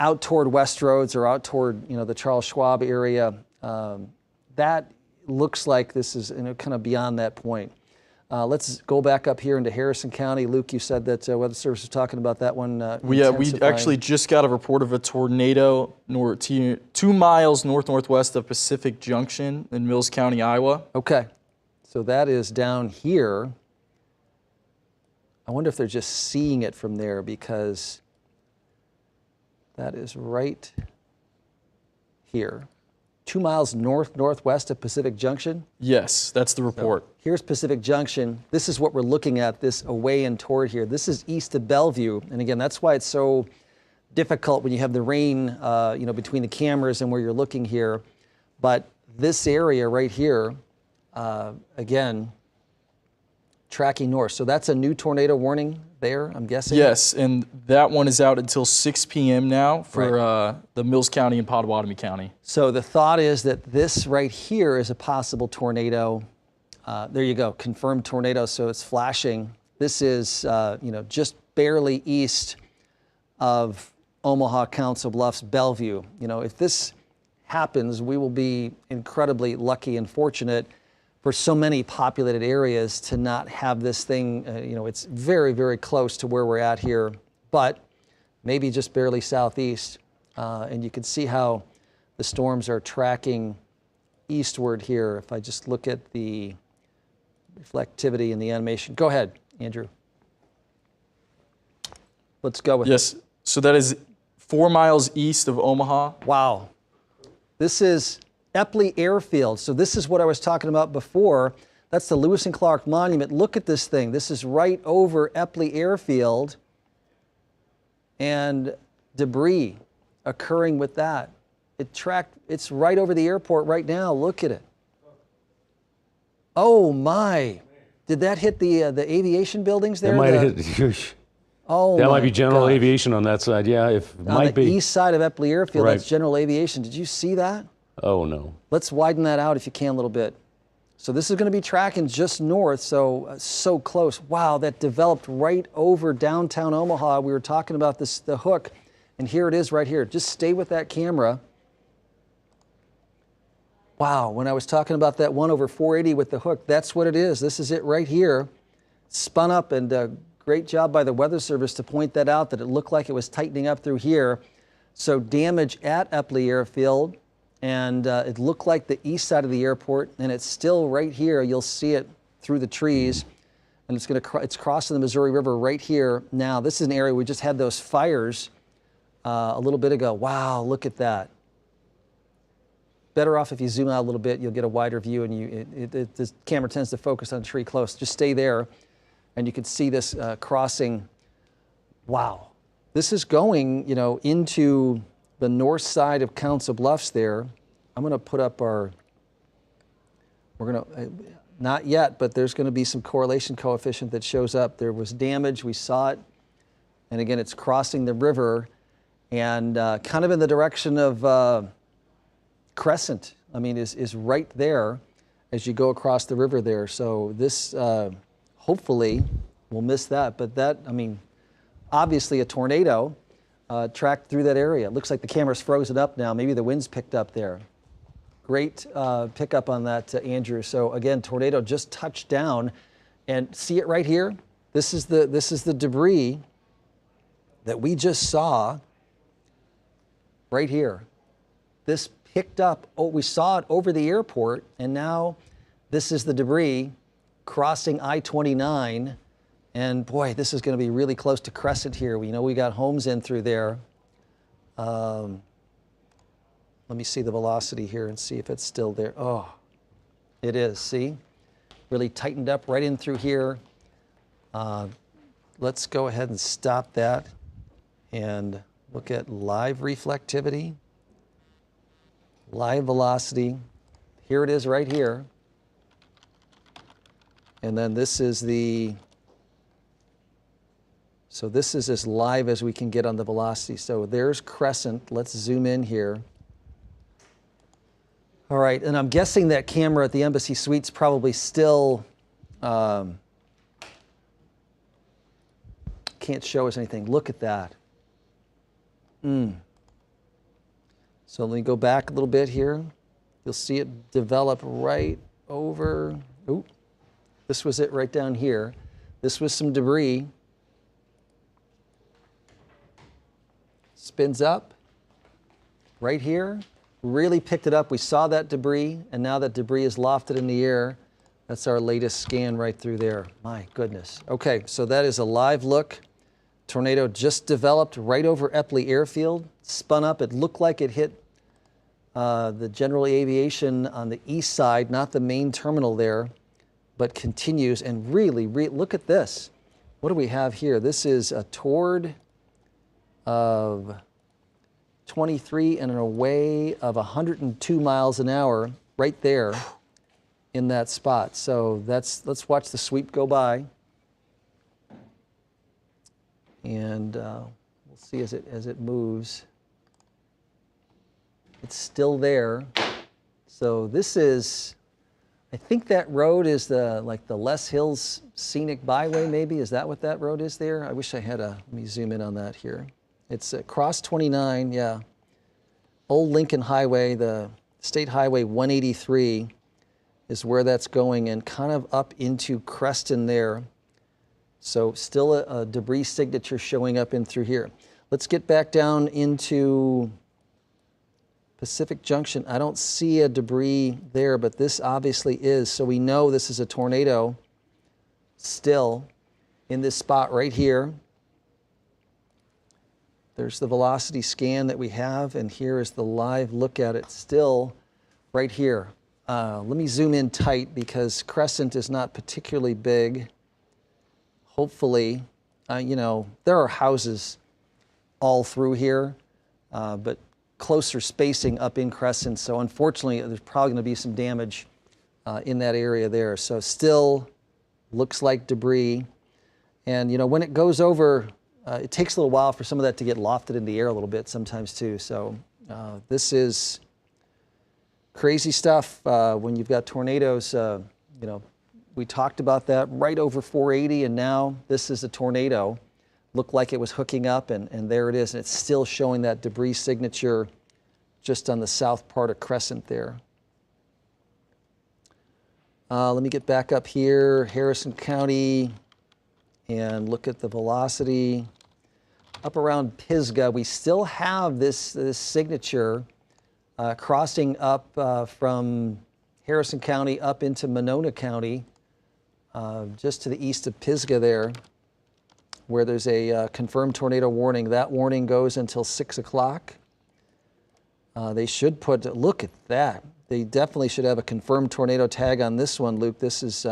out toward West Roads or out toward, you know, the Charles Schwab area, that looks like this is, you know, kind of beyond that point. Let's go back up here into Harrison County. Luke, you said that Weather Service was talking about that one. We actually just got a report of a tornado 2 miles north-northwest of Pacific Junction in Mills County, Iowa. Okay, so that is down here. I wonder if they're just seeing it from there, because that is right here. 2 miles north-northwest of Pacific Junction? Yes, that's the report. So here's Pacific Junction. This is what we're looking at, this away and toward here. This is east of Bellevue. And again, that's why it's so difficult when you have the rain you know, between the cameras and where you're looking here. But this area right here, again, tracking north. So that's a new tornado warning there, I'm guessing? Yes, and that one is out until 6 p.m. now for the Mills County and Pottawatomie County. So the thought is that this right here is a possible tornado. There you go, confirmed tornado, so it's flashing. This is, you know, just barely east of Omaha, Council Bluffs, Bellevue. You know, if this happens, we will be incredibly lucky and fortunate for so many populated areas to not have this thing, you know, it's very, very close to where we're at here, but maybe just barely southeast. And you can see how the storms are tracking eastward here. If I just look at the reflectivity in the animation. Go ahead, Andrew. Let's go with it. Yes, so that is 4 miles east of Omaha. Wow. This is Epley Airfield. So this is what I was talking about before. That's the Lewis and Clark Monument. Look at this thing. This is right over Epley Airfield, and debris occurring with that. It's right over the airport right now. Look at it. Oh my. Did that hit the aviation buildings there? That might have hit. Oh, that might be general gosh. aviation on that side. Yeah, if On might the be. east side of Epley Airfield, Right. that's general aviation. Did you see that? Oh no. Let's widen that out if you can a little bit. So this is going to be tracking just north, so close. Wow, that developed right over downtown Omaha. We were talking about this, the hook, and here it is right here. Just stay with that camera. Wow, when I was talking about that one over 480 with the hook, that's what it is. This is it right here. Spun up, and great job by the Weather Service to point that out, that it looked like it was tightening up through here. So damage at Epley Airfield, and it looked like the east side of the airport, and it's still right here. You'll see it through the trees, and it's crossing the Missouri River right here. Now, this is an area we just had those fires a little bit ago. Wow, look at that. Better off if you zoom out a little bit, you'll get a wider view, and the camera tends to focus on a tree close. Just stay there, and you can see this crossing. Wow. This is going, into the north side of Council Bluffs there. I'm going to put up we're going to, not yet, but there's going to be some correlation coefficient that shows up. There was damage, we saw it, and again, it's crossing the river, and kind of in the direction of Crescent, is right there as you go across the river there. So this, hopefully, we'll miss that. But that, obviously a tornado tracked through that area. It looks like the camera's frozen up now. Maybe the wind's picked up there. Great pickup on that, Andrew. So again, tornado just touched down, and see it right here? This is the debris that we just saw right here. This picked up, we saw it over the airport, and now this is the debris crossing I-29, and boy, this is going to be really close to Crescent here. We know we got homes in through there. Let me see the velocity here and see if it's still there. Oh, it is, see? Really tightened up right in through here. Let's go ahead and stop that and look at live reflectivity. Live velocity, here it is right here. And then this is so this is as live as we can get on the velocity. So there's Crescent, let's zoom in here. All right, and I'm guessing that camera at the Embassy Suites probably still can't show us anything. Look at that. So let me go back a little bit here. You'll see it develop right over, this was it right down here. This was some debris. Spins up right here, really picked it up. We saw that debris, and now that debris is lofted in the air. That's our latest scan right through there. My goodness. Okay, so that is a live look. Tornado just developed right over Epley Airfield, spun up. It looked like it hit the general aviation on the east side, not the main terminal there, but continues, and really, look at this. What do we have here? This is a toward of 23 and an away of 102 miles an hour right there in that spot. So let's watch the sweep go by. And we'll see as it moves. It's still there. So this is, I think that road is the Les Hills Scenic Byway maybe. Is that what that road is there? I wish I had let me zoom in on that here. It's across 29, yeah. Old Lincoln Highway, the State Highway 183 is where that's going, and kind of up into Creston there. So still a debris signature showing up in through here. Let's get back down into Pacific Junction. I don't see a debris there, but this obviously is. So we know this is a tornado still in this spot right here. There's the velocity scan that we have, and here is the live look at it still right here. Let me zoom in tight because Crescent is not particularly big. Hopefully, there are houses all through here, but closer spacing up in Crescent. So unfortunately, there's probably going to be some damage in that area there. So still looks like debris. And when it goes over, it takes a little while for some of that to get lofted in the air a little bit sometimes too. So this is crazy stuff when you've got tornadoes. We talked about that right over 480, and now this is a tornado. Looked like it was hooking up, and there it is. And it's still showing that debris signature just on the south part of Crescent there. Let me get back up here, Harrison County, and look at the velocity. Up around Pisgah, we still have this signature crossing up from Harrison County up into Monona County, just to the east of Pisgah there, where there's a confirmed tornado warning. That warning goes until 6 o'clock. They should put, look at that. They definitely should have a confirmed tornado tag on this one, Luke. This is,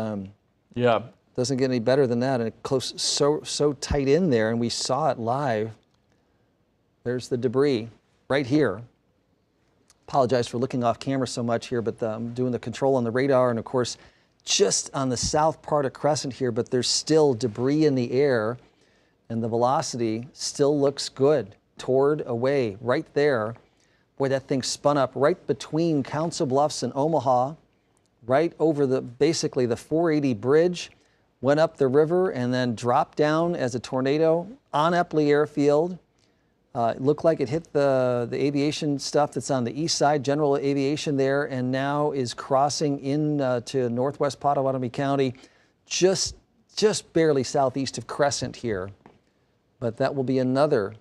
Yeah. doesn't get any better than that. And it close, so tight in there, and we saw it live. There's the debris right here. Apologize for looking off camera so much here, but I'm doing the control on the radar, and of course, just on the south part of Crescent here, but there's still debris in the air, and the velocity still looks good. Toward away, right there. Boy, that thing spun up right between Council Bluffs and Omaha, right over the, basically the 480 bridge, went up the river and then dropped down as a tornado on Epley Airfield. It looked like it hit the aviation stuff that's on the east side, general aviation there, and now is crossing in to northwest Pottawatomie County, just barely southeast of Crescent here. But that will be another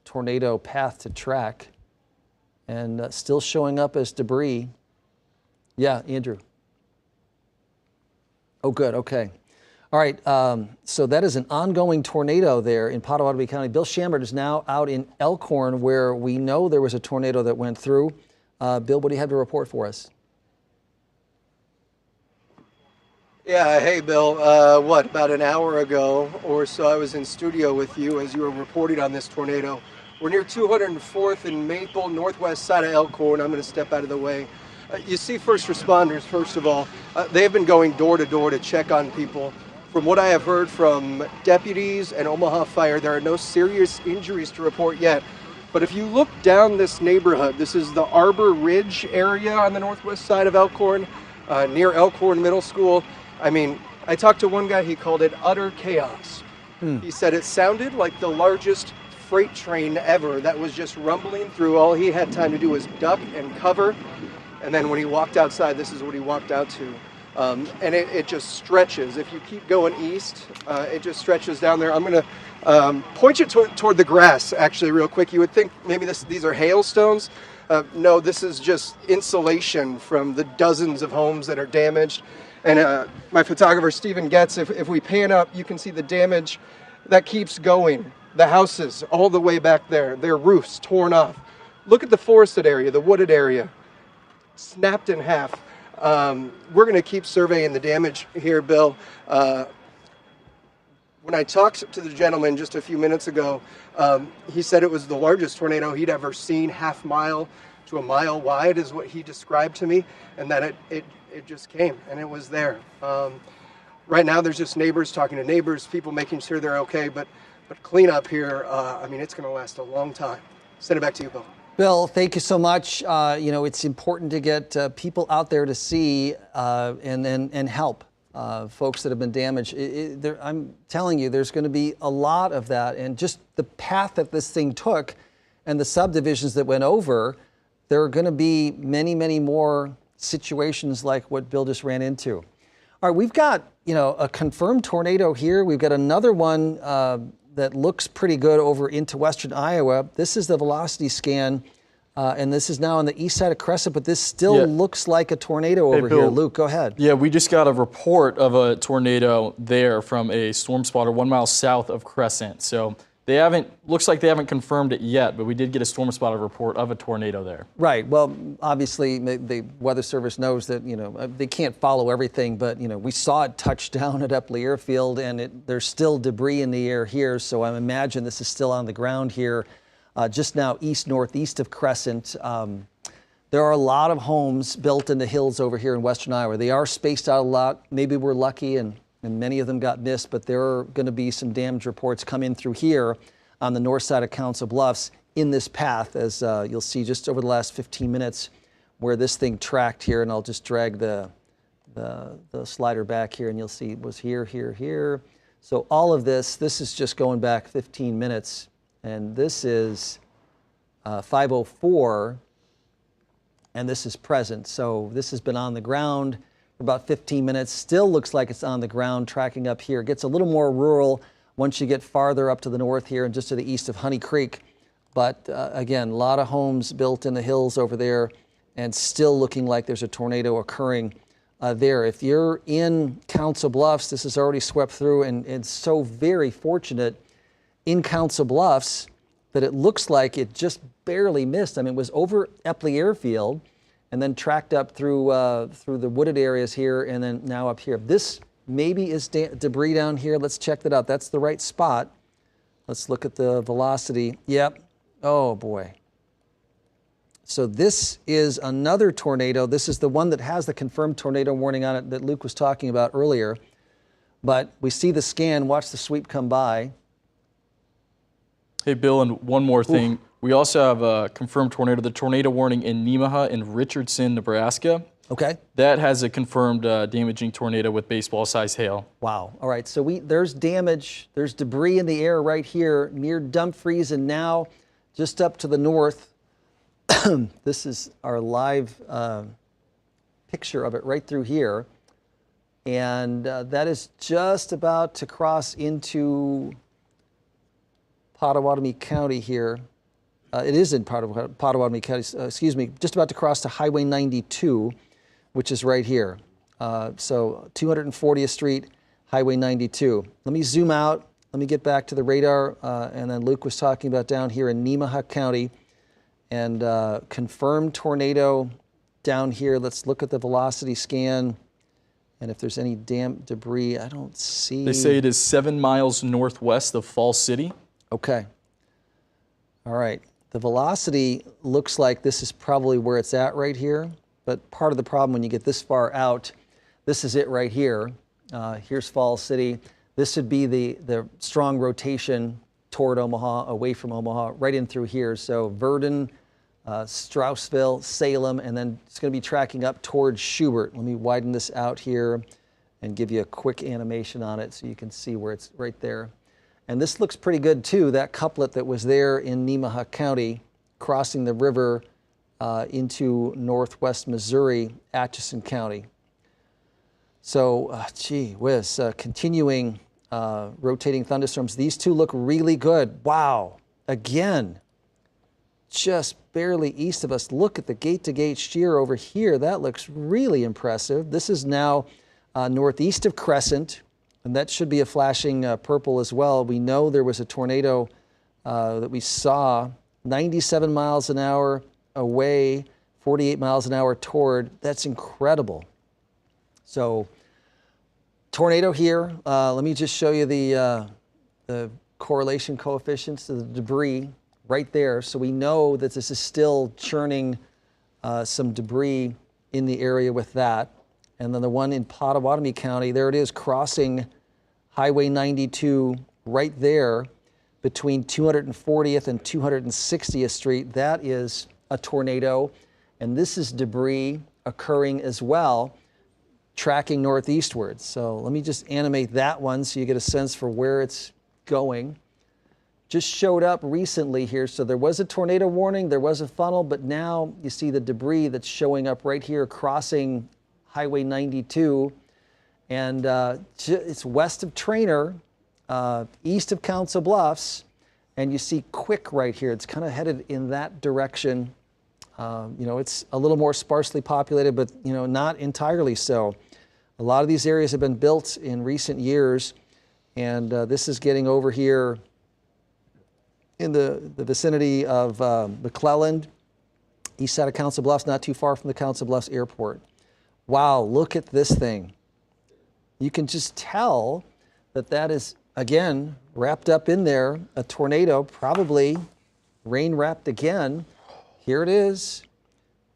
tornado path to track, and still showing up as debris. Yeah, Andrew. Oh, good, okay. All right, so that is an ongoing tornado there in Pottawatomie County. Bill Shambert is now out in Elkhorn, where we know there was a tornado that went through. Bill, what do you have to report for us? Yeah, hey Bill, about an hour ago or so I was in studio with you as you were reporting on this tornado. We're near 204th and Maple, northwest side of Elkhorn. I'm going to step out of the way. You see first responders, first of all, they have been going door to door to check on people. From what I have heard from deputies and Omaha Fire, there are no serious injuries to report yet. But if you look down this neighborhood, this is the Arbor Ridge area on the northwest side of Elkhorn, near Elkhorn Middle School. I mean, I talked to one guy, he called it utter chaos. He said it sounded like the largest freight train ever that was just rumbling through. All he had time to do was duck and cover. And then when he walked outside, this is what he walked out to. And it just stretches. If you keep going east, it just stretches down there. I'm going to point you toward the grass, actually, real quick. You would think maybe these are hailstones. No, this is just insulation from the dozens of homes that are damaged. And my photographer, Stephen Getz, if we pan up, you can see the damage that keeps going. The houses all the way back there, their roofs torn off. Look at the forested area, the wooded area, snapped in half. We're going to keep surveying the damage here, Bill. When I talked to the gentleman just a few minutes ago, he said it was the largest tornado he'd ever seen, half mile to a mile wide is what he described to me, and that it just came and it was there. Right now there's just neighbors talking to neighbors, people making sure they're okay, but cleanup here, I mean, it's going to last a long time. Send it back to you, Bill. Bill, thank you so much. You know, it's important to get people out there to see and help folks that have been damaged. I'm telling you, there's going to be a lot of that, and just the path that this thing took and the subdivisions that went over, there are going to be many, many more situations like what Bill just ran into. All right, we've got, you know, a confirmed tornado here. We've got another one that looks pretty good over into western Iowa. This is the velocity scan, and this is now on the east side of Crescent, but this still looks like a tornado over here. Luke, go ahead. Yeah, we just got a report of a tornado there from a storm spotter 1 mile south of Crescent. So they looks like they haven't confirmed it yet, but we did get a storm spotter report of a tornado there. Right, well, obviously the Weather Service knows that, you know, they can't follow everything, but, you know, we saw it touch down at Epley Airfield, and there's still debris in the air here, so I imagine this is still on the ground here, just now east-northeast of Crescent. There are a lot of homes built in the hills over here in western Iowa. They are spaced out a lot. Maybe we're lucky and many of them got missed, but there are going to be some damage reports come in through here on the north side of Council Bluffs in this path, as you'll see just over the last 15 minutes where this thing tracked here, and I'll just drag the slider back here, and you'll see it was here, here, here. So all of this is just going back 15 minutes, and this is 5:04, and this is present. So this has been on the ground for about 15 minutes. Still looks like it's on the ground, tracking up here. It gets a little more rural once you get farther up to the north here and just to the east of Honey Creek. But again, a lot of homes built in the hills over there and still looking like there's a tornado occurring there. If you're in Council Bluffs, this has already swept through, and it's so very fortunate in Council Bluffs that it looks like it just barely missed. I mean, it was over Epley Airfield and then tracked up through the wooded areas here and then now up here. This maybe is debris down here. Let's check that out. That's the right spot. Let's look at the velocity. Yep. Oh boy. So this is another tornado. This is the one that has the confirmed tornado warning on it that Luke was talking about earlier. But we see the scan, watch the sweep come by. Hey, Bill, and one more thing. Oof. We also have a confirmed tornado, the tornado warning in Nemaha in Richardson, Nebraska. Okay. That has a confirmed damaging tornado with baseball-sized hail. Wow. All right, so there's damage. There's debris in the air right here near Dumfries and now just up to the north. This is our live picture of it right through here. And that is just about to cross into Pottawatomie County here. It is in Pottawatomie County, excuse me, just about to cross to Highway 92, which is right here. So 240th Street, Highway 92. Let me zoom out. Let me get back to the radar. And then Luke was talking about down here in Nemaha County. And confirmed tornado down here. Let's look at the velocity scan. And if there's any debris, I don't see. They say it is 7 miles northwest of Falls City. Okay. All right. The velocity looks like this is probably where it's at right here. But part of the problem when you get this far out, this is it right here. Here's Falls City. This would be the strong rotation toward Omaha, away from Omaha, right in through here. So Verdon, Strausville, Salem, and then it's going to be tracking up towards Schubert. Let me widen this out here and give you a quick animation on it so you can see where it's right there. And this looks pretty good too, that couplet that was there in Nemaha County, crossing the river into northwest Missouri, Atchison County. So, gee whiz, continuing rotating thunderstorms. These two look really good. Wow, again, just barely east of us. Look at the gate-to-gate shear over here. That looks really impressive. This is now northeast of Crescent, and that should be a flashing purple as well. We know there was a tornado that we saw 97 miles an hour away, 48 miles an hour toward. That's incredible. So tornado here. Let me just show you the correlation coefficients of the debris right there. So we know that this is still churning some debris in the area with that. And then the one in Pottawatomie County, there it is, crossing Highway 92 right there between 240th and 260th Street. That is a tornado. And this is debris occurring as well, tracking northeastwards. So let me just animate that one so you get a sense for where it's going. Just showed up recently here. So there was a tornado warning, there was a funnel, but now you see the debris that's showing up right here crossing Highway 92. And it's west of Trainer, east of Council Bluffs, and you see Quick right here. It's kind of headed in that direction. You know, it's a little more sparsely populated, but you know, not entirely so. A lot of these areas have been built in recent years, and this is getting over here in the vicinity of McClelland, east side of Council Bluffs, not too far from the Council Bluffs Airport. Wow, look at this thing. You can just tell that that is, again, wrapped up in there, a tornado, probably rain wrapped again. Here it is,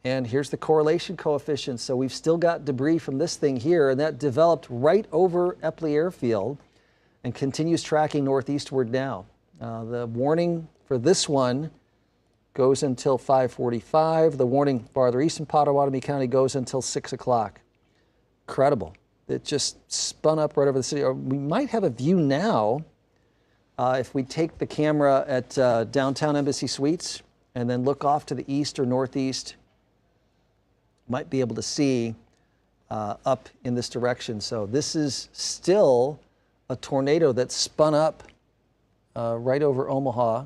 and here's the correlation coefficient. So we've still got debris from this thing here, and that developed right over Epley Airfield and continues tracking northeastward now. The warning for this one goes until 5:45. The warning farther east in Pottawatomie County goes until 6 o'clock. Incredible. It just spun up right over the city. We might have a view now if we take the camera at downtown Embassy Suites and then look off to the east or northeast. Might be able to see up in this direction. So this is still a tornado that spun up right over Omaha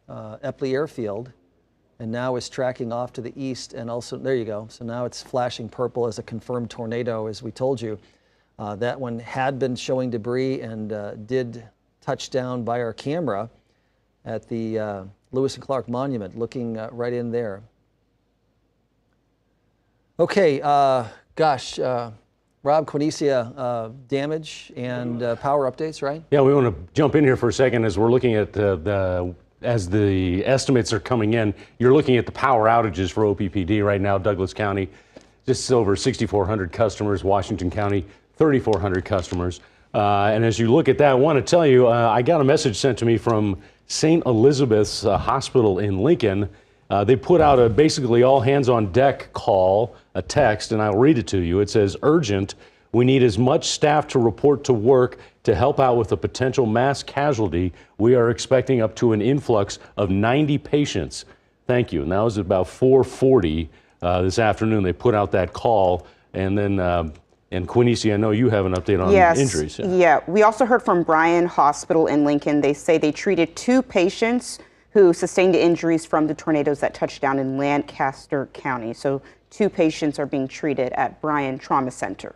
Epley Airfield, and now is tracking off to the east, and also, there you go. So now it's flashing purple as a confirmed tornado, as we told you. That one had been showing debris and did touch down by our camera at the Lewis and Clark Monument, looking right in there. Okay, gosh, Rob, Quinicia, damage and power updates, right? Yeah, we want to jump in here for a second as we're looking at as the estimates are coming in. You're looking at the power outages for OPPD right now. Douglas County, just over 6,400 customers. Washington County, 3,400 customers. And as you look at that, I want to tell you, I got a message sent to me from St. Elizabeth's Hospital in Lincoln. They put out a basically all hands on deck call, a text, and I'll read it to you. It says, urgent, we need as much staff to report to work to help out with a potential mass casualty. We are expecting up to an influx of 90 patients. Thank you. And that was about 4:40 this afternoon. They put out that call, and then and Quinicia, I know you have an update on injuries. Yeah, we also heard from Bryan Hospital in Lincoln. They say they treated 2 patients who sustained injuries from the tornadoes that touched down in Lancaster County. So 2 patients are being treated at Bryan Trauma Center.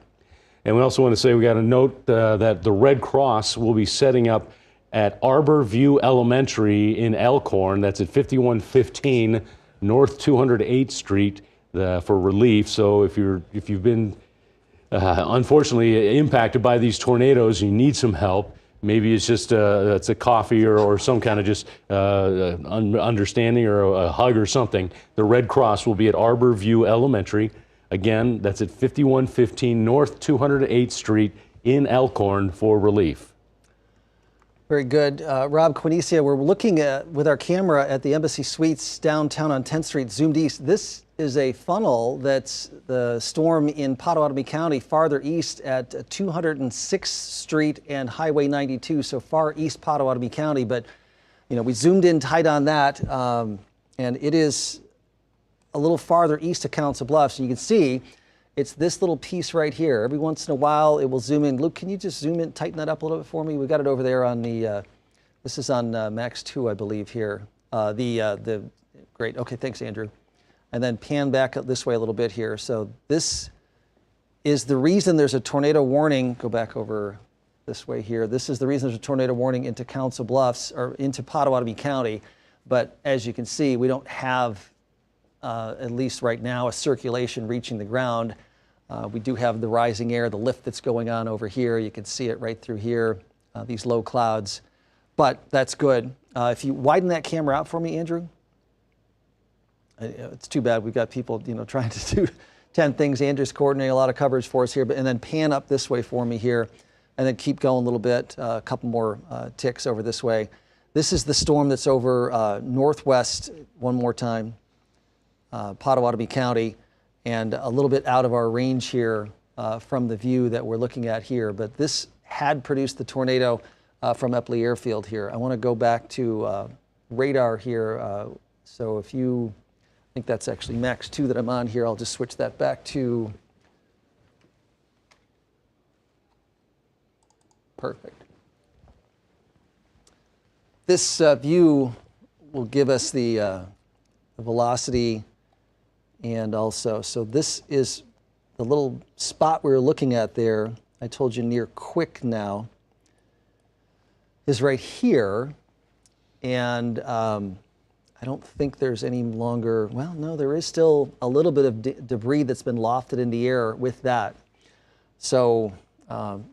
And we also want to say we got a note that the Red Cross will be setting up at Arbor View Elementary in Elkhorn. That's at 5115 North 208th Street for relief. So if you've been unfortunately impacted by these tornadoes, you need some help. Maybe it's just it's a coffee or some kind of just understanding or a hug or something. The Red Cross will be at Arbor View Elementary. Again, that's at 5115 North 208th Street in Elkhorn for relief. Very good. Rob, Quinicia, we're looking at, with our camera at the Embassy Suites downtown on 10th Street, zoomed east. This is a funnel that's the storm in Pottawatomie County, farther east at 206th Street and Highway 92, so far east Pottawatomie County. But, you know, we zoomed in tight on that, and it is a little farther east of Council Bluffs. And you can see it's this little piece right here. Every once in a while, it will zoom in. Luke, can you just zoom in, tighten that up a little bit for me? We've got it over there on the, this is on Max 2, I believe, here. Great. Okay, thanks, Andrew. And then pan back up this way a little bit here. So this is the reason there's a tornado warning. Go back over this way here. This is the reason there's a tornado warning into Council Bluffs or into Pottawatomie County. But as you can see, we don't have, at least right now, a circulation reaching the ground. We do have the rising air, the lift that's going on over here. You can see it right through here, these low clouds. But that's good. If you widen that camera out for me, Andrew. It's too bad we've got people, you know, trying to do 10 things. Andrew's coordinating a lot of coverage for us here, and then pan up this way for me here, and then keep going a little bit, a couple more ticks over this way. This is the storm that's over northwest, one more time, Pottawatomie County, and a little bit out of our range here from the view that we're looking at here. But this had produced the tornado from Epley Airfield here. I want to go back to radar here. So if you, I think that's actually Max 2 that I'm on here. I'll just switch that back to perfect. This view will give us the velocity, and also, so this is the little spot we were looking at there. I told you near Quick now is right here, and I don't think there's any longer, well, no, there is still a little bit of debris that's been lofted in the air with that. So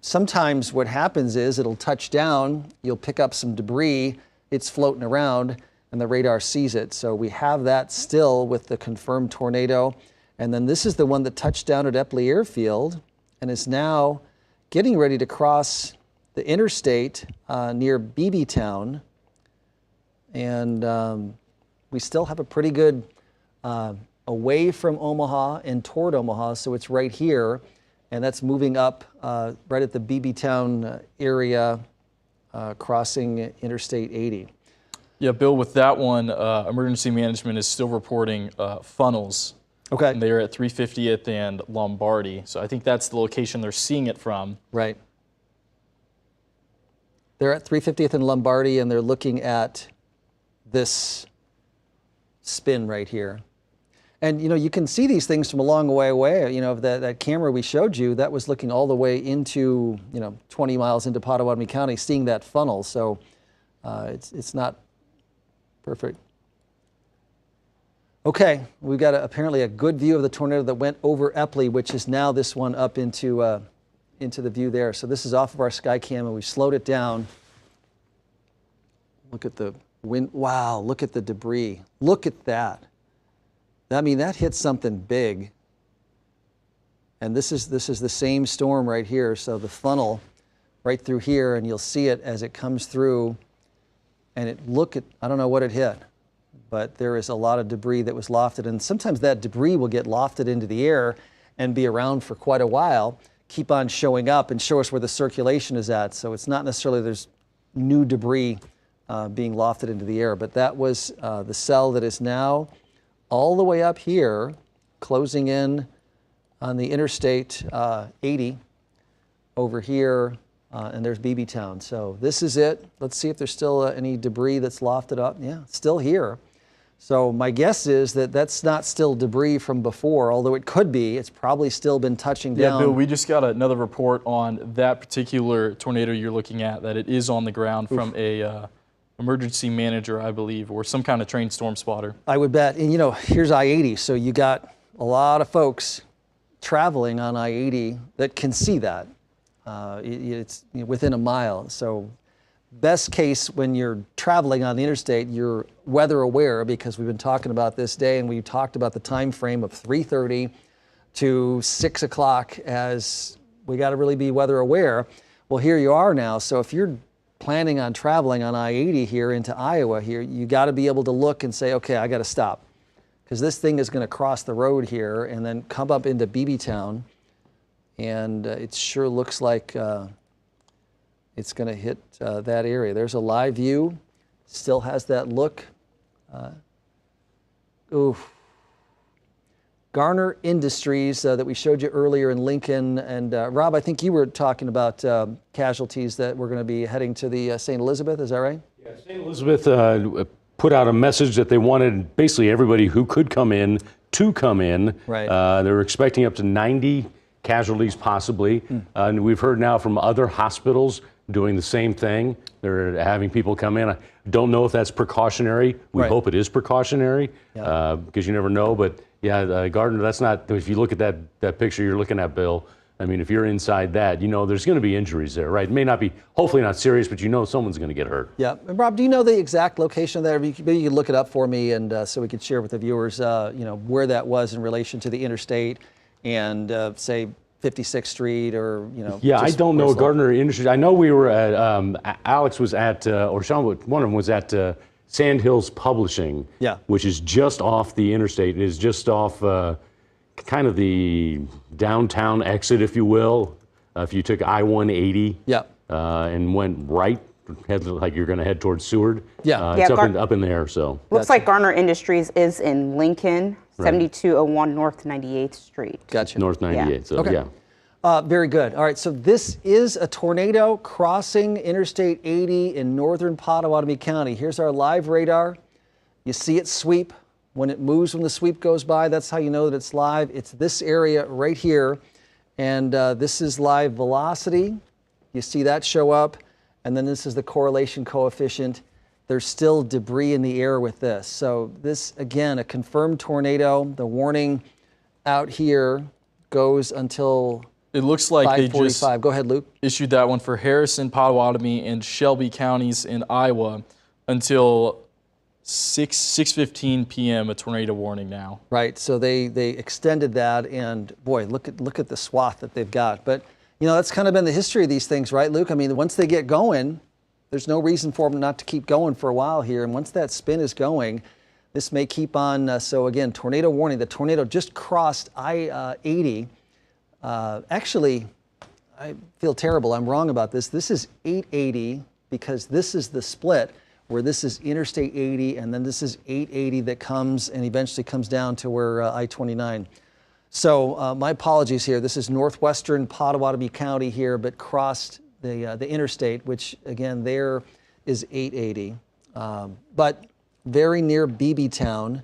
sometimes what happens is it'll touch down, you'll pick up some debris, it's floating around, and the radar sees it. So we have that still with the confirmed tornado. And then this is the one that touched down at Epley Airfield and is now getting ready to cross the interstate near Beebeetown. And we still have a pretty good away from Omaha and toward Omaha, so it's right here, and that's moving up right at the Beebeetown area, crossing Interstate 80. Yeah, Bill, with that one, emergency management is still reporting funnels. Okay. And they're at 350th and Lombardy, so I think that's the location they're seeing it from. Right. They're at 350th and Lombardy, and they're looking at this spin right here. And you can see these things from a long way away. That camera we showed you, that was looking all the way into 20 miles into Potawatomi County, seeing that funnel. So it's not perfect. Okay, we've got apparently a good view of the tornado that went over Epley, which is now this one up into the view there. So this is off of our sky cam, and we slowed it down. Look at the wind. Wow, look at the debris. Look at that. I mean, that hit something big. And this is the same storm right here. So the funnel right through here, and you'll see it as it comes through. And I don't know what it hit, but there is a lot of debris that was lofted. And sometimes that debris will get lofted into the air and be around for quite a while, keep on showing up and show us where the circulation is at. So it's not necessarily there's new debris being lofted into the air, but that was the cell that is now all the way up here, closing in on the Interstate 80 over here, and there's BB Town. So this is it. Let's see if there's still any debris that's lofted up. Yeah, still here. So my guess is that that's not still debris from before, although it could be. It's probably still been touching down. Yeah, Bill, we just got another report on that particular tornado you're looking at, that it is on the ground from a emergency manager, I believe, or some kind of trained storm spotter. I would bet. And here's I-80, so you got a lot of folks traveling on I-80 that can see that. It's within a mile. So best case when you're traveling on the interstate, you're weather aware, because we've been talking about this day, and we've talked about the time frame of 3:30 to 6 o'clock as we got to really be weather aware. Well, here you are now. So if you're planning on traveling on I-80 here into Iowa here, you got to be able to look and say, okay, I got to stop, because this thing is going to cross the road here and then come up into BB Town, and it sure looks like it's going to hit that area. There's a live view, still has that look. Garner Industries that we showed you earlier in Lincoln. And Rob, I think you were talking about casualties that were going to be heading to the St. Elizabeth, is that right? Yeah, St. Elizabeth put out a message that they wanted basically everybody who could come in to come in. Right. They were expecting up to 90 casualties possibly. And we've heard now from other hospitals doing the same thing. They're having people come in. I don't know if that's precautionary. We Right. hope it is precautionary, Yeah. because you never know. But yeah, Gardner, that's not, if you look at that picture you're looking at, Bill, I mean, if you're inside that, there's going to be injuries there, right? It may not be, hopefully not serious, but someone's going to get hurt. Yeah. And Rob, do you know the exact location of that? Maybe you could look it up for me, and so we could share with the viewers, where that was in relation to the interstate and say 56th Street, or Yeah, I just don't know where's that? Gardner Industries. I know we were at Alex was at or Sean, one of them was at Sandhills Publishing. Yeah. Which is just off the interstate. It is just off kind of the downtown exit, if you will. If you took I-180. Yeah. And went right, like you're going to head towards Seward. Yeah. It's Yeah, up in there. So Looks like Garner Industries is in Lincoln, Right. 7201 North 98th Street. Gotcha. North 98. So Okay. yeah. Very good. All right, so this is a tornado crossing Interstate 80 in northern Potawatomi County. Here's our live radar. You see it sweep. When it moves, when the sweep goes by, that's how you know that it's live. It's this area right here, and this is live velocity. You see that show up, and then this is the correlation coefficient. There's still debris in the air with this. So this, again, a confirmed tornado. The warning out here goes until It looks like they just 5:45. Go ahead, Luke. issued that one for Harrison, Potawatomi, and Shelby counties in Iowa until 6:15 p.m. a tornado warning now. Right, so they extended that, and boy, look at the swath that they've got. But that's kind of been the history of these things, right, Luke? I mean, once they get going, there's no reason for them not to keep going for a while here. And once that spin is going, this may keep on. So again, tornado warning. The tornado just crossed I-80. Actually, I feel terrible. I'm wrong about this. This is 880, because this is the split where this is Interstate 80, and then this is 880 that comes and eventually comes down to where I-29. So my apologies here. This is northwestern Potawatomi County here, but crossed the interstate, which again there is 880. But very near Beebeetown,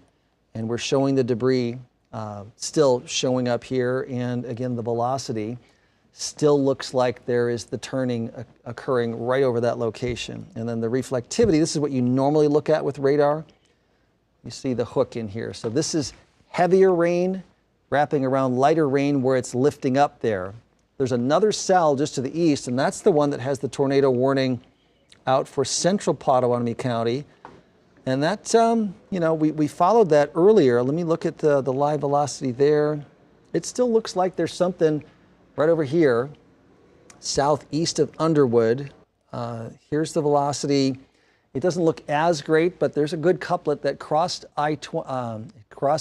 and we're showing the debris still showing up here. And again, the velocity still looks like there is the turning occurring right over that location. And then the reflectivity, this is what you normally look at with radar. You see the hook in here. So this is heavier rain wrapping around lighter rain where it's lifting up there. There's another cell just to the east, and that's the one that has the tornado warning out for central Potawatomi County. And that, you know, we followed that earlier. Let me look at the live velocity there. It still looks like there's something right over here, southeast of Underwood. Here's the velocity. It doesn't look as great, but there's a good couplet that crossed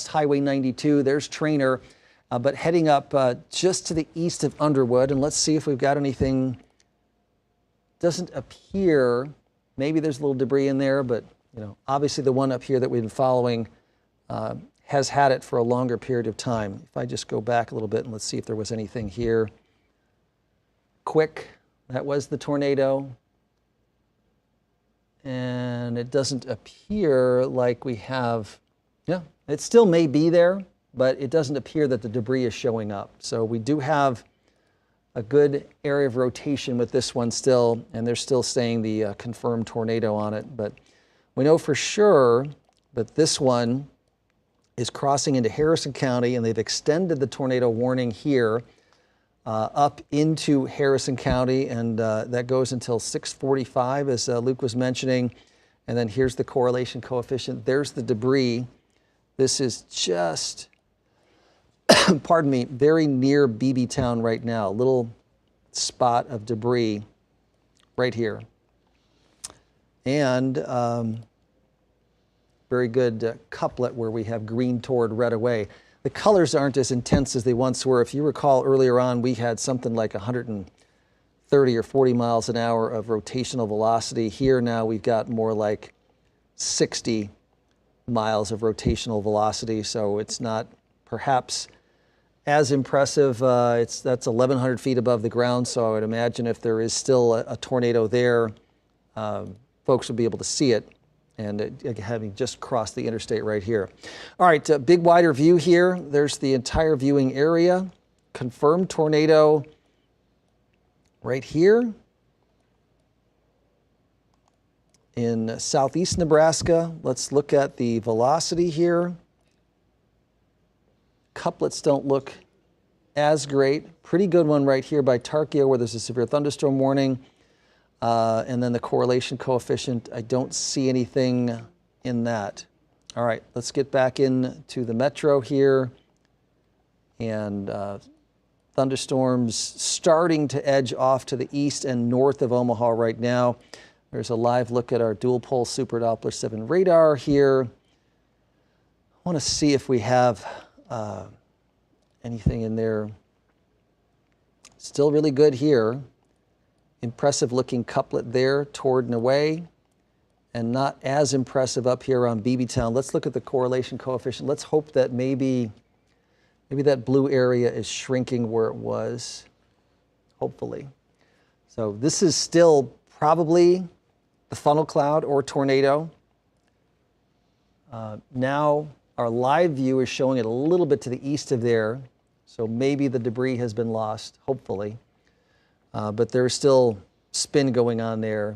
Highway 92. There's Trainer, but heading up just to the east of Underwood. And let's see if we've got anything. Doesn't appear. Maybe there's a little debris in there, but you know, obviously the one up here that we've been following has had it for a longer period of time. If I just go back a little bit and let's see if there was anything here. Quick, that was the tornado. And it doesn't appear like we have, yeah, it still may be there, but it doesn't appear that the debris is showing up. So we do have a good area of rotation with this one still, and they're still saying the confirmed tornado on it. But we know for sure that this one is crossing into Harrison County, and they've extended the tornado warning here up into Harrison County, and that goes until 6:45, as Luke was mentioning. And then here's the correlation coefficient. There's the debris. This is just, pardon me, very near Beebeetown right now. A little spot of debris right here. And very good couplet where we have green toward red away. The colors aren't as intense as they once were. If you recall earlier on, we had something like 130 or 40 miles an hour of rotational velocity. Here now we've got more like 60 miles of rotational velocity, so it's not perhaps as impressive. That's 1,100 feet above the ground, so I would imagine if there is still a tornado there, folks will be able to see it, and having just crossed the interstate right here. All right, big wider view here. There's the entire viewing area. Confirmed tornado right here in southeast Nebraska. Let's look at the velocity here. Couplets don't look as great. Pretty good one right here by Tarkio where there's a severe thunderstorm warning. And then the correlation coefficient, I don't see anything in that. All right, let's get back into the metro here. And thunderstorms starting to edge off to the east and north of Omaha right now. There's a live look at our dual pole Super Doppler 7 radar here. I want to see if we have anything in there. Still really good here. Impressive looking couplet there toward and away, and not as impressive up here on Beebeetown. Let's look at the correlation coefficient. Let's hope that maybe that blue area is shrinking where it was, hopefully. So this is still probably the funnel cloud or tornado. Now our live view is showing it a little bit to the east of there, so maybe the debris has been lost, hopefully. But there's still spin going on there,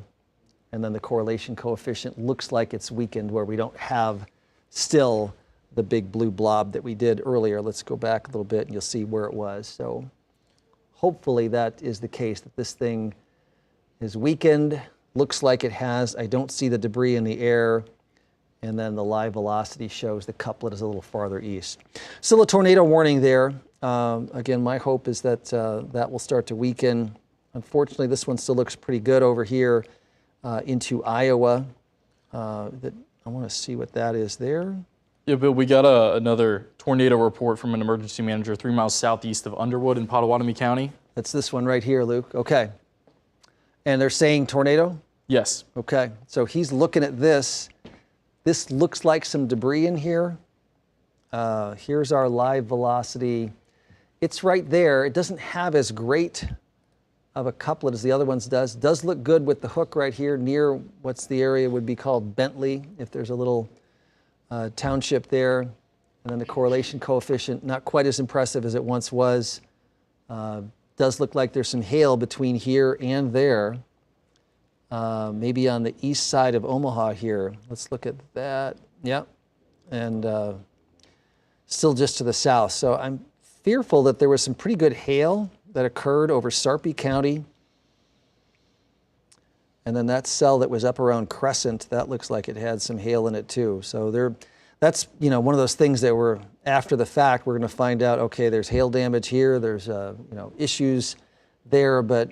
and then the correlation coefficient looks like it's weakened where we don't have still the big blue blob that we did earlier. Let's go back a little bit and you'll see where it was. So hopefully that is the case, that this thing is weakened. Looks like it has. I don't see the debris in the air. And then the live velocity shows the couplet is a little farther east. Still a tornado warning there. Again, my hope is that that will start to weaken. Unfortunately, this one still looks pretty good over here into Iowa. I want to see what that is there. Yeah, Bill, we got another tornado report from an emergency manager 3 miles southeast of Underwood in Potawatomi County. That's this one right here, Luke. Okay. And they're saying tornado? Yes. Okay. So he's looking at this. This looks like some debris in here. Here's our live velocity. It's right there. It doesn't have as great of a couplet as the other ones does. Does look good with the hook right here near what's the area would be called Bentley, if there's a little township there. And then the correlation coefficient, not quite as impressive as it once was. Does look like there's some hail between here and there. Maybe on the east side of Omaha here. Let's look at that. Yep. And still just to the south. So I'm fearful that there was some pretty good hail that occurred over Sarpy County. And then that cell that was up around Crescent, that looks like it had some hail in it too. So that's one of those things that we're after the fact, we're going to find out, okay, there's hail damage here, there's issues there, but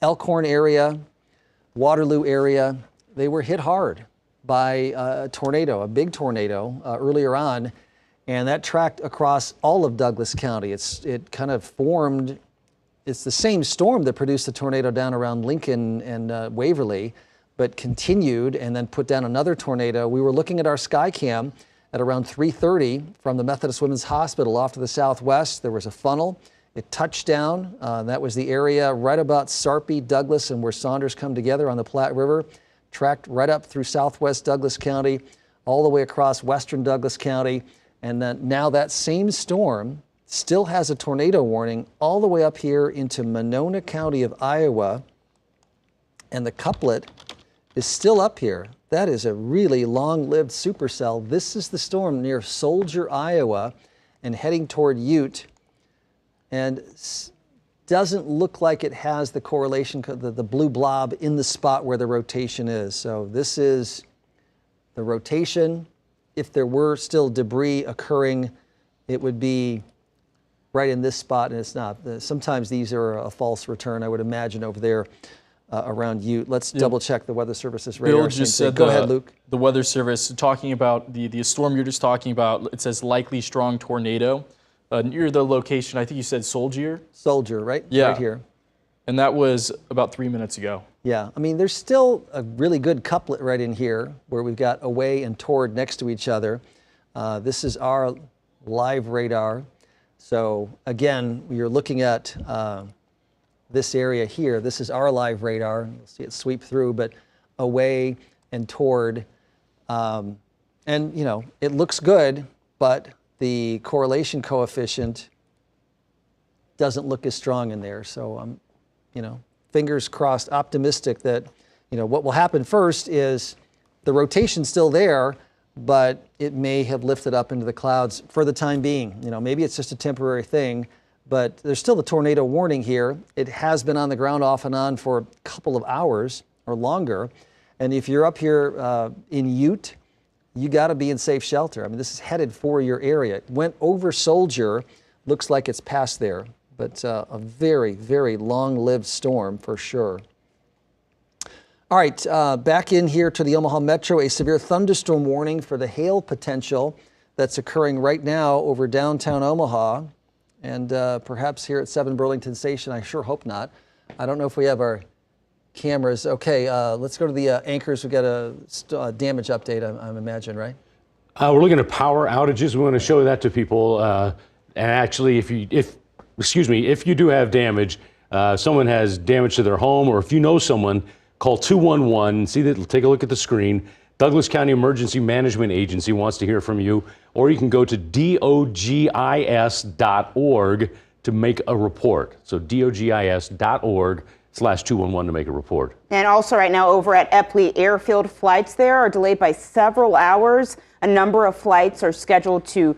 Elkhorn area, Waterloo area, they were hit hard by a tornado, a big tornado earlier on, and that tracked across all of Douglas County. It kind of formed, it's the same storm that produced the tornado down around Lincoln and Waverly, but continued and then put down another tornado. We were looking at our Skycam at around 3:30 from the Methodist Women's Hospital off to the southwest. There was a funnel. It touched down. That was the area right about Sarpy, Douglas, and where Saunders come together on the Platte River. Tracked right up through southwest Douglas County, all the way across western Douglas County. And then now that same storm still has a tornado warning all the way up here into Monona County of Iowa. And the couplet is still up here. That is a really long-lived supercell. This is the storm near Soldier, Iowa, and heading toward Ute. And doesn't look like it has the correlation, the blue blob in the spot where the rotation is. So this is the rotation. If there were still debris occurring, it would be right in this spot, and it's not. Sometimes these are a false return, I would imagine, over there around Ute. Let's double check the Weather Service's radar. Bill just said, go ahead, Luke. The Weather Service, talking about the storm you're just talking about, it says likely strong tornado. Near the location, I think you said Soldier? Soldier, right? Yeah. Right here. And that was about 3 minutes ago. Yeah, I mean, there's still a really good couplet right in here where we've got Away and Toward next to each other. This is our live radar. So again, you're looking at this area here. This is our live radar. You'll see it sweep through, but Away and Toward. And, it looks good, but the correlation coefficient doesn't look as strong in there. So I'm, fingers crossed, optimistic that, what will happen first is the rotation's still there, but it may have lifted up into the clouds for the time being. Maybe it's just a temporary thing, but there's still the tornado warning here. It has been on the ground off and on for a couple of hours or longer. And if you're up here in Ute, you got to be in safe shelter. I mean, this is headed for your area. It went over Soldier, looks like it's past there, but a very, very long-lived storm for sure. All right, back in here to the Omaha Metro, a severe thunderstorm warning for the hail potential that's occurring right now over downtown Omaha, and perhaps here at 7 Burlington Station. I sure hope not. I don't know if we have our cameras. Okay, let's go to the anchors. We've got a damage update, I imagine, right? We're looking at power outages. We want to show that to people. And actually, if you do have damage, someone has damage to their home, or if you know someone, call 211. Take a look at the screen. Douglas County Emergency Management Agency wants to hear from you, or you can go to gwes.network to make a report. So gwes.network/211 to make a report. And also right now over at Epley Airfield, flights there are delayed by several hours. A number of flights are scheduled to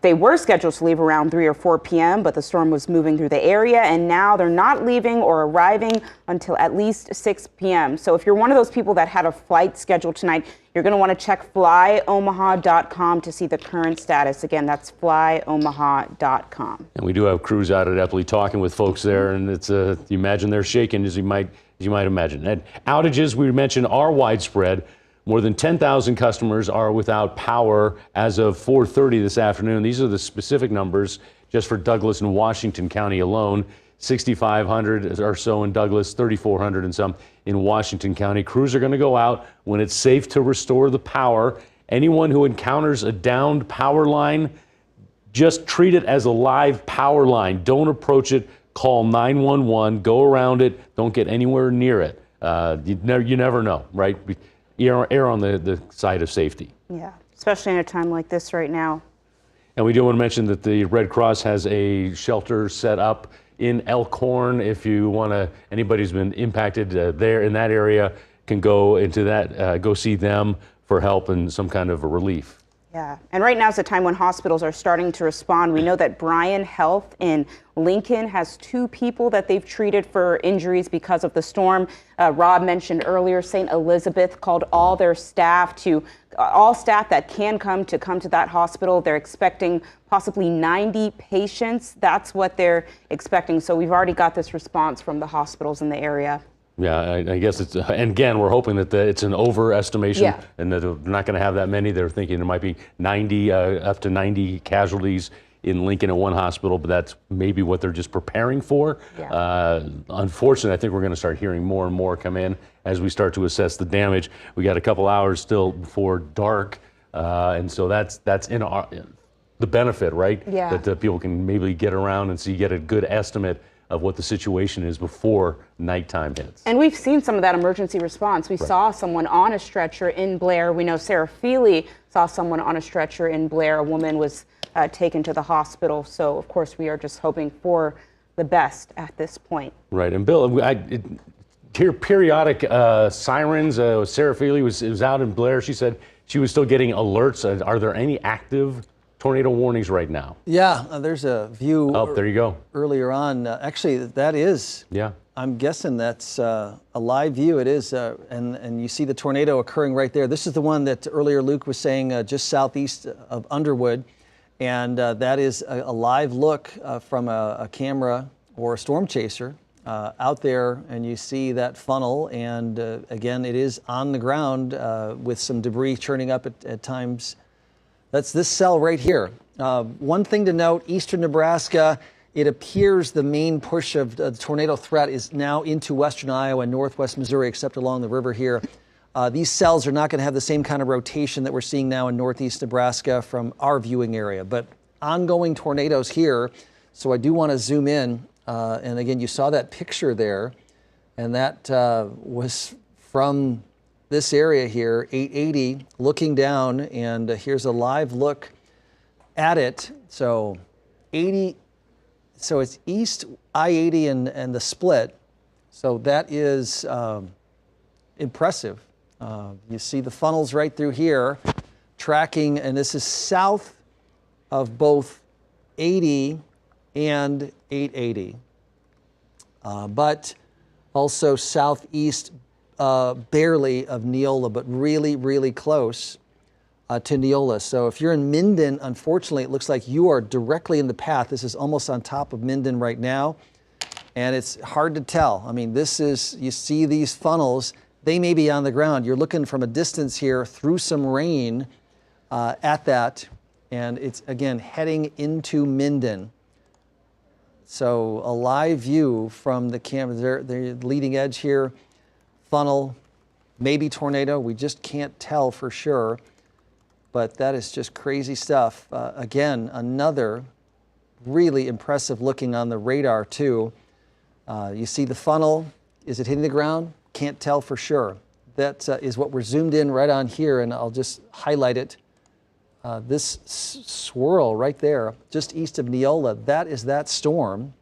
they were scheduled to leave around 3 or 4 p.m., but the storm was moving through the area, and now they're not leaving or arriving until at least 6 p.m. So if you're one of those people that had a flight scheduled tonight, you're going to want to check flyomaha.com to see the current status. Again, that's flyomaha.com. And we do have crews out at Epley talking with folks there, and it's you imagine they're shaking as you might imagine. And outages we mentioned are widespread. More than 10,000 customers are without power as of 4:30 this afternoon. These are the specific numbers just for Douglas and Washington County alone. 6,500 or so in Douglas, 3,400 and some in Washington County. Crews are going to go out when it's safe to restore the power. Anyone who encounters a downed power line, just treat it as a live power line. Don't approach it call 911, go around it, don't get anywhere near it. You never know, right? Err on the side of safety. Yeah, especially in a time like this right now. And we do want to mention that the Red Cross has a shelter set up in Elkhorn. If you want to, anybody who's been impacted there in that area can go into that, go see them for help and some kind of a relief. Yeah, and right now is the time when hospitals are starting to respond. We know that Bryan Health in Lincoln has 2 people that they've treated for injuries because of the storm. Rob mentioned earlier, St. Elizabeth called all their staff all staff that can come to that hospital. They're expecting possibly 90 patients. That's what they're expecting. So we've already got this response from the hospitals in the area. Yeah, I guess it's, and again, we're hoping that it's an overestimation, Yeah. and that they're not going to have that many. They're thinking there might be 90, up to 90 casualties in Lincoln at one hospital, but that's maybe what they're just preparing for. Yeah. Unfortunately, I think we're going to start hearing more and more come in as we start to assess the damage. We got a couple hours still before dark, and so that's in the benefit, right? Yeah. That people can maybe get around and get a good estimate of what the situation is before nighttime hits. And we've seen some of that emergency response. We saw someone on a stretcher in Blair. We know Sarah Feely saw someone on a stretcher in Blair. A woman was taken to the hospital. So, of course, we are just hoping for the best at this point. Right. And Bill, I hear periodic sirens. Sarah Feely was out in Blair. She said she was still getting alerts. Are there any active tornado warnings right now? Yeah, there's a view. Oh, there you go. Earlier on, actually, that is. Yeah. I'm guessing that's a live view. It is, and you see the tornado occurring right there. This is the one that earlier Luke was saying just southeast of Underwood, and that is a live look from a camera or a storm chaser out there, and you see that funnel. And again, it is on the ground with some debris churning up at times. That's this cell right here. One thing to note, eastern Nebraska, it appears the main push of the tornado threat is now into western Iowa and northwest Missouri, except along the river here. These cells are not going to have the same kind of rotation that we're seeing now in northeast Nebraska from our viewing area, but ongoing tornadoes here. So I do want to zoom in. And again, you saw that picture there, and that was from this area here, 880, looking down, and here's a live look at it. So 80, so it's east I-80 and the split. So that is impressive. You see the funnels right through here, tracking, and this is south of both 80 and 880, but also southeast barely of Neola, but really, really close to Neola. So if you're in Minden, unfortunately, it looks like you are directly in the path. This is almost on top of Minden right now, and it's hard to tell. I mean, this is, you see these funnels, they may be on the ground. You're looking from a distance here through some rain at that, and it's, again, heading into Minden. So a live view from the camera, the leading edge here, funnel, maybe tornado. We just can't tell for sure, but that is just crazy stuff. Again, another really impressive looking on the radar too. You see the funnel. Is it hitting the ground? Can't tell for sure. That is what we're zoomed in right on here, and I'll just highlight it. This swirl right there, just east of Neola, that is that storm.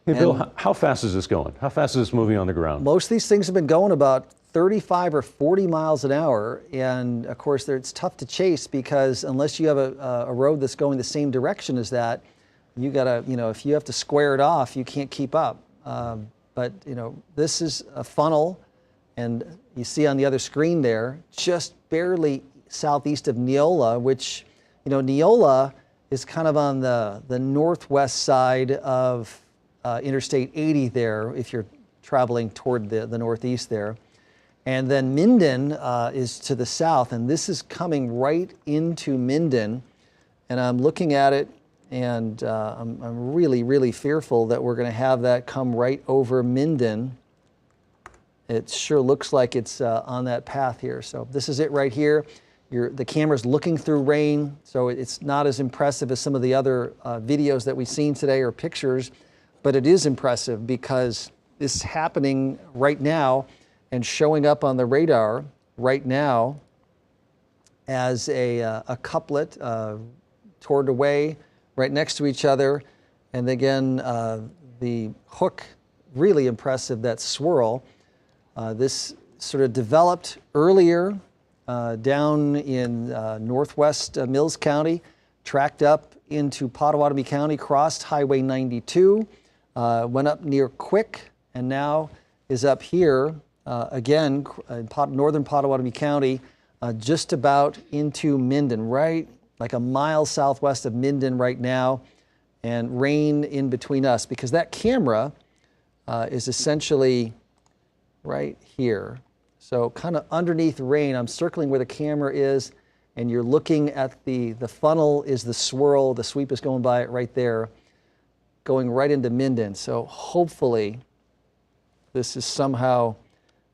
Hey, Bill, how fast is this going? How fast is this moving on the ground? Most of these things have been going about 35 or 40 miles an hour. And of course, it's tough to chase because unless you have a road that's going the same direction as that, you gotta, if you have to square it off, you can't keep up. But this is a funnel, and you see on the other screen there, just barely southeast of Neola, which, Neola is kind of on the northwest side of Interstate 80 there, if you're traveling toward the northeast there. And then Minden is to the south, and this is coming right into Minden. And I'm looking at it, and I'm really, really fearful that we're going to have that come right over Minden. It sure looks like it's on that path here. So this is it right here. the camera's looking through rain, so it's not as impressive as some of the other videos that we've seen today or pictures, but it is impressive because this is happening right now and showing up on the radar right now as a couplet toward away right next to each other. And again, the hook, really impressive, that swirl. This sort of developed earlier down in northwest Mills County, tracked up into Pottawatomie County, crossed Highway 92, went up near Quick, and now is up here again in northern Pottawatomie County, just about into Minden, right like a mile southwest of Minden right now, and rain in between us, because that camera is essentially right here. So kind of underneath rain, I'm circling where the camera is, and you're looking at the funnel is the swirl, the sweep is going by it right there, going right into Minden. So hopefully this is somehow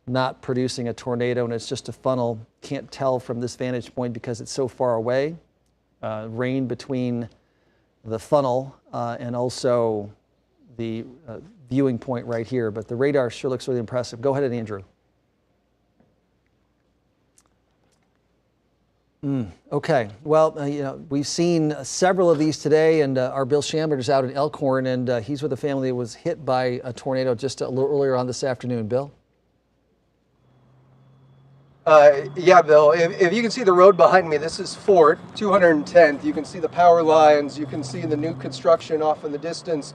not producing a tornado and it's just a funnel. Can't tell from this vantage point because it's so far away. Rain between the funnel and also the viewing point right here, but the radar sure looks really impressive. Go ahead, Andrew. Okay, well, we've seen several of these today, and our Bill Shambert is out in Elkhorn, and he's with a family that was hit by a tornado just a little earlier on this afternoon. Bill? Yeah, Bill, if you can see the road behind me, this is Fort 210th. You can see the power lines, you can see the new construction off in the distance.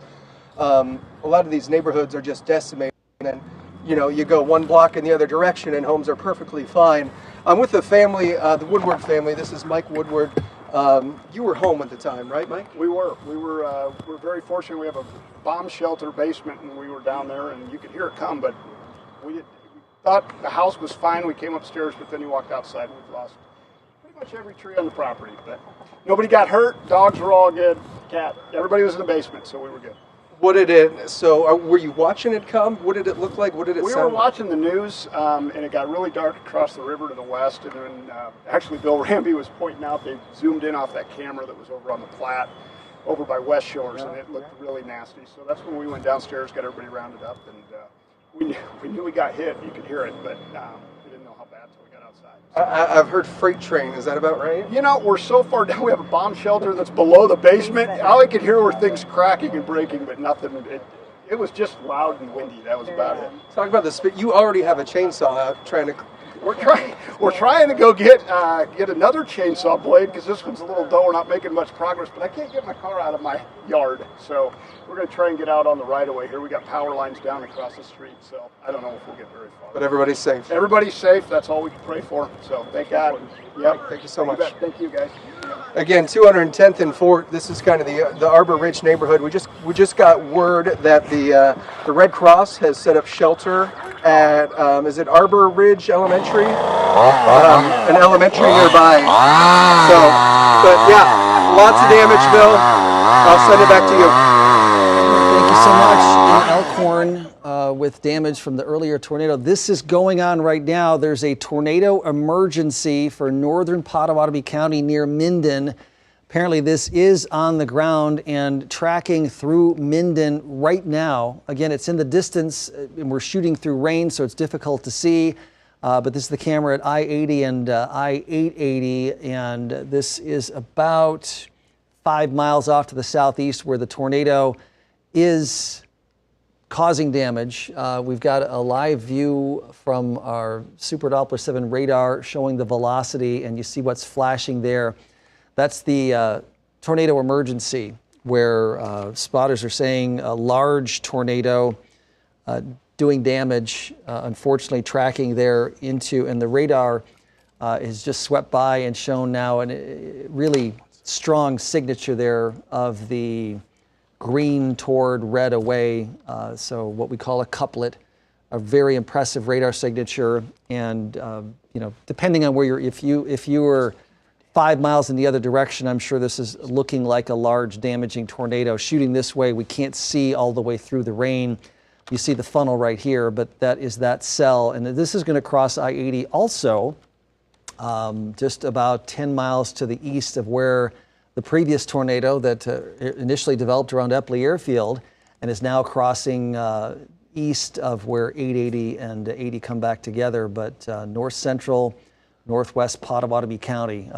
A lot of these neighborhoods are just decimated, and you go one block in the other direction and homes are perfectly fine. I'm with the family, the Woodward family. This is Mike Woodward. You were home at the time, right, Mike? We were. We're very fortunate. We have a bomb shelter basement, and we were down there, and you could hear it come. But we thought the house was fine. We came upstairs, but then you walked outside, and we've lost pretty much every tree on the property. But nobody got hurt. Dogs were all good. Cat. Everybody was in the basement, so we were good. What did it? So, were you watching it come? What did it look like? What did it sound like? We were watching the news, and it got really dark across the river to the west. And then, actually, Bill Ramby was pointing out they zoomed in off that camera that was over on the Platte, over by West Shores, and it looked really nasty. So that's when we went downstairs, got everybody rounded up, and we knew we got hit. You could hear it, but we didn't know how bad until we got outside. I've heard freight train. Is that about right? We're so far down. We have a bomb shelter that's below the basement. All I could hear were things cracking and breaking, but nothing. It was just loud and windy. That was about it. Talk about the speed. You already have a chainsaw out trying to. We're trying to go get another chainsaw blade because this one's a little dull. We're not making much progress, but I can't get my car out of my yard, so we're going to try and get out on the right of way here. We got power lines down across the street, so I don't know if we'll get very far. But everybody's safe. Everybody's safe. That's all we can pray for. So thank God. Yep. Thank you so much. Thank you, guys. Again, 210th and Fort. This is kind of the Arbor Ridge neighborhood. We just got word that the Red Cross has set up shelter at is it Arbor Ridge Elementary? An elementary nearby. So, but yeah, lots of damage, Bill. I'll send it back to you. Thank you so much. In Elkhorn, with damage from the earlier tornado. This is going on right now. There's a tornado emergency for northern Pottawatomie County near Minden. Apparently this is on the ground and tracking through Minden right now. Again, it's in the distance and we're shooting through rain, so it's difficult to see. But this is the camera at I-80 and I-880, and this is about 5 miles off to the southeast where the tornado is causing damage. We've got a live view from our Super Doppler 7 radar showing the velocity, and you see what's flashing there. That's the tornado emergency where spotters are saying a large tornado doing damage, unfortunately tracking there into, and the radar is just swept by and shown now a really strong signature there of the green toward red away, so what we call a couplet, a very impressive radar signature. And depending on where you're, if you were 5 miles in the other direction, I'm sure this is looking like a large damaging tornado. Shooting this way, we can't see all the way through the rain. You see the funnel right here, but that is that cell, and this is going to cross I-80 also just about 10 miles to the east of where the previous tornado that initially developed around Epley Airfield and is now crossing east of where 880 and 80 come back together, but north central, northwest Pottawatomie County,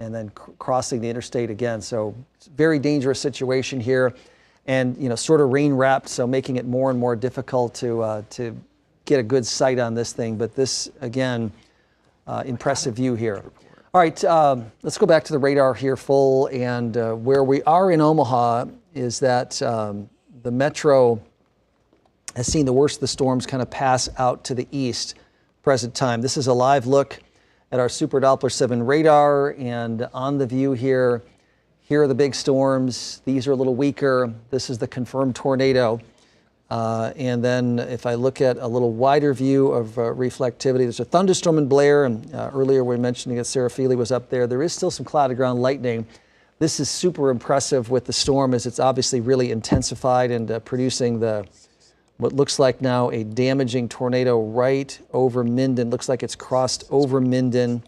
and then crossing the interstate again. So it's a very dangerous situation here, and sort of rain wrapped, so making it more and more difficult to get a good sight on this thing. But this, again, impressive view here. All right, let's go back to the radar here full, and where we are in Omaha is that the metro has seen the worst of the storms kind of pass out to the east present time. This is a live look at our Super Doppler 7 radar, and on the view here are the big storms. These are a little weaker. This is the confirmed tornado. And then if I look at a little wider view of reflectivity, there's a thunderstorm in Blair, and earlier we were mentioning that Sarah Feely was up there. There is still some clouded ground lightning. This is super impressive with the storm, as it's obviously really intensified and producing what looks like now a damaging tornado right over Minden. Looks like it's crossed over Minden.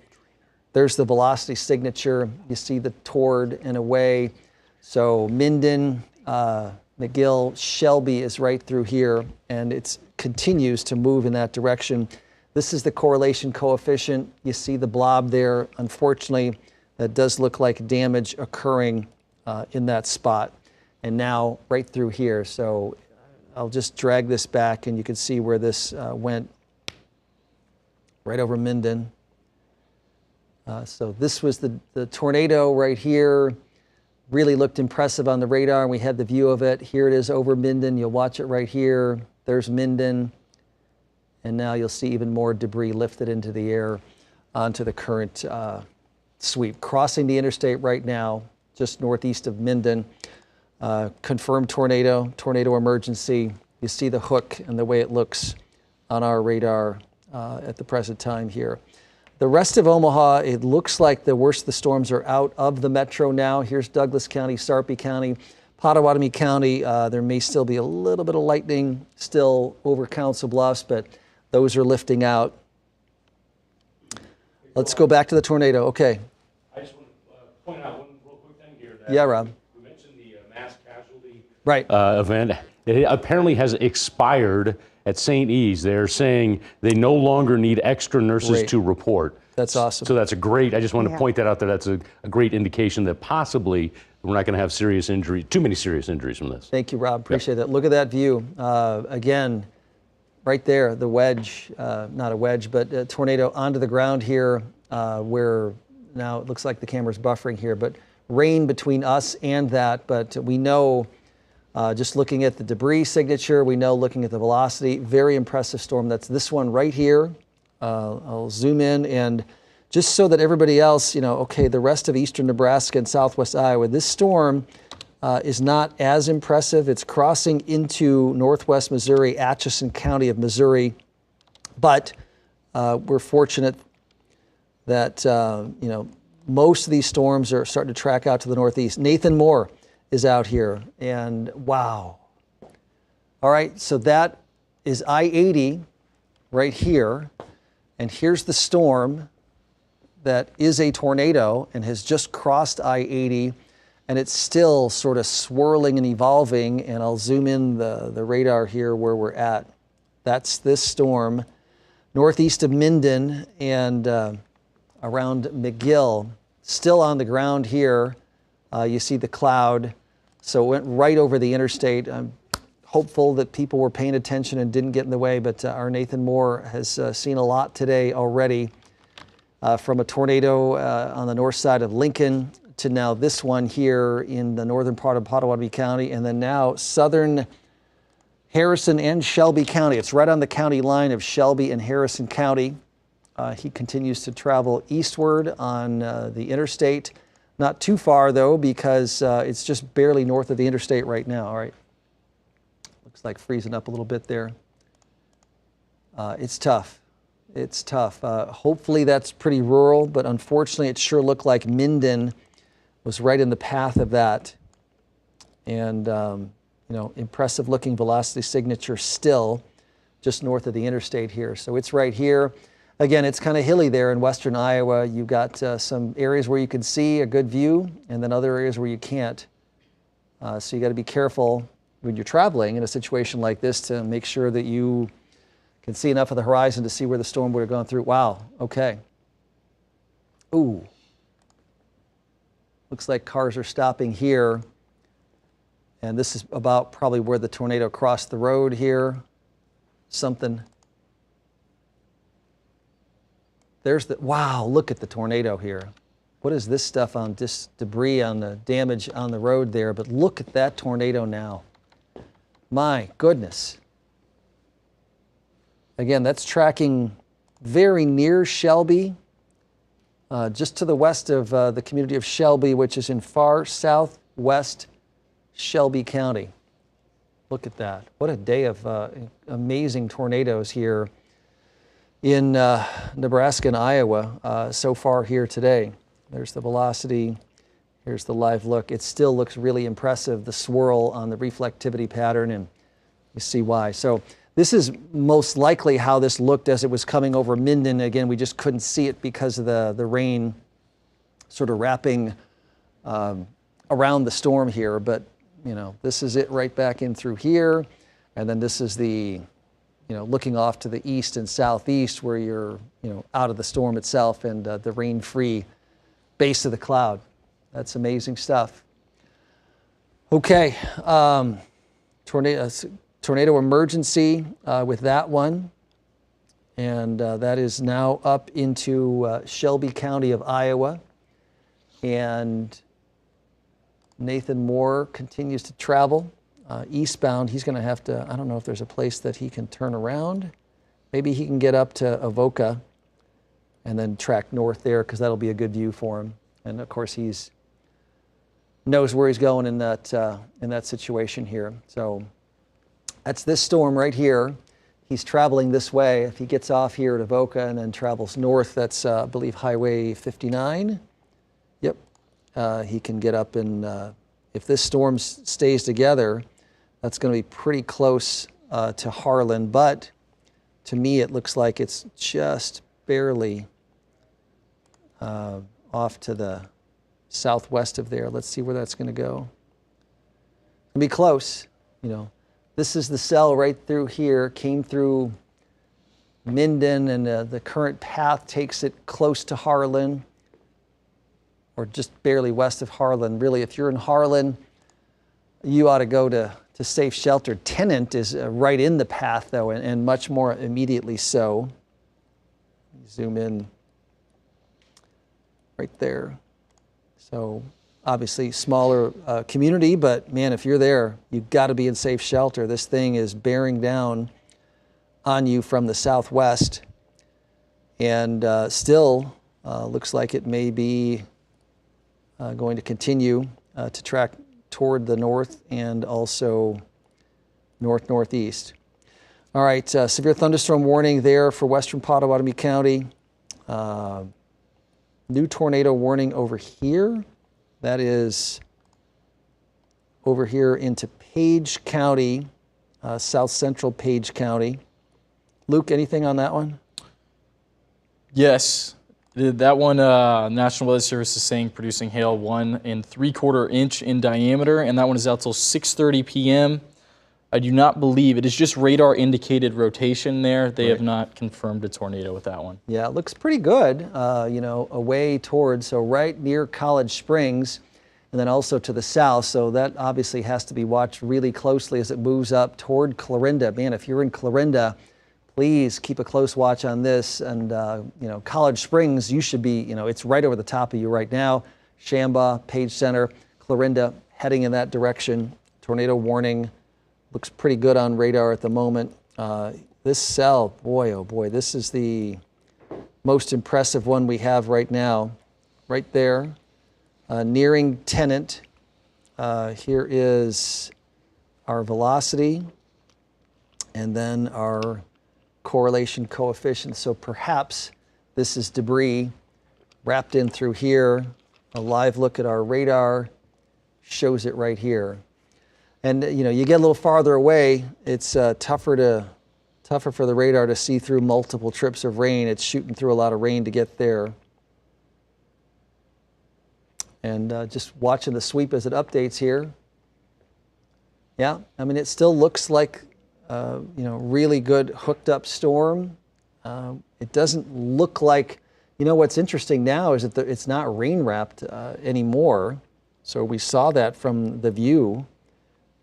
There's the velocity signature. You see the toward and away. So Minden, McGill, Shelby is right through here, and it continues to move in that direction. This is the correlation coefficient. You see the blob there. Unfortunately, that does look like damage occurring in that spot. And now right through here. So I'll just drag this back, and you can see where this went right over Minden. So this was the tornado right here. Really looked impressive on the radar, and we had the view of it. Here it is over Minden. You'll watch it right here. There's Minden. And now you'll see even more debris lifted into the air onto the current sweep. Crossing the interstate right now, just northeast of Minden. Confirmed tornado emergency. You see the hook and the way it looks on our radar at the present time here. The rest of Omaha, it looks like the worst of the storms are out of the metro now. Here's Douglas County, Sarpy County, Pottawatomie County. There may still be a little bit of lightning still over Council Bluffs, but those are lifting out. Let's go back to the tornado. Okay. I just want to point out one real quick thing here. Yeah, Rob. We mentioned the mass casualty event. It apparently has expired at St. E's. They're saying they no longer need extra nurses to report. That's awesome. So that's a great, I just want to point that out there. That's a great indication that possibly we're not going to have too many serious injuries from this. Thank you, Rob. Appreciate that. Look at that view. Again, right there, the wedge, not a wedge, but a tornado onto the ground here, where now it looks like the camera's buffering here, but rain between us and that. But we know, just looking at the debris signature, we know looking at the velocity, very impressive storm. That's this one right here. I'll zoom in, and just so that everybody else, okay, the rest of eastern Nebraska and southwest Iowa, this storm is not as impressive. It's crossing into northwest Missouri, Atchison County of Missouri, but we're fortunate that most of these storms are starting to track out to the northeast. Nathan Moore is out here, and wow. All right, so that is I-80 right here, and here's the storm that is a tornado and has just crossed I-80, and it's still sort of swirling and evolving, and I'll zoom in the radar here where we're at. That's this storm, northeast of Minden and around McGill, still on the ground here. You see the cloud, so it went right over the interstate. I'm hopeful that people were paying attention and didn't get in the way, but our Nathan Moore has seen a lot today already, from a tornado on the north side of Lincoln to now this one here in the northern part of Pottawatomie County, and then now southern Harrison and Shelby County. It's right on the county line of Shelby and Harrison County. He continues to travel eastward on the interstate. Not too far, though, because it's just barely north of the interstate right now. All right. Looks like freezing up a little bit there. It's tough. It's tough. Hopefully that's pretty rural, but unfortunately it sure looked like Minden was right in the path of that. And, impressive looking velocity signature still just north of the interstate here. So it's right here. Again, it's kind of hilly there in western Iowa. You've got some areas where you can see a good view, and then other areas where you can't. So you got to be careful when you're traveling in a situation like this to make sure that you can see enough of the horizon to see where the storm would have gone through. Wow, okay. Ooh. Looks like cars are stopping here. And this is about probably where the tornado crossed the road here. Something. There's the, wow, look at the tornado here. What is this stuff on this debris on the damage on the road there? But look at that tornado now. My goodness. Again, that's tracking very near Shelby, just to the west of the community of Shelby, which is in far southwest Shelby County. Look at that. What a day of amazing tornadoes here in Nebraska and Iowa so far here today. There's the velocity. Here's the live look. It still looks really impressive, the swirl on the reflectivity pattern, and you see why. So this is most likely how this looked as it was coming over Minden. Again, we just couldn't see it because of the rain sort of wrapping around the storm here. But, you know, this is it right back in through here. And then this is the, you know, looking off to the east and southeast where you're, you know, out of the storm itself and the rain-free base of the cloud. That's amazing stuff. Okay, tornado emergency with that one. And that is now up into Shelby County of Iowa. And Nathan Moore continues to travel eastbound. He's going to have to, I don't know if there's a place that he can turn around. Maybe he can get up to Avoca and then track north there, because that'll be a good view for him. And of course, he's knows where he's going in that situation here. So that's this storm right here. He's traveling this way. If he gets off here at Avoca and then travels north, that's I believe Highway 59. Yep, he can get up and if this storm stays together, that's going to be pretty close to Harlan. But to me, it looks like it's just barely off to the southwest of there. Let's see where that's going to go. It'll be close, you know. This is the cell right through here, came through Minden, and the current path takes it close to Harlan, or just barely west of Harlan. Really, if you're in Harlan, you ought to go to safe shelter. Tennant is right in the path, though, and much more immediately so. Zoom in right there. So obviously smaller community, but man, if you're there, you've got to be in safe shelter. This thing is bearing down on you from the southwest, and still looks like it may be going to continue to track toward the north and also north-northeast. All right, severe thunderstorm warning there for western Pottawatomie County. New tornado warning over here. That is over here into Page County, south central Page County. Luke, anything on that one? Yes. That one, National Weather Service is saying producing hail 1 3/4 inch in diameter, and that one is out till 6:30 p.m. I do not believe it is just radar indicated rotation there. They have not confirmed a tornado with that one. Yeah, it looks pretty good, you know, away towards, so right near College Springs, and then also to the south. So that obviously has to be watched really closely as it moves up toward Clarinda. Man, if you're in Clarinda, please keep a close watch on this. And, you know, College Springs, you should be, you know, it's right over the top of you right now. Shamba, Page Center, Clarinda, heading in that direction. Tornado warning. Looks pretty good on radar at the moment. This cell, boy, oh boy, this is the most impressive one we have right now. Right there, nearing Tennant. Here is our velocity and then our correlation coefficient. So perhaps this is debris wrapped in through here. A live look at our radar shows it right here. And you know, you get a little farther away, it's tougher to Tougher for the radar to see through multiple trips of rain. It's shooting through a lot of rain to get there. And just watching the sweep as it updates here. Yeah, I mean, it still looks like, really good hooked up storm. It doesn't look like, what's interesting now is that it's not rain wrapped anymore. So we saw that from the view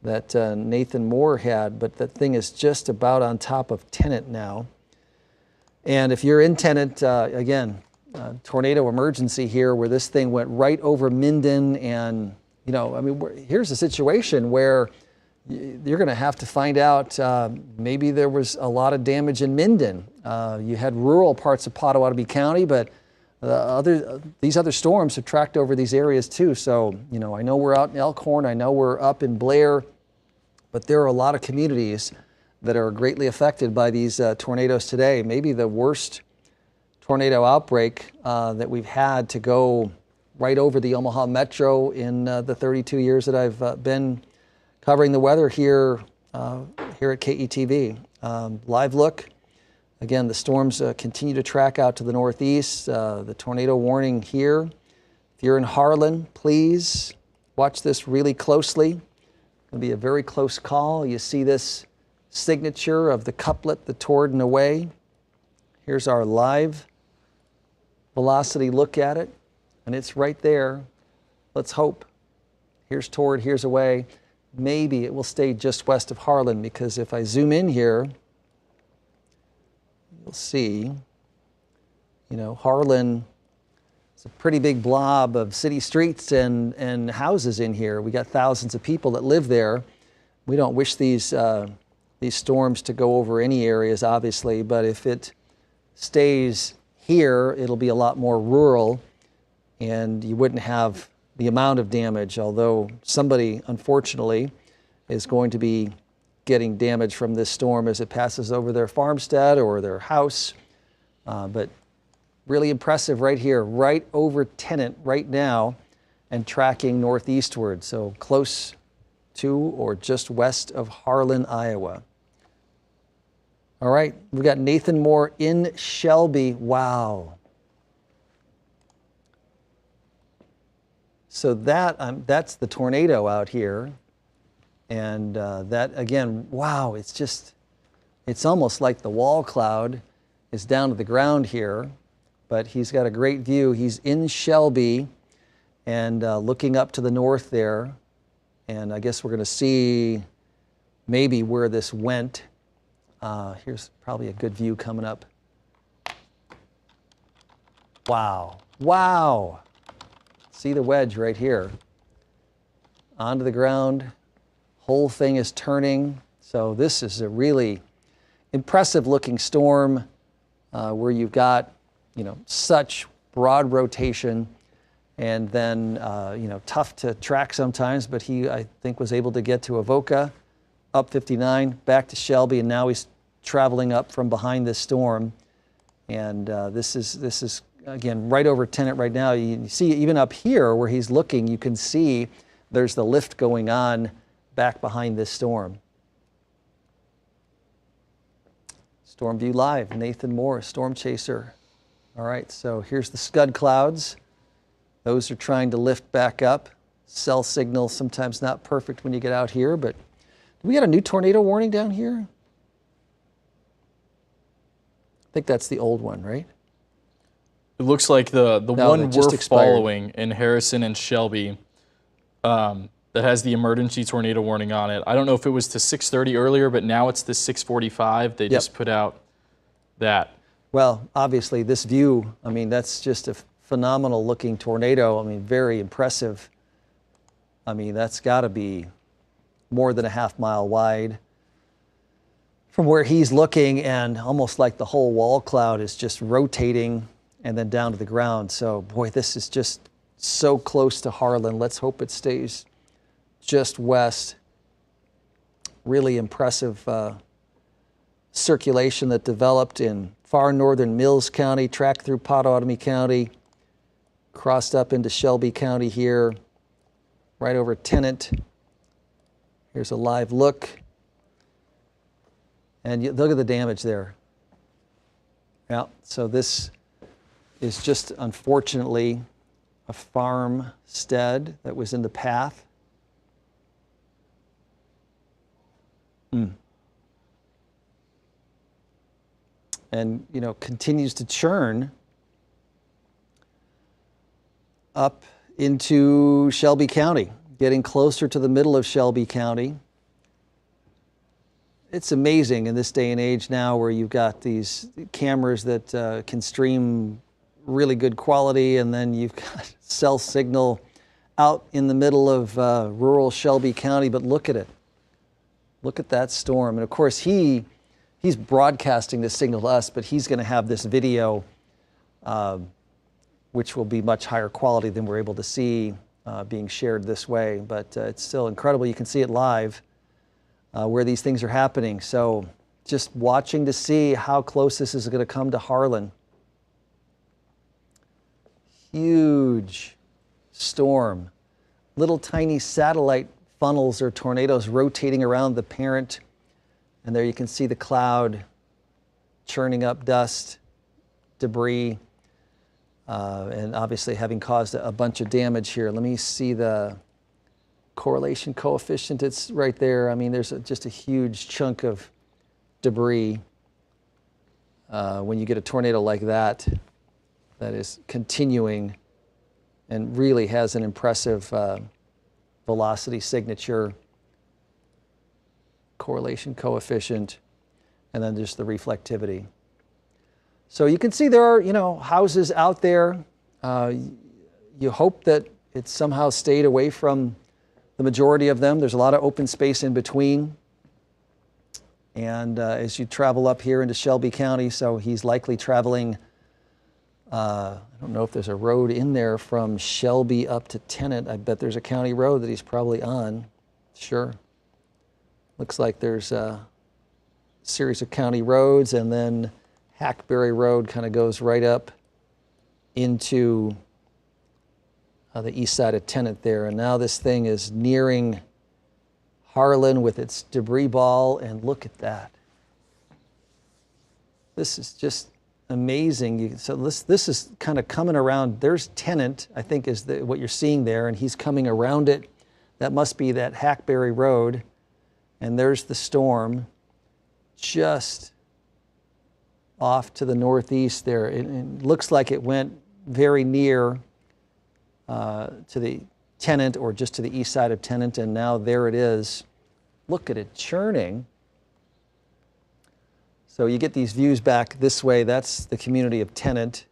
that Nathan Moore had, but that thing is just about on top of Tennant now. And if you're in Tennant, again, tornado emergency here where this thing went right over Minden. And, here's a situation where you're going to have to find out maybe there was a lot of damage in Minden. You had rural parts of Pottawatomie County, but these other storms have tracked over these areas too. So, I know we're out in Elkhorn, I know we're up in Blair, but there are a lot of communities that are greatly affected by these tornadoes today. Maybe the worst tornado outbreak that we've had to go right over the Omaha Metro in the 32 years that I've been covering the weather here at KETV. Live look. Again, the storms continue to track out to the northeast. The tornado warning here. If you're in Harlan, please watch this really closely. It's going to be a very close call. You see this signature of the couplet, the toward and away. Here's our live velocity look at it, and it's right there. Let's hope. Here's toward, here's away. Maybe it will stay just west of Harlan, because if I zoom in here, you'll see, Harlan is a pretty big blob of city streets and houses in here. We got thousands of people that live there. We don't wish these storms to go over any areas, obviously, but if it stays here, it'll be a lot more rural, and you wouldn't have the amount of damage, although somebody, unfortunately, is going to be getting damage from this storm as it passes over their farmstead or their house. But really impressive right here, right over Tennant right now, and tracking northeastward, so close to or just west of Harlan, Iowa. All right, we got Nathan Moore in Shelby. Wow. So that's the tornado out here. And that, again, wow, it's almost like the wall cloud is down to the ground here. But he's got a great view. He's in Shelby and looking up to the north there. And I guess we're going to see maybe where this went. Here's probably a good view coming up. Wow. Wow. See the wedge right here. Onto the ground. Whole thing is turning. So this is a really impressive looking storm where you've got, such broad rotation, and then, tough to track sometimes, but he, I think, was able to get to Avoca, up 59, back to Shelby, and now he's traveling up from behind this storm. And this is again, right over Tennant right now. You see even up here where he's looking, you can see there's the lift going on back behind this storm. Storm View Live, Nathan Moore, Storm Chaser. All right, so here's the scud clouds. Those are trying to lift back up. Cell signal sometimes not perfect when you get out here, but do we got a new tornado warning down here? I think that's the old one, right? It looks like the one that just we're expired. following in Harrison and Shelby that has the emergency tornado warning on it. I don't know if it was to 6:30 earlier, but now it's to 6:45. They just put out that. Well, obviously this view, I mean, that's just a phenomenal looking tornado. I mean, very impressive. I mean, that's got to be more than a half-mile wide from where he's looking, and almost like the whole wall cloud is just rotating and then down to the ground. So, boy, this is just so close to Harlan. Let's hope it stays just west. Really impressive circulation that developed in far northern Mills County, tracked through Pottawatomie County, crossed up into Shelby County here, right over Tennant. Here's a live look. And look at the damage there. Yeah, so this is just unfortunately a farmstead that was in the path. And, you know, continues to churn up into Shelby County, getting closer to the middle of Shelby County. It's amazing in this day and age now where you've got these cameras that can stream really good quality, and then you've got cell signal out in the middle of rural Shelby County. But look at it. Look at that storm. And of course, he's broadcasting this signal to us, but he's going to have this video, which will be much higher quality than we're able to see being shared this way. But it's still incredible. You can see it live where these things are happening. So just watching to see how close this is going to come to Harlan. Huge storm. Little tiny satellite funnels or tornadoes rotating around the parent. And there you can see the cloud churning up dust, debris, and obviously having caused a bunch of damage here. Let me see the correlation coefficient. It's right there. I mean, there's just a huge chunk of debris when you get a tornado like that is continuing and really has an impressive velocity signature, correlation coefficient, and then just the reflectivity. So you can see there are, you know, houses out there. You hope that it somehow stayed away from the majority of them. There's a lot of open space in between. And as you travel up here into Shelby County, so he's likely traveling, I don't know if there's a road in there from Shelby up to Tennant. I bet there's a county road that he's probably on. Sure. Looks like there's a series of county roads, and then Hackberry Road kind of goes right up into the east side of Tennant there. And now this thing is nearing Harlan with its debris ball, and look at that. This is just amazing. So this is kind of coming around. There's Tennant, I think, is what you're seeing there, and he's coming around it. That must be that Hackberry Road. And there's the storm just off to the northeast there. It looks like it went very near to the Tennant, or just to the east side of Tennant, and now there it is. Look at it churning. So you get these views back this way. That's the community of Tennant,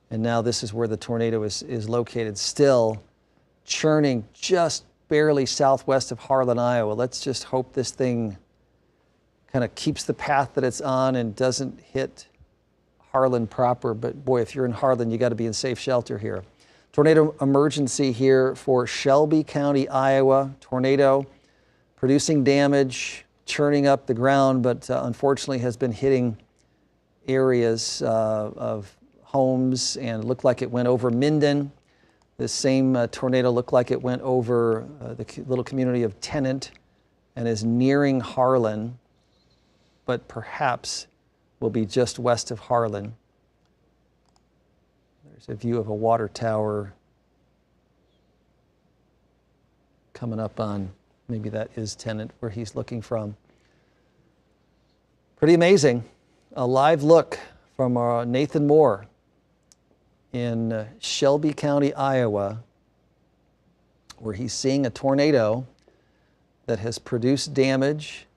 and now this is where the tornado is located, still churning just barely southwest of Harlan, Iowa. Let's just hope this thing kind of keeps the path that it's on and doesn't hit Harlan proper. But boy, if you're in Harlan, you got to be in safe shelter here. Tornado emergency here for Shelby County, Iowa. Tornado producing damage, churning up the ground, but unfortunately has been hitting areas of homes, and it looked like it went over Minden. This same tornado looked like it went over the little community of Tennant and is nearing Harlan, but perhaps will be just west of Harlan. There's a view of a water tower coming up on, maybe that is Tennant where he's looking from. Pretty amazing. A live look from Nathan Moore in Shelby County, Iowa, where he's seeing a tornado that has produced damage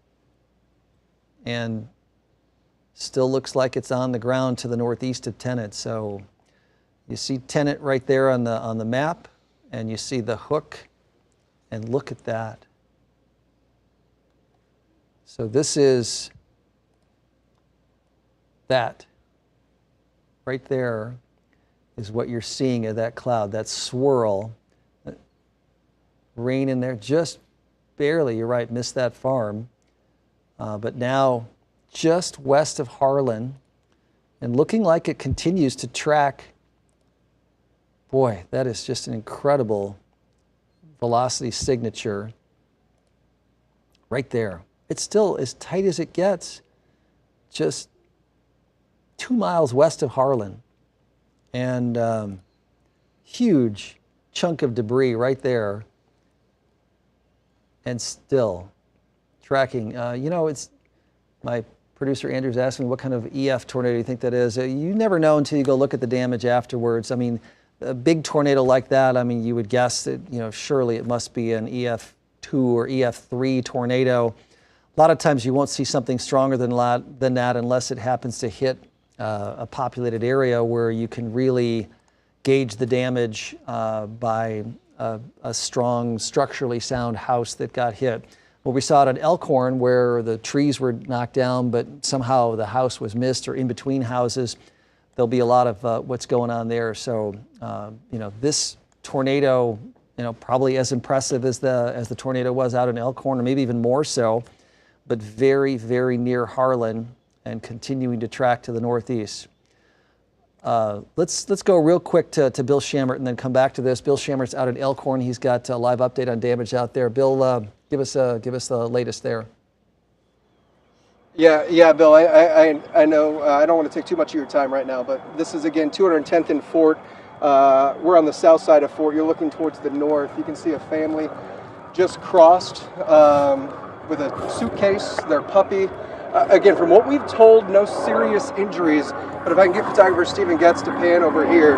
and still looks like it's on the ground to the northeast of Tennant. So you see Tennant right there on the map, and you see the hook, and look at that. So this is that right there is what you're seeing of that cloud, that swirl. Rain in there, just barely, you're right, missed that farm. But now just west of Harlan, and looking like it continues to track. Boy, that is just an incredible velocity signature right there. It's still as tight as it gets. just 2 miles west of Harlan. And huge chunk of debris right there. And still tracking. You know, it's my producer Andrew's asking me what kind of EF tornado you think that is. You never know until you go look at the damage afterwards. I mean, a big tornado like that, I mean, you would guess that, you know, surely it must be an EF2 or EF3 tornado. A lot of times you won't see something stronger than that unless it happens to hit a populated area where you can really gauge the damage by a strong, structurally sound house that got hit. Well, we saw it at Elkhorn where the trees were knocked down, but somehow the house was missed or in between houses. There'll be a lot of what's going on there. So, you know, this tornado, you know, probably as impressive as the tornado was out in Elkhorn, or maybe even more so, but very, very near Harlan and continuing to track to the northeast. Let's go real quick to Bill Schammert and then come back to this. Bill Shammert's out at Elkhorn. He's got a live update on damage out there. Bill, give us the latest there. Yeah, Bill. I know I don't want to take too much of your time right now, but this is again 210th and Fort. We're on the south side of Fort. You're looking towards the north. You can see a family just crossed with a suitcase, their puppy. Again, from what we've told, no serious injuries. But if I can get photographer Stephen Getz to pan over here,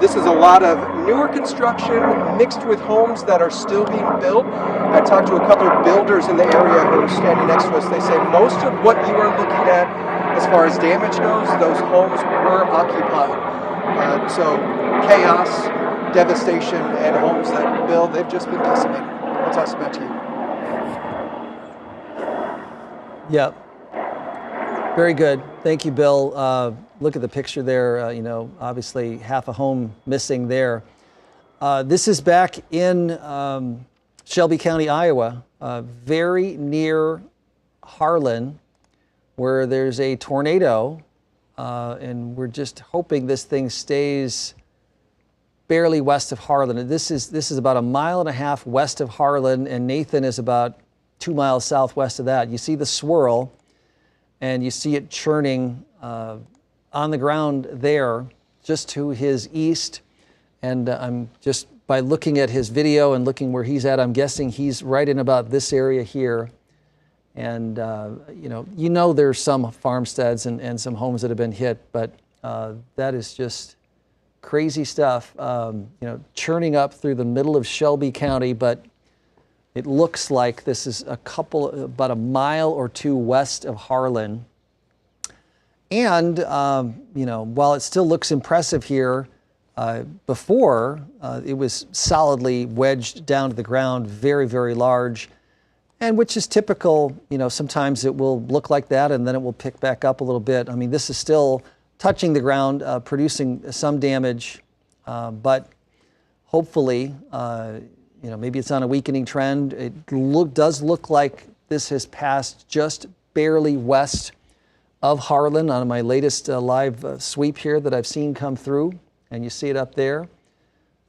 this is a lot of newer construction mixed with homes that are still being built. I talked to a couple of builders in the area who are standing next to us. They say most of what you are looking at as far as damage goes, those homes were occupied. So chaos, devastation, and homes that, Bill, they've just been decimated. I'll toss it back to you. Yeah, very good. Thank you, Bill. Look at the picture there. You know, obviously half a home missing there. This is back in Shelby County, Iowa, very near Harlan, where there's a tornado, and we're just hoping this thing stays barely west of Harlan. And this is about 1.5 miles west of Harlan, and Nathan is about 2 miles southwest of that. You see the swirl, and you see it churning on the ground there, just to his east. And I'm just, by looking at his video and looking where he's at, I'm guessing he's right in about this area here. And you know there's some farmsteads and some homes that have been hit, but that is just crazy stuff. You know, churning up through the middle of Shelby County, but it looks like this is about 1 mile or 2 west of Harlan. And, you know, while it still looks impressive here, before it was solidly wedged down to the ground, very, very large, and which is typical. You know, sometimes it will look like that and then it will pick back up a little bit. I mean, this is still touching the ground, producing some damage, but hopefully, you know, maybe it's on a weakening trend. It does look like this has passed just barely west of Harlan on my latest live sweep here that I've seen come through. And you see it up there.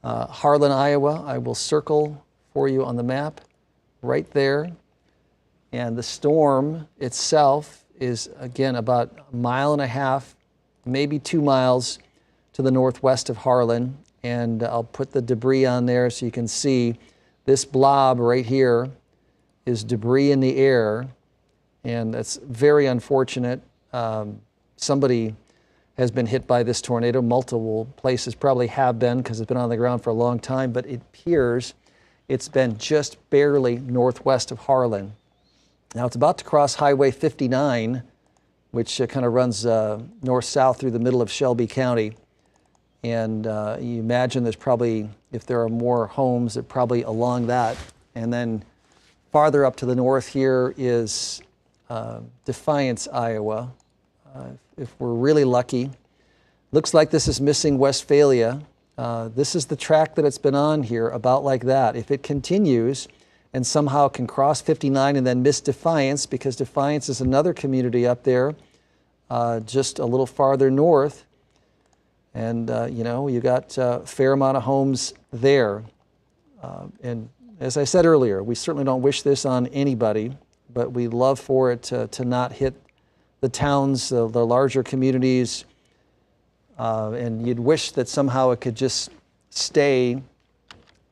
Harlan, Iowa. I will circle for you on the map right there. And the storm itself is, again, about 1.5 miles, maybe 2 miles to the northwest of Harlan. And I'll put the debris on there so you can see this blob right here is debris in the air, and that's very unfortunate. Somebody has been hit by this tornado. Multiple places probably have been because it's been on the ground for a long time, but it appears it's been just barely northwest of Harlan. Now it's about to cross Highway 59, which kind of runs north-south through the middle of Shelby County. And you imagine there's probably, if there are more homes, they're probably along that. And then farther up to the north here is Defiance, Iowa. If we're really lucky. Looks like this is missing Westphalia. This is the track that it's been on here, about like that. If it continues and somehow can cross 59 and then miss Defiance, because Defiance is another community up there, just a little farther north, and you know, you got a fair amount of homes there. And as I said earlier, we certainly don't wish this on anybody, but we love for it to not hit the towns, the larger communities, and you'd wish that somehow it could just stay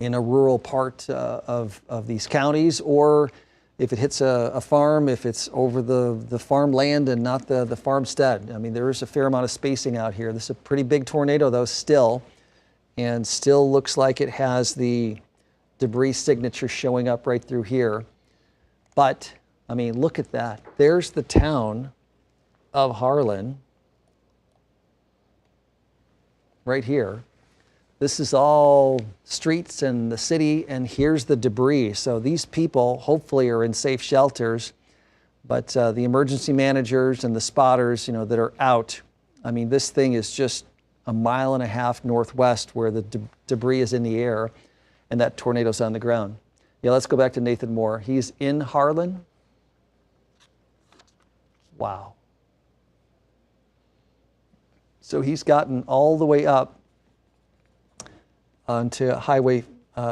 in a rural part of these counties, or if it hits a farm, if it's over the farmland and not the farmstead. I mean, there is a fair amount of spacing out here. This is a pretty big tornado though still, and still looks like it has the debris signature showing up right through here. But, I mean, look at that. There's the town of Harlan right here. This is all streets and the city, and here's the debris. So these people hopefully are in safe shelters, but the emergency managers and the spotters, you know, that are out, I mean, this thing is just a mile and a half northwest where the debris is in the air and that tornado's on the ground. Yeah, let's go back to Nathan Moore. He's in Harlan. Wow. So he's gotten all the way up onto Highway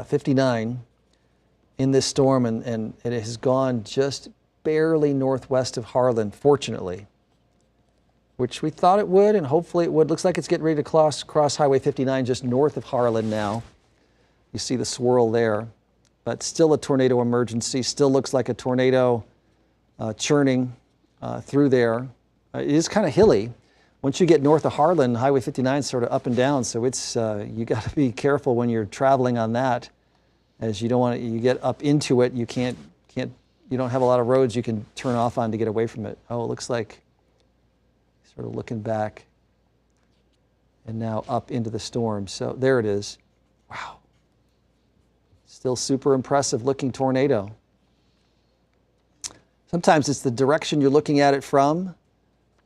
59 in this storm, and it has gone just barely northwest of Harlan, fortunately, which we thought it would, and hopefully it would. Looks like it's getting ready to cross Highway 59 just north of Harlan now. You see the swirl there, but still a tornado emergency. Still looks like a tornado churning through there. It is kind of hilly. Once you get north of Harlan, Highway 59 is sort of up and down, so it's you got to be careful when you're traveling on that, as you don't want to. You get up into it, you can't. You don't have a lot of roads you can turn off on to get away from it. Oh, it looks like sort of looking back, and now up into the storm. So there it is. Wow. Still super impressive looking tornado. Sometimes it's the direction you're looking at it from.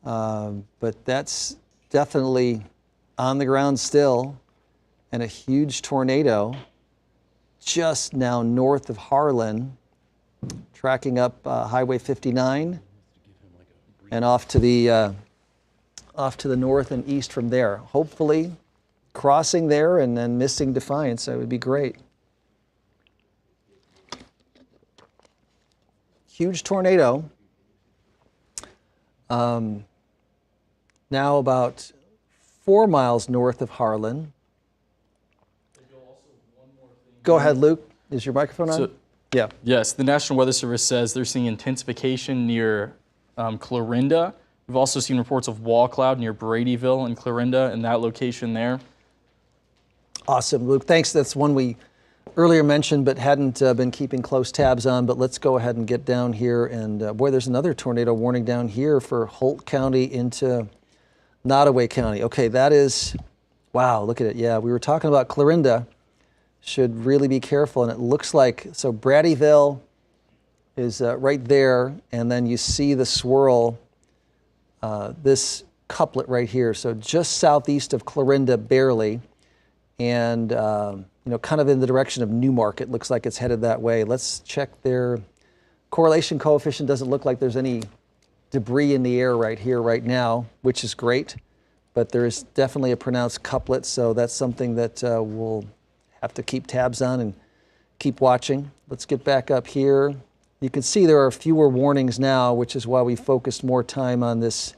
But that's definitely on the ground still, and a huge tornado just now north of Harlan, tracking up Highway 59 and off to the north and east from there. Hopefully crossing there and then missing Defiance. That would be great. Huge tornado. Now about 4 miles north of Harlan. Go ahead, Luke. Is your microphone on? Yeah. Yes, the National Weather Service says they're seeing intensification near Clarinda. We've also seen reports of wall cloud near Bradyville and Clarinda and that location there. Awesome, Luke. Thanks. That's one we earlier mentioned but hadn't been keeping close tabs on. But let's go ahead and get down here. And boy, there's another tornado warning down here for Holt County into Nottoway County. Okay, that is, wow, look at it. Yeah, we were talking about Clarinda. Should really be careful. And it looks like, so Bradyville is right there. And then you see the swirl, this couplet right here. So just southeast of Clarinda, barely. And, you know, kind of in the direction of Newmarket. Looks like it's headed that way. Let's check their correlation coefficient. Doesn't look like there's any debris in the air right here, right now, which is great. But there is definitely a pronounced couplet, so that's something that we'll have to keep tabs on and keep watching. Let's get back up here. You can see there are fewer warnings now, which is why we focused more time on this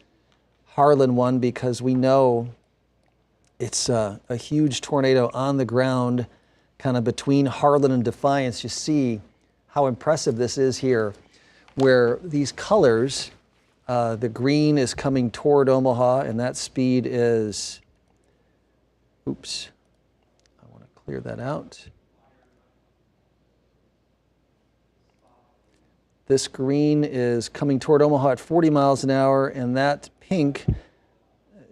Harlan one, because we know it's a huge tornado on the ground, kind of between Harlan and Defiance. You see how impressive this is here, where these colors, the green is coming toward Omaha, and that speed is, oops, I want to clear that out. This green is coming toward Omaha at 40 miles an hour, and that pink,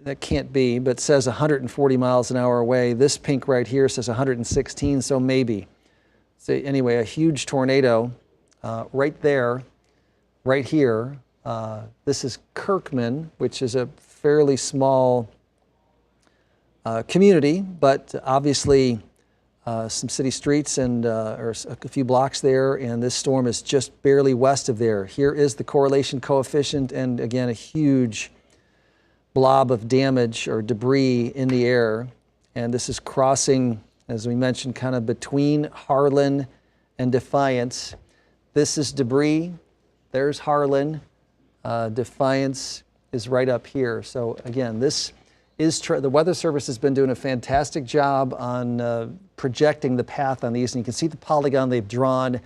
that can't be, but says 140 miles an hour away. This pink right here says 116, so maybe. So anyway, a huge tornado right there, right here. This is Kirkman, which is a fairly small community, but obviously some city streets and or a few blocks there, and this storm is just barely west of there. Here is the correlation coefficient, and again, a huge blob of damage or debris in the air. And this is crossing, as we mentioned, kind of between Harlan and Defiance. This is debris. There's Harlan. Defiance is right up here. So again, this is the Weather Service has been doing a fantastic job on projecting the path on these, and you can see the polygon they've drawn,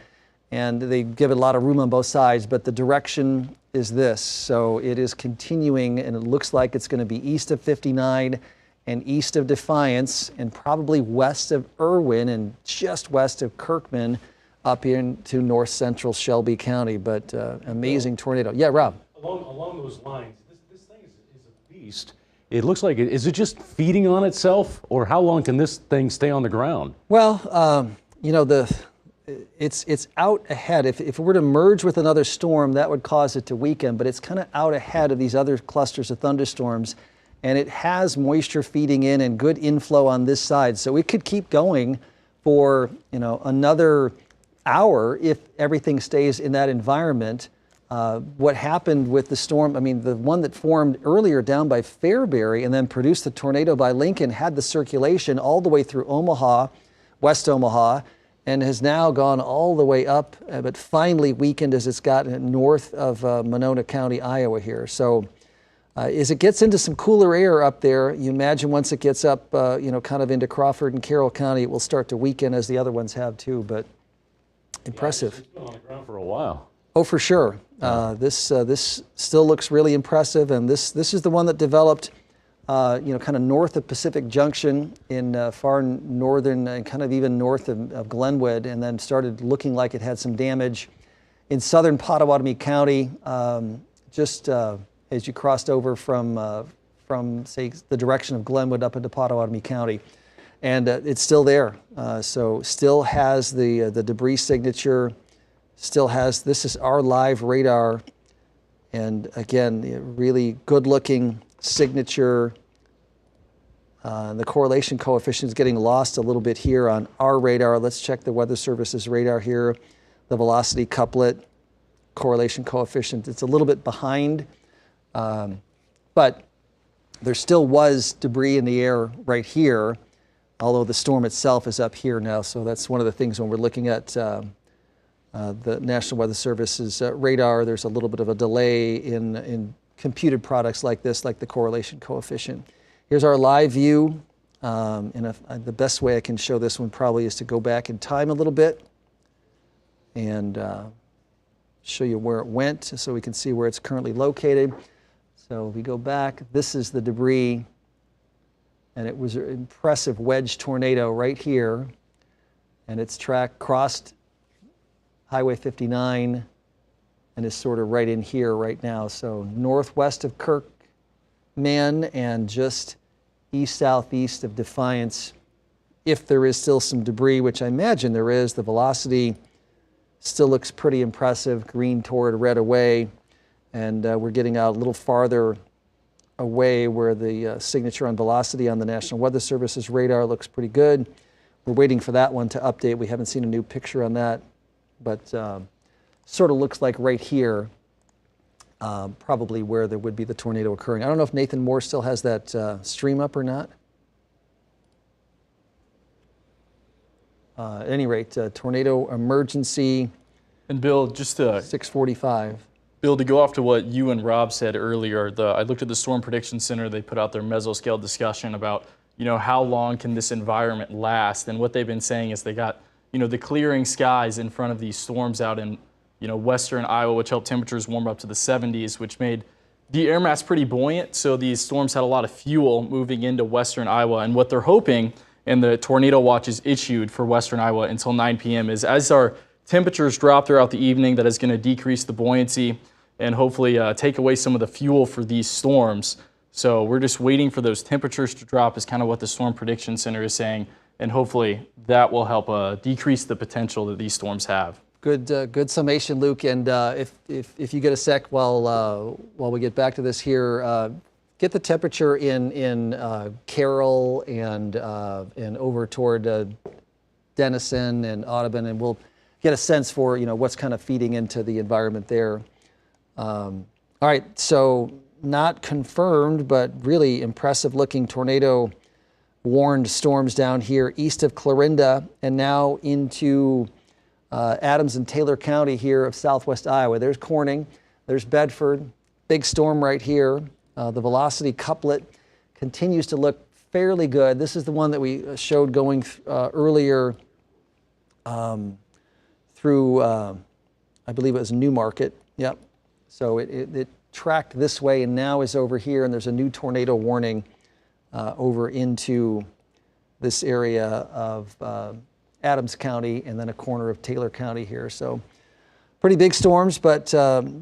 and they give it a lot of room on both sides, but the direction is this. So it is continuing, and it looks like it's going to be east of 59 and east of Defiance, and probably west of Irwin and just west of Kirkman up into north central Shelby County. But amazing tornado. Yeah, Rob. Along those lines, this thing is a beast. It looks like is it just feeding on itself, or how long can this thing stay on the ground? Well, you know, it's out ahead. If it were to merge with another storm, that would cause it to weaken, but it's kind of out ahead of these other clusters of thunderstorms, and it has moisture feeding in and good inflow on this side. So it could keep going for, you know, another hour if everything stays in that environment. What happened with the storm, I mean, the one that formed earlier down by Fairbury and then produced the tornado by Lincoln had the circulation all the way through Omaha, West Omaha, and has now gone all the way up, but finally weakened as it's gotten north of Monona County, Iowa here. So as it gets into some cooler air up there, you imagine once it gets up, you know, kind of into Crawford and Carroll County, it will start to weaken as the other ones have too, but impressive. It's been on the ground for a while. Oh, for sure. This still looks really impressive, and this is the one that developed, you know, kind of north of Pacific Junction in far northern and kind of even north of Glenwood, and then started looking like it had some damage in southern Pottawatomie County, just as you crossed over from say the direction of Glenwood up into Pottawatomie County, and it's still there. So still has the debris signature. Still has, this is our live radar, and again, really good looking signature. The correlation coefficient is getting lost a little bit here on our radar. Let's check the Weather Service's radar here. The velocity couplet, correlation coefficient, it's a little bit behind, but there still was debris in the air right here, although the storm itself is up here now. So that's one of the things when we're looking at the National Weather Service's radar, there's a little bit of a delay in computed products like this, like the correlation coefficient. Here's our live view. The best way I can show this one probably is to go back in time a little bit and show you where it went so we can see where it's currently located. So if we go back, this is the debris, and it was an impressive wedge tornado right here, and its track crossed Highway 59 and is sort of right in here right now. So northwest of Kirkman and just east-southeast of Defiance. If there is still some debris, which I imagine there is, the velocity still looks pretty impressive, green toward red away. And we're getting out a little farther away where the signature on velocity on the National Weather Service's radar looks pretty good. We're waiting for that one to update. We haven't seen a new picture on that, but sort of looks like right here, probably where there would be the tornado occurring. I don't know if Nathan Moore still has that stream up or not. At any rate, tornado emergency. And Bill, just to 6:45. Bill, to go off to what you and Rob said earlier, I looked at the Storm Prediction Center. They put out their mesoscale discussion about, you know, how long can this environment last? And what they've been saying is they got, you know, the clearing skies in front of these storms out in, you know, western Iowa, which helped temperatures warm up to the 70s, which made the air mass pretty buoyant. So these storms had a lot of fuel moving into western Iowa. And what they're hoping, and the tornado watch is issued for western Iowa until 9 p.m., is as our temperatures drop throughout the evening, that is going to decrease the buoyancy and hopefully take away some of the fuel for these storms. So we're just waiting for those temperatures to drop is kind of what the Storm Prediction Center is saying, and hopefully that will help decrease the potential that these storms have. Good summation, Luke. And if you get a sec while we get back to this here, get the temperature in Carroll and over toward Denison and Audubon, and we'll get a sense for, you know, what's kind of feeding into the environment there. All right, so not confirmed, but really impressive looking tornado warned storms down here east of Clarinda and now into Adams and Taylor County here of southwest Iowa. There's Corning, there's Bedford, big storm right here. The velocity couplet continues to look fairly good. This is the one that we showed going earlier through, I believe it was Newmarket. Yep. So it tracked this way and now is over here, and there's a new tornado warning over into this area of Adams County and then a corner of Taylor County here. So pretty big storms, but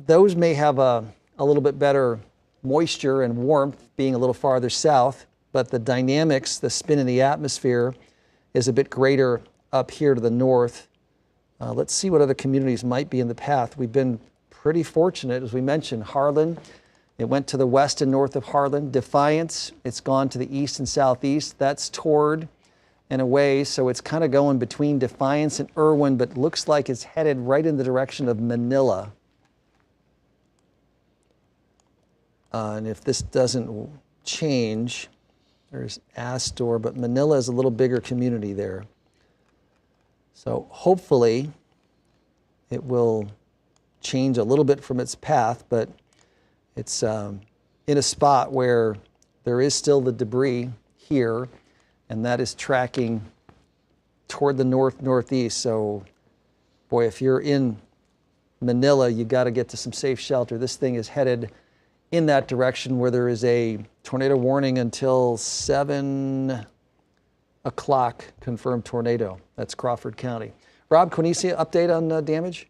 those may have a little bit better moisture and warmth being a little farther south, but the dynamics, the spin in the atmosphere is a bit greater up here to the north. Let's see what other communities might be in the path. We've been pretty fortunate, as we mentioned. Harlan, it went to the west and north of Harlan. Defiance, it's gone to the east and southeast. That's toward and away, so it's kind of going between Defiance and Irwin, but looks like it's headed right in the direction of Manila. And if this doesn't change, there's Astor, but Manila is a little bigger community there. So hopefully it will change a little bit from its path, but it's in a spot where there is still the debris here, and that is tracking toward the northeast. So boy, if you're in Manila, you got to get to some safe shelter. This thing is headed in that direction where there is a tornado warning until 7 o'clock, confirmed tornado. That's Crawford County. Rob, Quinisia, update on damage?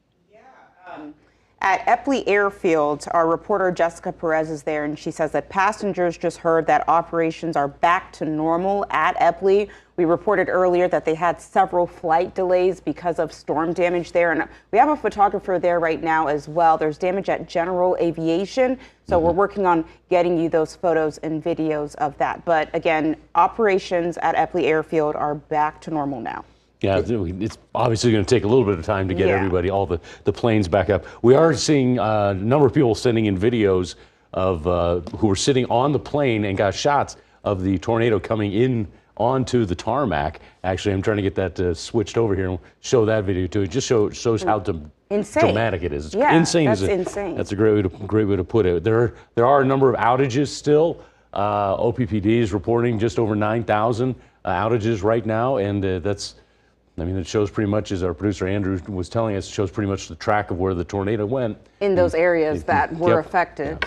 At Epley Airfield, our reporter Jessica Perez is there, and she says that passengers just heard that operations are back to normal at Epley. We reported earlier that they had several flight delays because of storm damage there, and we have a photographer there right now as well. There's damage at General Aviation, so we're working on getting you those photos and videos of that. But again, operations at Epley Airfield are back to normal now. Yeah, it's obviously going to take a little bit of time to get everybody, all the planes back up. We are seeing a number of people sending in videos of who were sitting on the plane and got shots of the tornado coming in onto the tarmac. Actually, I'm trying to get that switched over here and show that video too. It just shows how dramatic it is. It's insane. That's insane. That's a great way to put it. There are a number of outages still. OPPD is reporting just over 9,000 outages right now, and it shows pretty much, as our producer Andrew was telling us, it shows pretty much the track of where the tornado went. In those areas that were affected,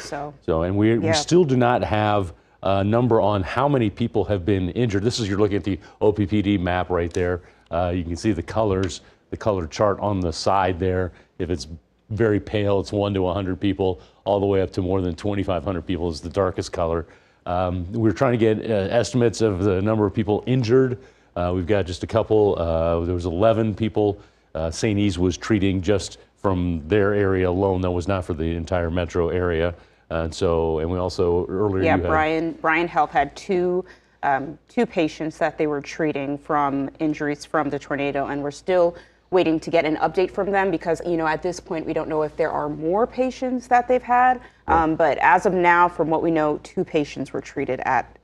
and we still do not have a number on how many people have been injured. You're looking at the OPPD map right there. You can see the colors, the color chart on the side there. If it's very pale, it's 1 to 100 people, all the way up to more than 2,500 people is the darkest color. We're trying to get estimates of the number of people injured. We've got just a couple. There was 11 people St. E's was treating just from their area alone. That was not for the entire metro area. And we also earlier. Yeah, Bryan Health had two patients that they were treating from injuries from the tornado, and we're still waiting to get an update from them because, at this point, we don't know if there are more patients that they've had. But as of now, from what we know, 2 patients were treated at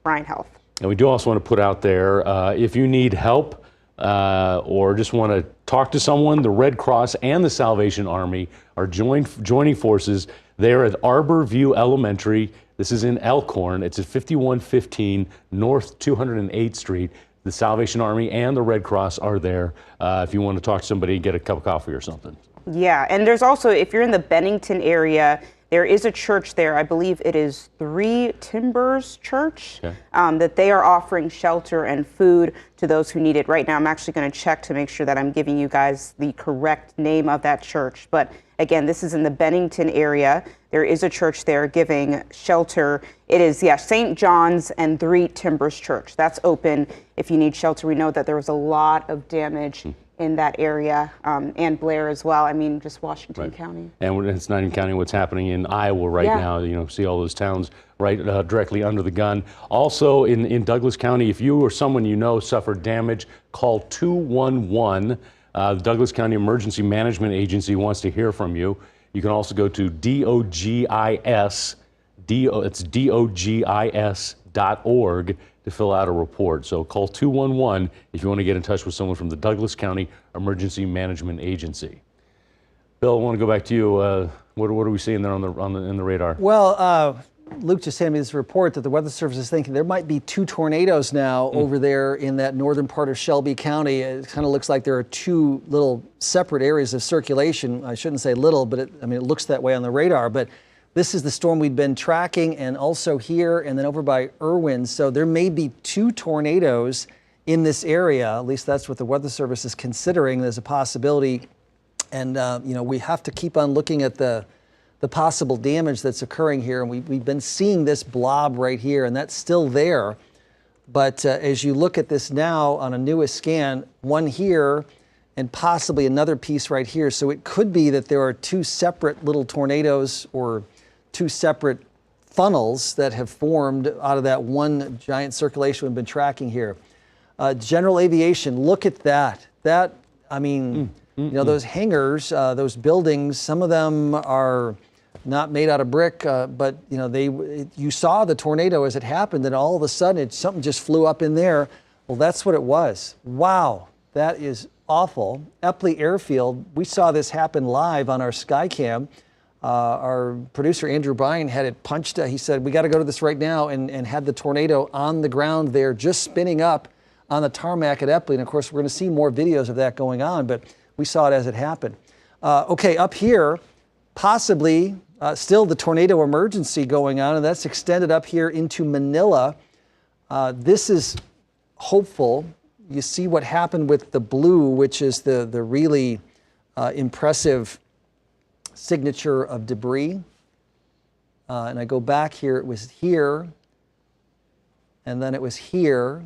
Bryan Health. And we do also want to put out there, if you need help or just want to talk to someone, the Red Cross and the Salvation Army are joining forces there at Arbor View Elementary. This is in Elkhorn. It's at 5115 North 208th Street. The Salvation Army and the Red Cross are there if you want to talk to somebody and get a cup of coffee or something. Yeah, and there's also, if you're in the Bennington area, there is a church there, I believe it is 3 Timbers Church, that they are offering shelter and food to those who need it. Right now, I'm actually going to check to make sure that I'm giving you guys the correct name of that church. But again, this is in the Bennington area. There is a church there giving shelter. It is, St. John's and 3 Timbers Church. That's open if you need shelter. We know that there was a lot of damage in that area, and Blair as well. Just Washington County. And it's not even counting what's happening in Iowa right now. See all those towns right directly under the gun. Also in Douglas County, if you or someone you know suffered damage, call 211. The Douglas County Emergency Management Agency wants to hear from you. You can also go to DOGIS.org to fill out a report. So call 211 if you want to get in touch with someone from the Douglas County Emergency Management Agency. Bill, I want to go back to you. What are we seeing there in the radar? Well, Luke just handed me this report that the Weather Service is thinking there might be 2 tornadoes now over there in that northern part of Shelby County. It kind of looks like there are 2 little separate areas of circulation. I shouldn't say little, but it looks that way on the radar. But this is the storm we've been tracking, and also here and then over by Irwin. So there may be 2 tornadoes in this area. At least that's what the Weather Service is considering. There's a possibility. And, we have to keep on looking at the possible damage that's occurring here. And we've been seeing this blob right here, and that's still there. But as you look at this now on a newest scan, one here and possibly another piece right here. So it could be that there are 2 separate little tornadoes or 2 separate funnels that have formed out of that one giant circulation we've been tracking here. General aviation, look at that. Those hangars, those buildings, some of them are not made out of brick, but you saw the tornado as it happened, and all of a sudden something just flew up in there. Well, that's what it was. Wow, that is awful. Epley Airfield, we saw this happen live on our Skycam. Our producer Andrew Bryan had it punched. He said, we got to go to this right now, and had the tornado on the ground there just spinning up on the tarmac at Epley. And of course, we're going to see more videos of that going on, but we saw it as it happened. Okay, up here, possibly still the tornado emergency going on, and that's extended up here into Manila. This is hopeful. You see what happened with the blue, which is the really impressive signature of debris. And I go back here, it was here, and then it was here.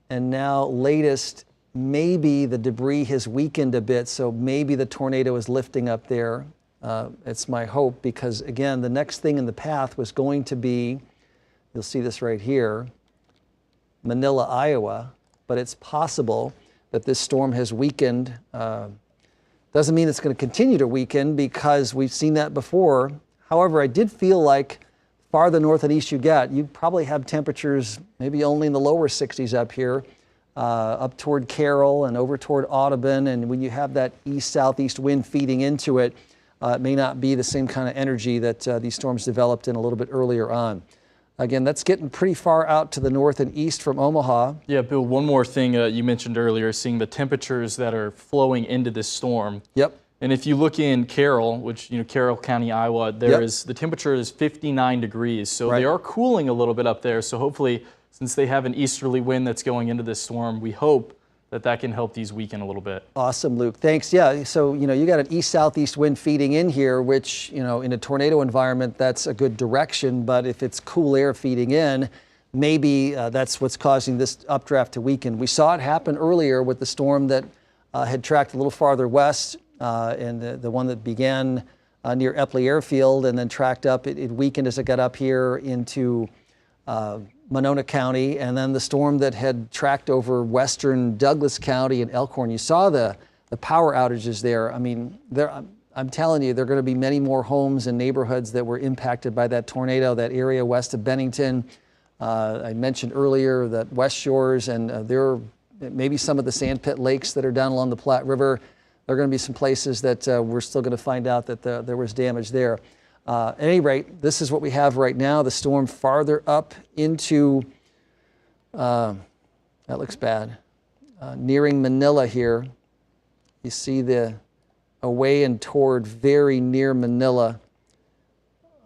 And now latest, maybe the debris has weakened a bit, so maybe the tornado is lifting up there. It's my hope, because again, the next thing in the path was going to be, you'll see this right here, Manila, Iowa, but it's possible that this storm has weakened. Doesn't mean it's going to continue to weaken, because we've seen that before. However, I did feel like farther north and east you get, you probably have temperatures maybe only in the lower 60s up here, up toward Carroll and over toward Audubon. And when you have that east-southeast wind feeding into it, it may not be the same kind of energy that these storms developed in a little bit earlier on. Again, that's getting pretty far out to the north and east from Omaha. Yeah, Bill, one more thing you mentioned earlier, seeing the temperatures that are flowing into this storm. Yep. And if you look in Carroll, which, Carroll County, Iowa, the temperature is 59 degrees. So They are cooling a little bit up there. So hopefully, since they have an easterly wind that's going into this storm, we hope that can help these weaken a little bit. Awesome, Luke. Thanks. Yeah, so, you got an east-southeast wind feeding in here, which, in a tornado environment, that's a good direction. But if it's cool air feeding in, maybe that's what's causing this updraft to weaken. We saw it happen earlier with the storm that had tracked a little farther west, and the one that began near Epley Airfield and then tracked up. It weakened as it got up here into Monona County, and then the storm that had tracked over western Douglas County and Elkhorn. You saw the power outages there. I mean, I'm telling you, there are going to be many more homes and neighborhoods that were impacted by that tornado, that area west of Bennington. I mentioned earlier that West Shores, and there are maybe some of the sandpit lakes that are down along the Platte River. There are going to be some places that we're still going to find out that there was damage there. At any rate, this is what we have right now. The storm farther up into, that looks bad, nearing Manila here. You see the away and toward very near Manila.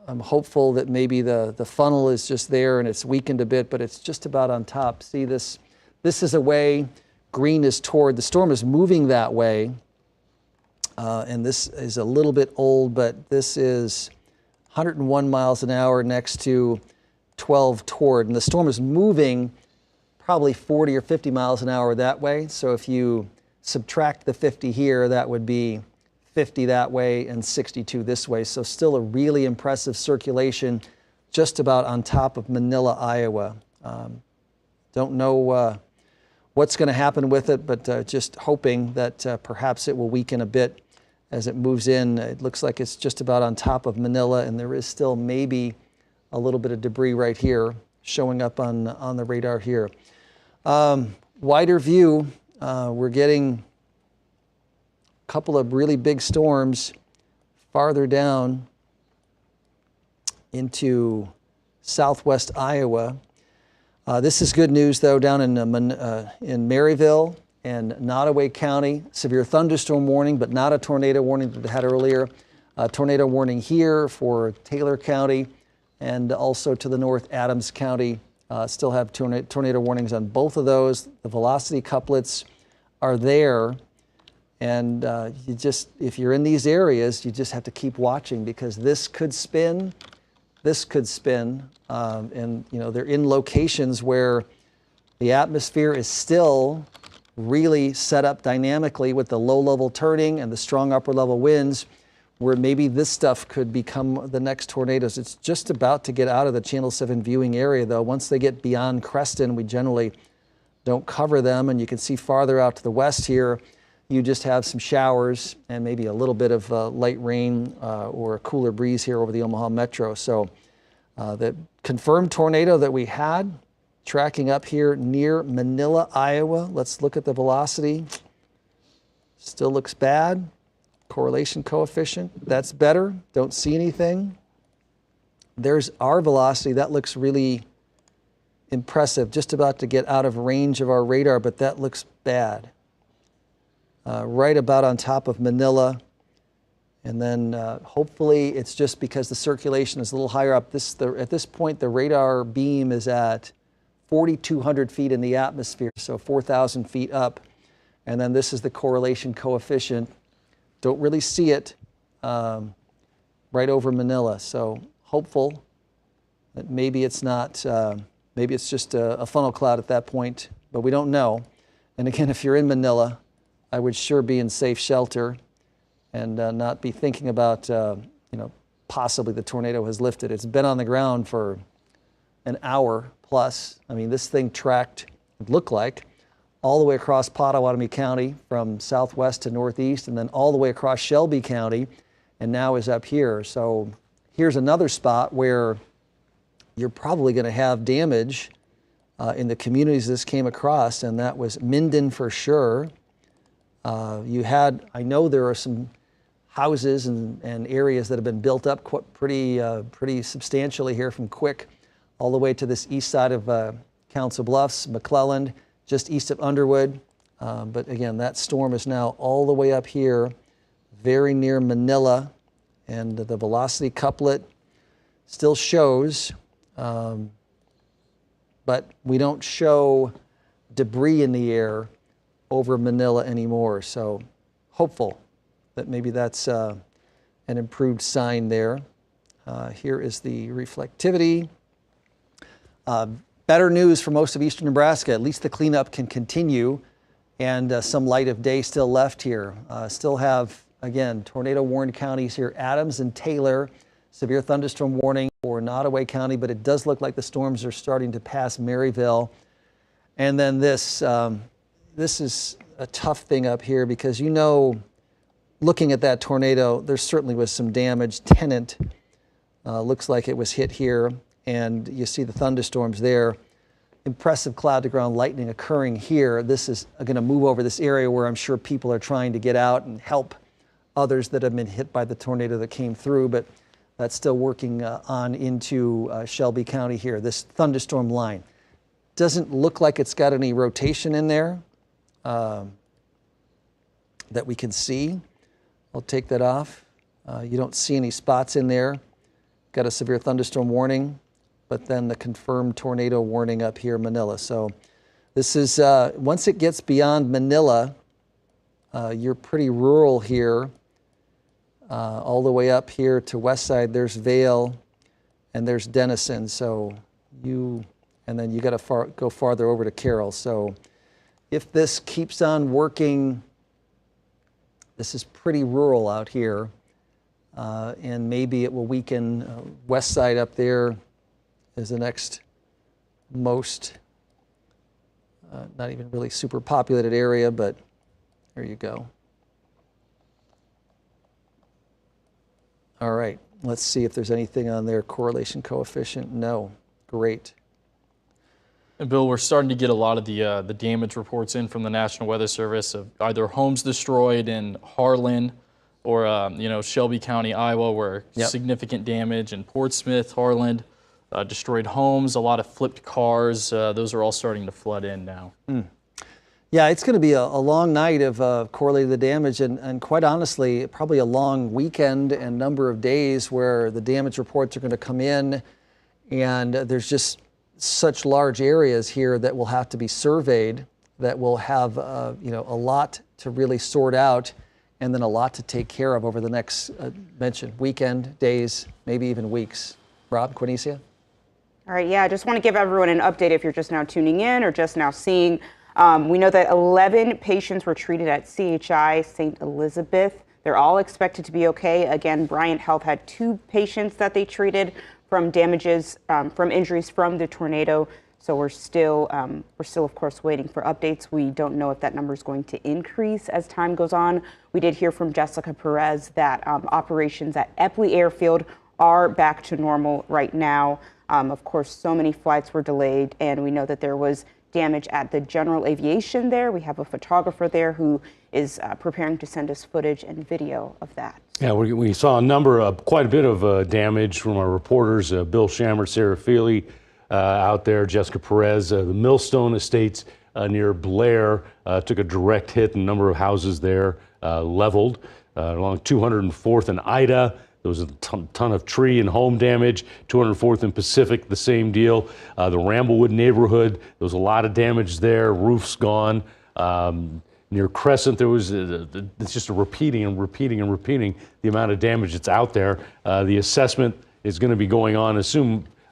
I'm hopeful that maybe the funnel is just there and it's weakened a bit, but it's just about on top. See this? This is away, green is toward. The storm is moving that way. And this is a little bit old, but this is 101 miles an hour next to 12 toward. And the storm is moving probably 40 or 50 miles an hour that way. So if you subtract the 50 here, that would be 50 that way and 62 this way. So still a really impressive circulation just about on top of Manila, Iowa. Don't know what's going to happen with it, but just hoping that perhaps it will weaken a bit as it moves in. It looks like it's just about on top of Manila, and there is still maybe a little bit of debris right here showing up on the radar here. Wider view, we're getting a couple of really big storms farther down. into southwest Iowa. This is good news, though, down in Maryville and Nottoway County. Severe thunderstorm warning, but not a tornado warning that we had earlier. Tornado warning here for Taylor County and also to the north, Adams County. Still have tornado warnings on both of those. The velocity couplets are there. And if you're in these areas, you just have to keep watching because this could spin. This could spin. And they're in locations where the atmosphere is still really set up dynamically with the low level turning and the strong upper level winds, where maybe this stuff could become the next tornadoes. It's just about to get out of the Channel 7 viewing area, though. Once they get beyond Creston, we generally don't cover them. And you can see farther out to the west here, you just have some showers and maybe a little bit of light rain or a cooler breeze here over the Omaha Metro. So the confirmed tornado that we had tracking up here near Manila, Iowa. Let's look at the velocity. Still looks bad. Correlation coefficient, that's better. Don't see anything. There's our velocity. That looks really impressive. Just about to get out of range of our radar, but that looks bad. Right about on top of Manila. And then hopefully it's just because the circulation is a little higher up. At this point, the radar beam is at 4,200 feet in the atmosphere, so 4,000 feet up. And then this is the correlation coefficient. Don't really see it right over Manila. So hopeful that maybe it's not, maybe it's just a funnel cloud at that point, but we don't know. And again, if you're in Manila, I would sure be in safe shelter and not be thinking about, possibly the tornado has lifted. It's been on the ground for an hour plus. I mean, this thing tracked, it looked like, all the way across Pottawatomie County from southwest to northeast, and then all the way across Shelby County, and now is up here. So here's another spot where you're probably going to have damage in the communities this came across, and that was Minden for sure. I know there are some houses and areas that have been built up pretty substantially here from Quick all the way to this east side of Council Bluffs, McClelland, just east of Underwood. But again, that storm is now all the way up here, very near Manila, and the velocity couplet still shows, but we don't show debris in the air over Manila anymore. So hopeful that maybe that's an improved sign there. Here is the reflectivity. Better news for most of eastern Nebraska. At least the cleanup can continue, and some light of day still left here. Still have, again, tornado warned counties here, Adams and Taylor. Severe thunderstorm warning for Nottoway County, but it does look like the storms are starting to pass Maryville. And then this is a tough thing up here because, looking at that tornado, there certainly was some damage. Tennant looks like it was hit here. And you see the thunderstorms there. Impressive cloud-to-ground lightning occurring here. This is going to move over this area where I'm sure people are trying to get out and help others that have been hit by the tornado that came through, but that's still working on into Shelby County here. This thunderstorm line doesn't look like it's got any rotation in there that we can see. I'll take that off. You don't see any spots in there. Got a severe thunderstorm warning, but then the confirmed tornado warning up here, Manila. So this is, once it gets beyond Manila, you're pretty rural here. All the way up here to west side, there's Vail and there's Denison. So and then you got to go farther over to Carroll. So if this keeps on working, this is pretty rural out here. And maybe it will weaken. West side up there is the next most, not even really super populated area, but there you go. All right, let's see if there's anything on there. Correlation coefficient, no. Great. And Bill, we're starting to get a lot of the damage reports in from the National Weather Service of either homes destroyed in Harlan, or Shelby County, Iowa, where Yep. significant damage, and Portsmouth, Harlan, destroyed homes, a lot of flipped cars. Those are all starting to flood in now. Yeah, it's going to be a long night of correlated the damage, and quite honestly, probably a long weekend and number of days where the damage reports are going to come in, and there's just such large areas here that will have to be surveyed, that will have a lot to really sort out, and then a lot to take care of over the next mentioned weekend, days, maybe even weeks. Rob, Quinicia? All right, yeah, I just want to give everyone an update if you're just now tuning in or just now seeing. We know that 11 patients were treated at CHI St. Elizabeth. They're all expected to be okay. Again, Bryant Health had 2 patients that they treated from damages, from injuries from the tornado. So we're still, of course, waiting for updates. We don't know if that number is going to increase as time goes on. We did hear from Jessica Perez that operations at Epley Airfield are back to normal right now. Of course, so many flights were delayed, and we know that there was damage at the general aviation there. We have a photographer there who is preparing to send us footage and video of that. Yeah, we saw quite a bit of damage from our reporters, Bill Shammer, Sarah Feely out there, Jessica Perez. The Millstone Estates near Blair took a direct hit, and a number of houses there leveled. Along 204th and Ida, there was a ton of tree and home damage. 204th and Pacific, the same deal. The Ramblewood neighborhood, there was a lot of damage there. Roofs gone. Near Crescent, there was it's just a repeating the amount of damage that's out there. The assessment is going to be going on,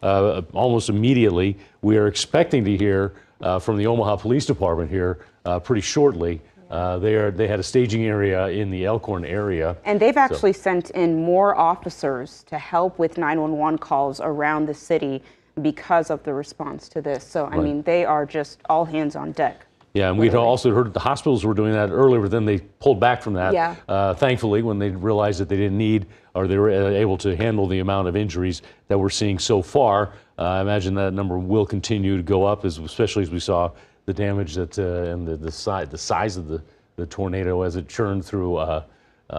almost immediately. We are expecting to hear from the Omaha Police Department here pretty shortly. They had a staging area in the Elkhorn area. And they've actually sent in more officers to help with 911 calls around the city because of the response to this. So, I mean, they are just all hands on deck. Yeah, and we'd also heard the hospitals were doing that earlier, but then they pulled back from that, thankfully, when they realized that they didn't need, or they were able to handle the amount of injuries that we're seeing so far. I imagine that number will continue to go up, especially as we saw the damage that and the size of the tornado as it churned through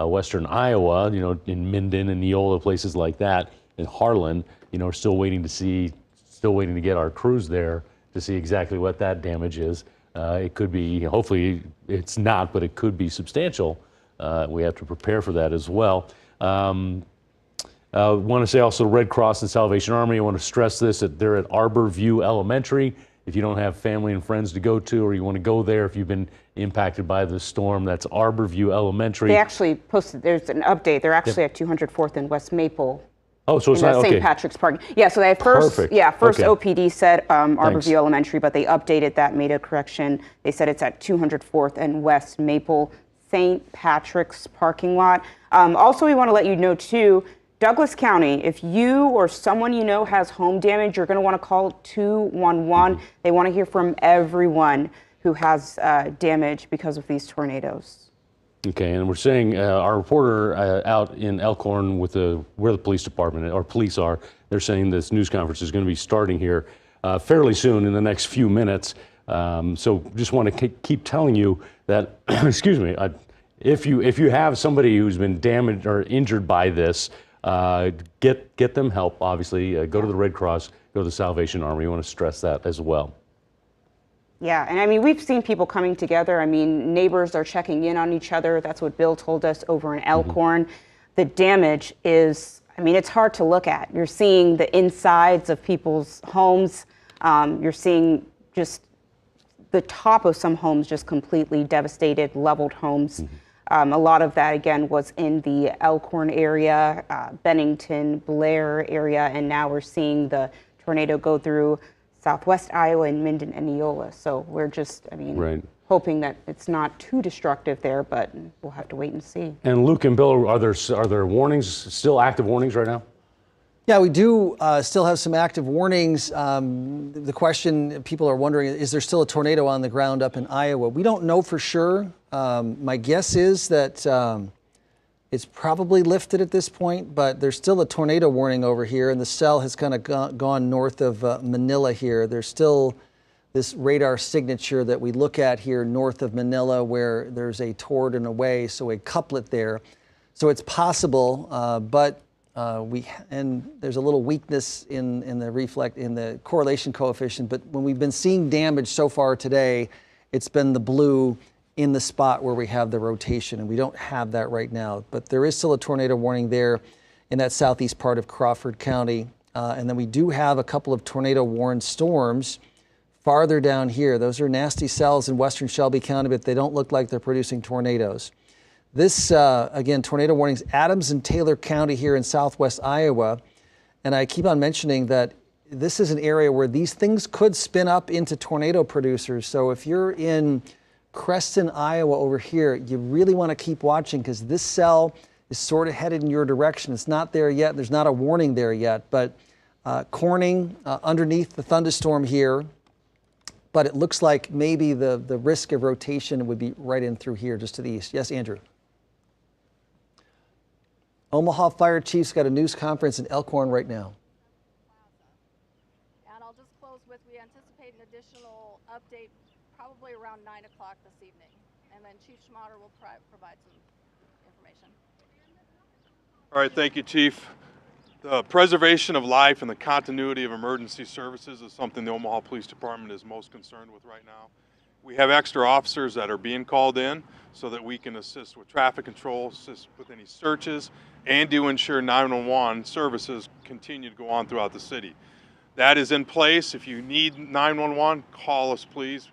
western Iowa, in Minden and Neola, places like that. In Harlan, we're still waiting to get our crews there to see exactly what that damage is. It could be, hopefully it's not, but it could be substantial. We have to prepare for that as well. I want to say also Red Cross and Salvation Army, I want to stress this, that they're at Arbor View Elementary. If you don't have family and friends to go to, or you want to go there if you've been impacted by the storm, that's Arbor View Elementary. They actually posted, there's an update. They're actually at 204th and West Maple. Oh, so it's not okay. St. Patrick's Park. Yeah, so they had first okay. OPD said Arborview Elementary, but they updated that, made a correction. They said it's at 204th and West Maple, St. Patrick's parking lot. Also, we want to let you know too, Douglas County, if you or someone you know has home damage, you're going to want to call 211. They want to hear from everyone who has damage because of these tornadoes. Okay, and we're saying our reporter out in Elkhorn with where the police department or police are, they're saying this news conference is going to be starting here fairly soon in the next few minutes. So just want to keep telling you that, excuse me, if you have somebody who's been damaged or injured by this, get them help. Obviously, go to the Red Cross, go to the Salvation Army. You want to stress that as well. Yeah, and I mean, we've seen people coming together. I mean, neighbors are checking in on each other. That's what Bill told us over in Elkhorn. The damage is, I mean, it's hard to look at. You're seeing the insides of people's homes. You're seeing just the top of some homes just completely devastated, leveled homes. A lot of that, again, was in the Elkhorn area, Bennington, Blair area, and now we're seeing the tornado go through Southwest Iowa and Minden and Neola. So we're just, I mean, hoping that it's not too destructive there, but we'll have to wait and see. And Luke and Bill, are there warnings, still active warnings right now? Yeah, we do still have some active warnings. The question people are wondering, is there still a tornado on the ground up in Iowa? We don't know for sure. My guess is that it's probably lifted at this point, but there's still a tornado warning over here, and the cell has kind of gone north of Manila here. There's still this radar signature that we look at here north of Manila where there's a toward and away, so a couplet there. So it's possible, but and there's a little weakness in the correlation coefficient. But when we've been seeing damage so far today, it's been the blue in the spot where we have the rotation, and we don't have that right now. But there is still a tornado warning there in that southeast part of Crawford County. And then we do have a couple of tornado-warned storms farther down here. Those are nasty cells in western Shelby County, but they don't look like they're producing tornadoes. This, again, tornado warnings, Adams and Taylor County here in southwest Iowa. And I keep on mentioning that this is an area where these things could spin up into tornado producers. So if you're in Creston, Iowa over here, you really want to keep watching, because this cell is sort of headed in your direction. It's not there yet. There's not a warning there yet, but Corning underneath the thunderstorm here. But it looks like maybe the risk of rotation would be right in through here, just to the east. Yes, Andrew. Omaha Fire Chief's got a news conference in Elkhorn right now. And I'll just close with, we anticipate an additional update probably around 9 o'clock this evening. And then Chief Schmatter will provide some information. All right, thank you, Chief. The preservation of life and the continuity of emergency services is something the Omaha Police Department is most concerned with right now. We have extra officers that are being called in so that we can assist with traffic control, assist with any searches, and to ensure 911 services continue to go on throughout the city. That is in place. If you need 911, call us, please.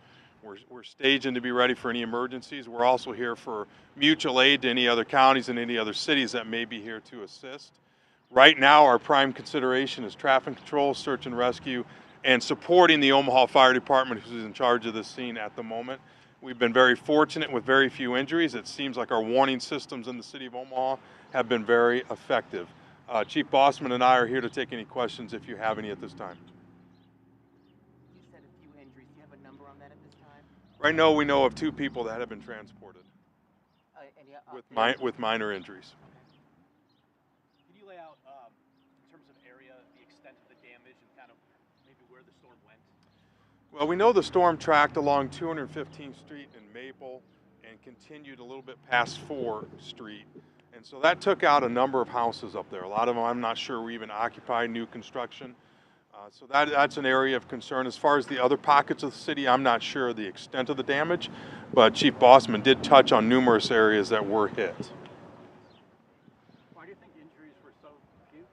We're staging to be ready for any emergencies. We're also here for mutual aid to any other counties and any other cities that may be here to assist. Right now, our prime consideration is traffic control, search and rescue, and supporting the Omaha Fire Department, who's in charge of this scene at the moment. We've been very fortunate with very few injuries. It seems like our warning systems in the city of Omaha have been very effective. Chief Bossman and I are here to take any questions if you have any at this time. You said a few injuries. Do you have a number on that at this time? Right now, we know of 2 people that have been transported with minor injuries. Could you lay out, in terms of area, the extent of the damage and kind of maybe where the storm went? Well, we know the storm tracked along 215th Street in Maple and continued a little bit past 4th Street. And so that took out a number of houses up there. A lot of them, I'm not sure, were even occupied, new construction. So that's an area of concern. As far as the other pockets of the city, I'm not sure the extent of the damage, but Chief Bossman did touch on numerous areas that were hit. Why do you think the injuries were so few?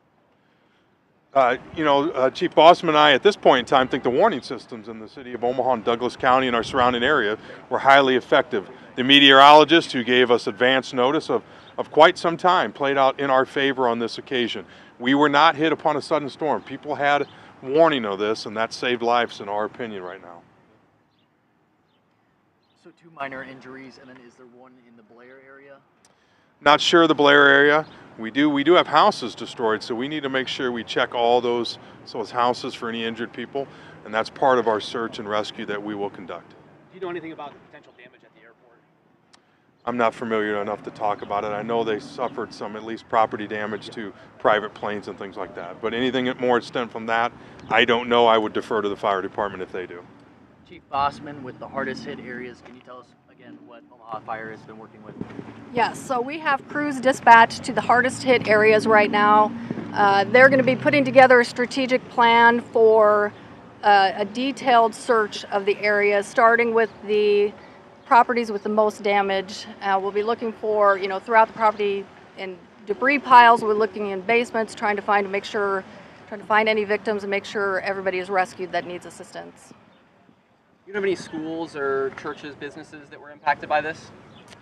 Chief Bossman and I, at this point in time, think the warning systems in the city of Omaha and Douglas County and our surrounding area were highly effective. The meteorologist who gave us advance notice of quite some time played out in our favor on this occasion. We were not hit upon a sudden storm. People had warning of this, and that saved lives in our opinion right now. So 2 minor injuries, and then is there one in the Blair area? Not sure the Blair area. We do have houses destroyed, so we need to make sure we check all those houses for any injured people, and that's part of our search and rescue that we will conduct. Do you know anything about the potential damage at the airport? I'm not familiar enough to talk about it. I know they suffered some, at least, property damage to private planes and things like that. But anything more extent from that, I don't know. I would defer to the fire department if they do. Chief Bossman, with the hardest hit areas, can you tell us again what Omaha Fire has been working with? Yes, so we have crews dispatched to the hardest hit areas right now. They're going to be putting together a strategic plan for a detailed search of the areas, starting with the properties with the most damage. We'll be looking for, throughout the property in debris piles. We're looking in basements, trying to find any victims and make sure everybody is rescued that needs assistance. Do you have any schools or churches, businesses that were impacted by this?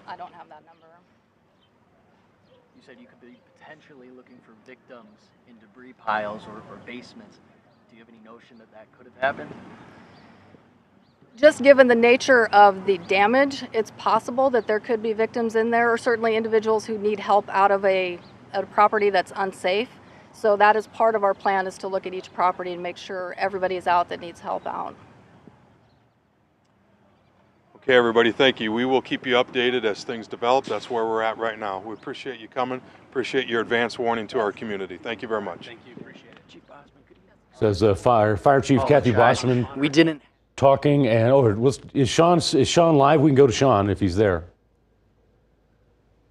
I don't have that number. You said you could be potentially looking for victims in debris piles or basements. Do you have any notion that that could have happened? Just given the nature of the damage, it's possible that there could be victims in there, or certainly individuals who need help out of a property that's unsafe. So that is part of our plan, is to look at each property and make sure everybody is out that needs help out. Okay, everybody, thank you. We will keep you updated as things develop. That's where we're at right now. We appreciate you coming, appreciate your advance warning to our community. Thank you very much. Thank you, appreciate it. Chief Bossman, could you... Says Fire Chief Kathy Bossman. We didn't... Talking, and is Sean live? We can go to Sean if he's there.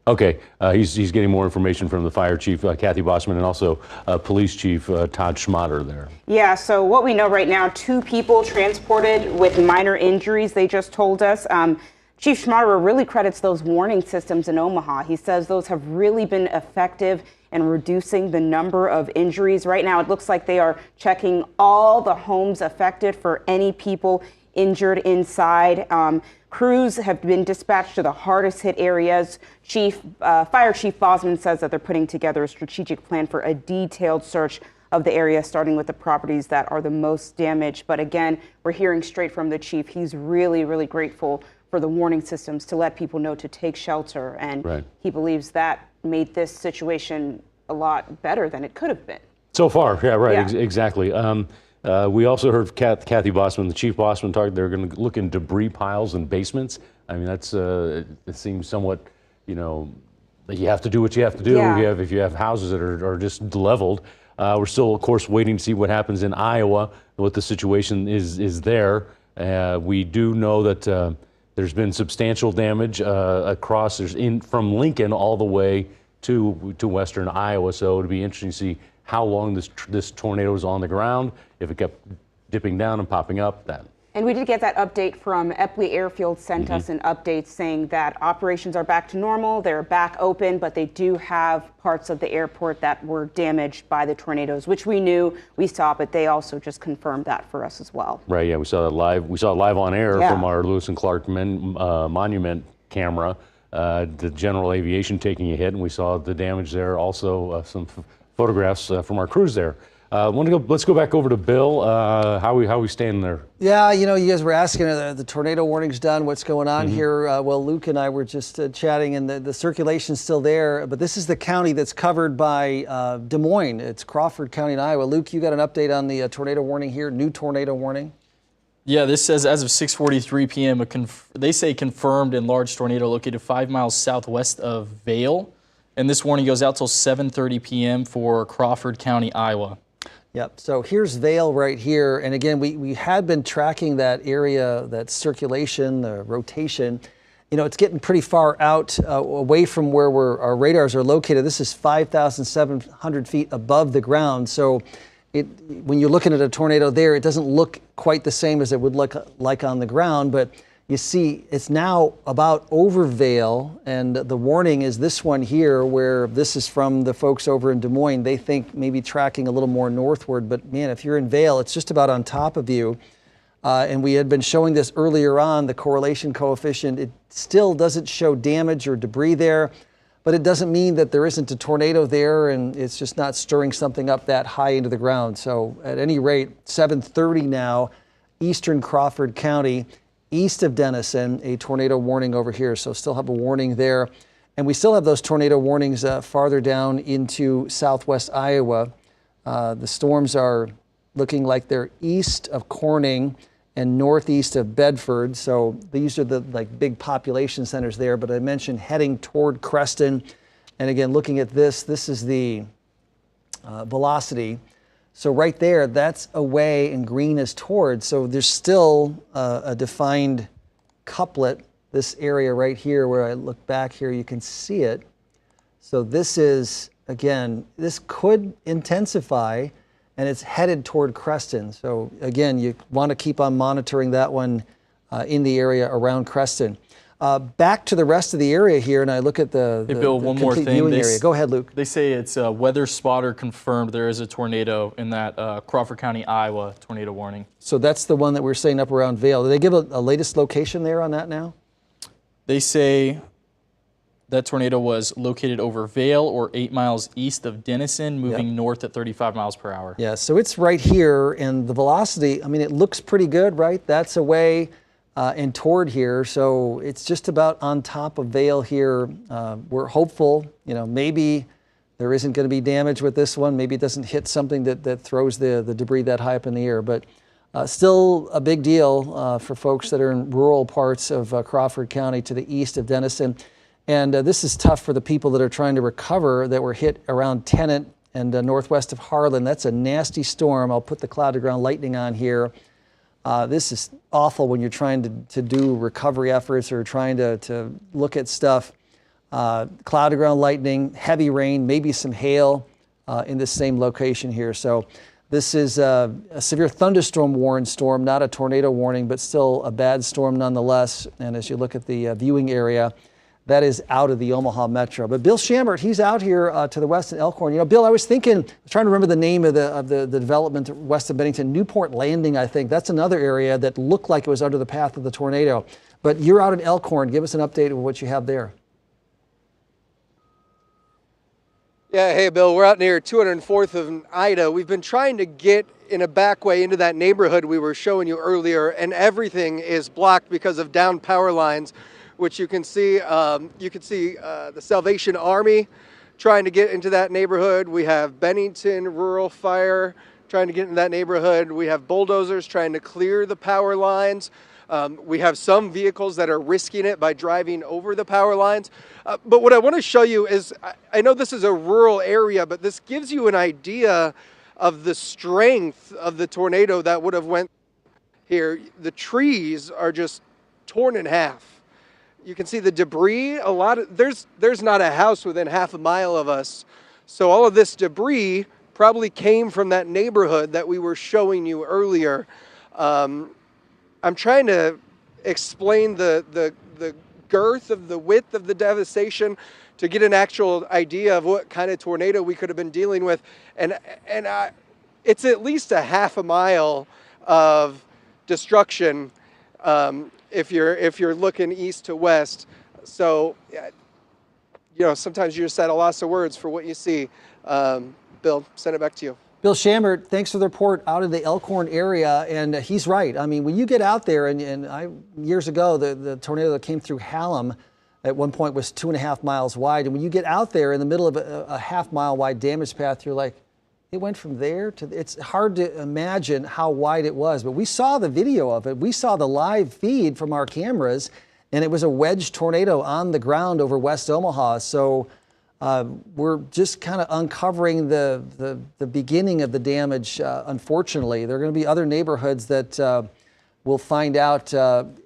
Okay, he's getting more information from the fire chief, Kathy Bossman, and also police chief Todd Schmatter there. Yeah, so what we know right now, 2 people transported with minor injuries, they just told us. Chief Schmatter really credits those warning systems in Omaha. He says those have really been effective in reducing the number of injuries. Right now, it looks like they are checking all the homes affected for any people injured inside. Crews have been dispatched to the hardest hit areas. Fire Chief Bosman says that they're putting together a strategic plan for a detailed search of the area, starting with the properties that are the most damaged. But again, we're hearing straight from the chief. He's really, really grateful for the warning systems to let people know to take shelter. And he believes that made this situation a lot better than it could have been. So far, yeah, right, exactly. We also heard Kathy Bossman, the chief Bossman, talk. They're going to look in debris piles and basements. I mean, that's it seems somewhat, you know, that you have to do what you have to do. If you have houses that are just leveled. We're still, of course, waiting to see what happens in Iowa, what the situation is there. We do know that there's been substantial damage across from Lincoln all the way to western Iowa. So it'll be interesting to see how long this tornado is on the ground, if it kept dipping down and popping up. And we did get that update from Epley Airfield, sent us an update saying that operations are back to normal. They're back open, but they do have parts of the airport that were damaged by the tornadoes, which we knew, we saw, but they also just confirmed that for us as well. Right, yeah, we saw that live. We saw it live on air from our Lewis and Clark monument camera. The general aviation taking a hit, and we saw the damage there. Also, some photographs from our crews there. Let's go back over to Bill. How we standing there? Yeah, you know, you guys were asking, the tornado warning's done, what's going on here? Well, Luke and I were just chatting, and the circulation's still there, but this is the county that's covered by Des Moines. It's Crawford County in Iowa. Luke, you got an update on the tornado warning here, new tornado warning? Yeah, this says as of 6:43 p.m., they say confirmed enlarged tornado located 5 miles southwest of Vail. And this warning goes out till 7:30 p.m. for Crawford County, Iowa. Yep, so here's Vail right here. And again, we had been tracking that area, that circulation, the rotation. You know, it's getting pretty far out away from where our radars are located. This is 5,700 feet above the ground. So when you're looking at a tornado there, it doesn't look quite the same as it would look like on the ground. But you see, it's now about over Vail, and the warning is this one here, where this is from the folks over in Des Moines. They think maybe tracking a little more northward, but man, if you're in Vail, it's just about on top of you. And we had been showing this earlier on, the correlation coefficient. It still doesn't show damage or debris there, but it doesn't mean that there isn't a tornado there, and it's just not stirring something up that high into the ground. So at any rate, 7:30 now, eastern Crawford County, east of Denison, a tornado warning over here. So still have a warning there. And we still have those tornado warnings farther down into southwest Iowa. The storms are looking like they're east of Corning and northeast of Bedford. So these are the big population centers there. But I mentioned heading toward Creston. And again, looking at this is the velocity. So right there, that's away and green is toward. So there's still a defined couplet, this area right here where I look back here, you can see it. So this is, again, this could intensify, and it's headed toward Creston. So again, you want to keep on monitoring that one in the area around Creston. Back to the rest of the area here, and I look at the Bill, one more thing. Viewing area. Go ahead, Luke. They say it's weather spotter confirmed there is a tornado in that Crawford County, Iowa tornado warning. So that's the one that we're saying up around Vail. Did they give a latest location there on that now? They say that tornado was located over Vail or 8 miles east of Denison, moving north at 35 miles per hour. Yeah, so it's right here, and the velocity, I mean, it looks pretty good, right? That's away and toward here, so it's just about on top of Vail here. We're hopeful, you know, maybe there isn't going to be damage with this one. Maybe it doesn't hit something that throws the debris that high up in the air, but still a big deal for folks that are in rural parts of Crawford County to the east of Denison. And this is tough for the people that are trying to recover that were hit around Tennant and northwest of Harlan. That's a nasty storm. I'll put the cloud-to-ground lightning on here. This is awful when you're trying to do recovery efforts or trying to look at stuff. cloud to ground lightning, heavy rain, maybe some hail in this same location here. So this is a severe thunderstorm warning storm, not a tornado warning, but still a bad storm nonetheless. And as you look at the viewing area, that is out of the Omaha Metro. But Bill Shambert, he's out here to the west in Elkhorn. You know, Bill, I was trying to remember the name of the development west of Bennington, Newport Landing, I think. That's another area that looked like it was under the path of the tornado. But you're out in Elkhorn. Give us an update of what you have there. Yeah, hey, Bill, we're out near 204th and Ida. We've been trying to get in a back way into that neighborhood we were showing you earlier, and everything is blocked because of down power lines, which you can see. The Salvation Army trying to get into that neighborhood. We have Bennington Rural Fire trying to get into that neighborhood. We have bulldozers trying to clear the power lines. We have some vehicles that are risking it by driving over the power lines. But what I want to show you is, I know this is a rural area, but this gives you an idea of the strength of the tornado that would have went here. The trees are just torn in half. You can see the debris. There's not a house within half a mile of us. So all of this debris probably came from that neighborhood that we were showing you earlier. I'm trying to explain the girth of the width of the devastation to get an actual idea of what kind of tornado we could have been dealing with. And it's at least a half a mile of destruction if you're looking east to west. So, you know, sometimes you're just at a loss of words for what you see. Bill, send it back to you. Bill Shambert, thanks for the report out of the Elkhorn area, and he's right. I mean, when you get out there, years ago, the tornado that came through Hallam at one point was 2.5 miles wide, and when you get out there in the middle of a half-mile wide damage path, you're like, it went from there to, it's hard to imagine how wide it was, but we saw the video of it. We saw the live feed from our cameras, and it was a wedge tornado on the ground over West Omaha. So we're just kind of uncovering the beginning of the damage, unfortunately. There are going to be other neighborhoods that we'll find out